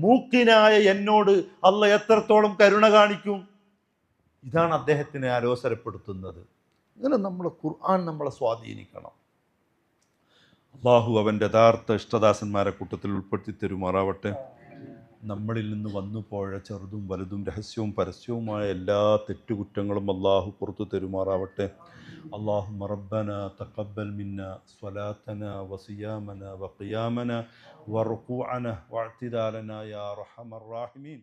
മൂക്കിനായ എന്നോട് അള്ളാഹ് എത്രത്തോളം കരുണ കാണിക്കും? ഇതാണ് അദ്ദേഹത്തിനെ അലോസരപ്പെടുത്തുന്നത്. ഇങ്ങനെ നമ്മൾ ഖുർആൻ നമ്മളെ സ്വാധീനിക്കണം. അള്ളാഹു അവൻ്റെ യഥാർത്ഥ ഇഷ്ടദാസന്മാരെ കൂട്ടത്തിൽ ഉൾപ്പെടുത്തി തരുമാറാവട്ടെ. നമ്മളിൽ നിന്ന് വന്നുപോയ ചെറുതും വലുതും രഹസ്യവും പരസ്യവുമായ എല്ലാ തെറ്റുകുറ്റങ്ങളും അള്ളാഹു പുറത്തു തരുമാറാവട്ടെ. അല്ലാഹുമ്മ റബ്ബന തഖബ്ബൽ മിന്ന സ്വലാത്തന വസിയാമന വഖിയാമന വറുകൂഅന വഅ്തിദാലന യാ അർഹമർ റാഹിമീൻ.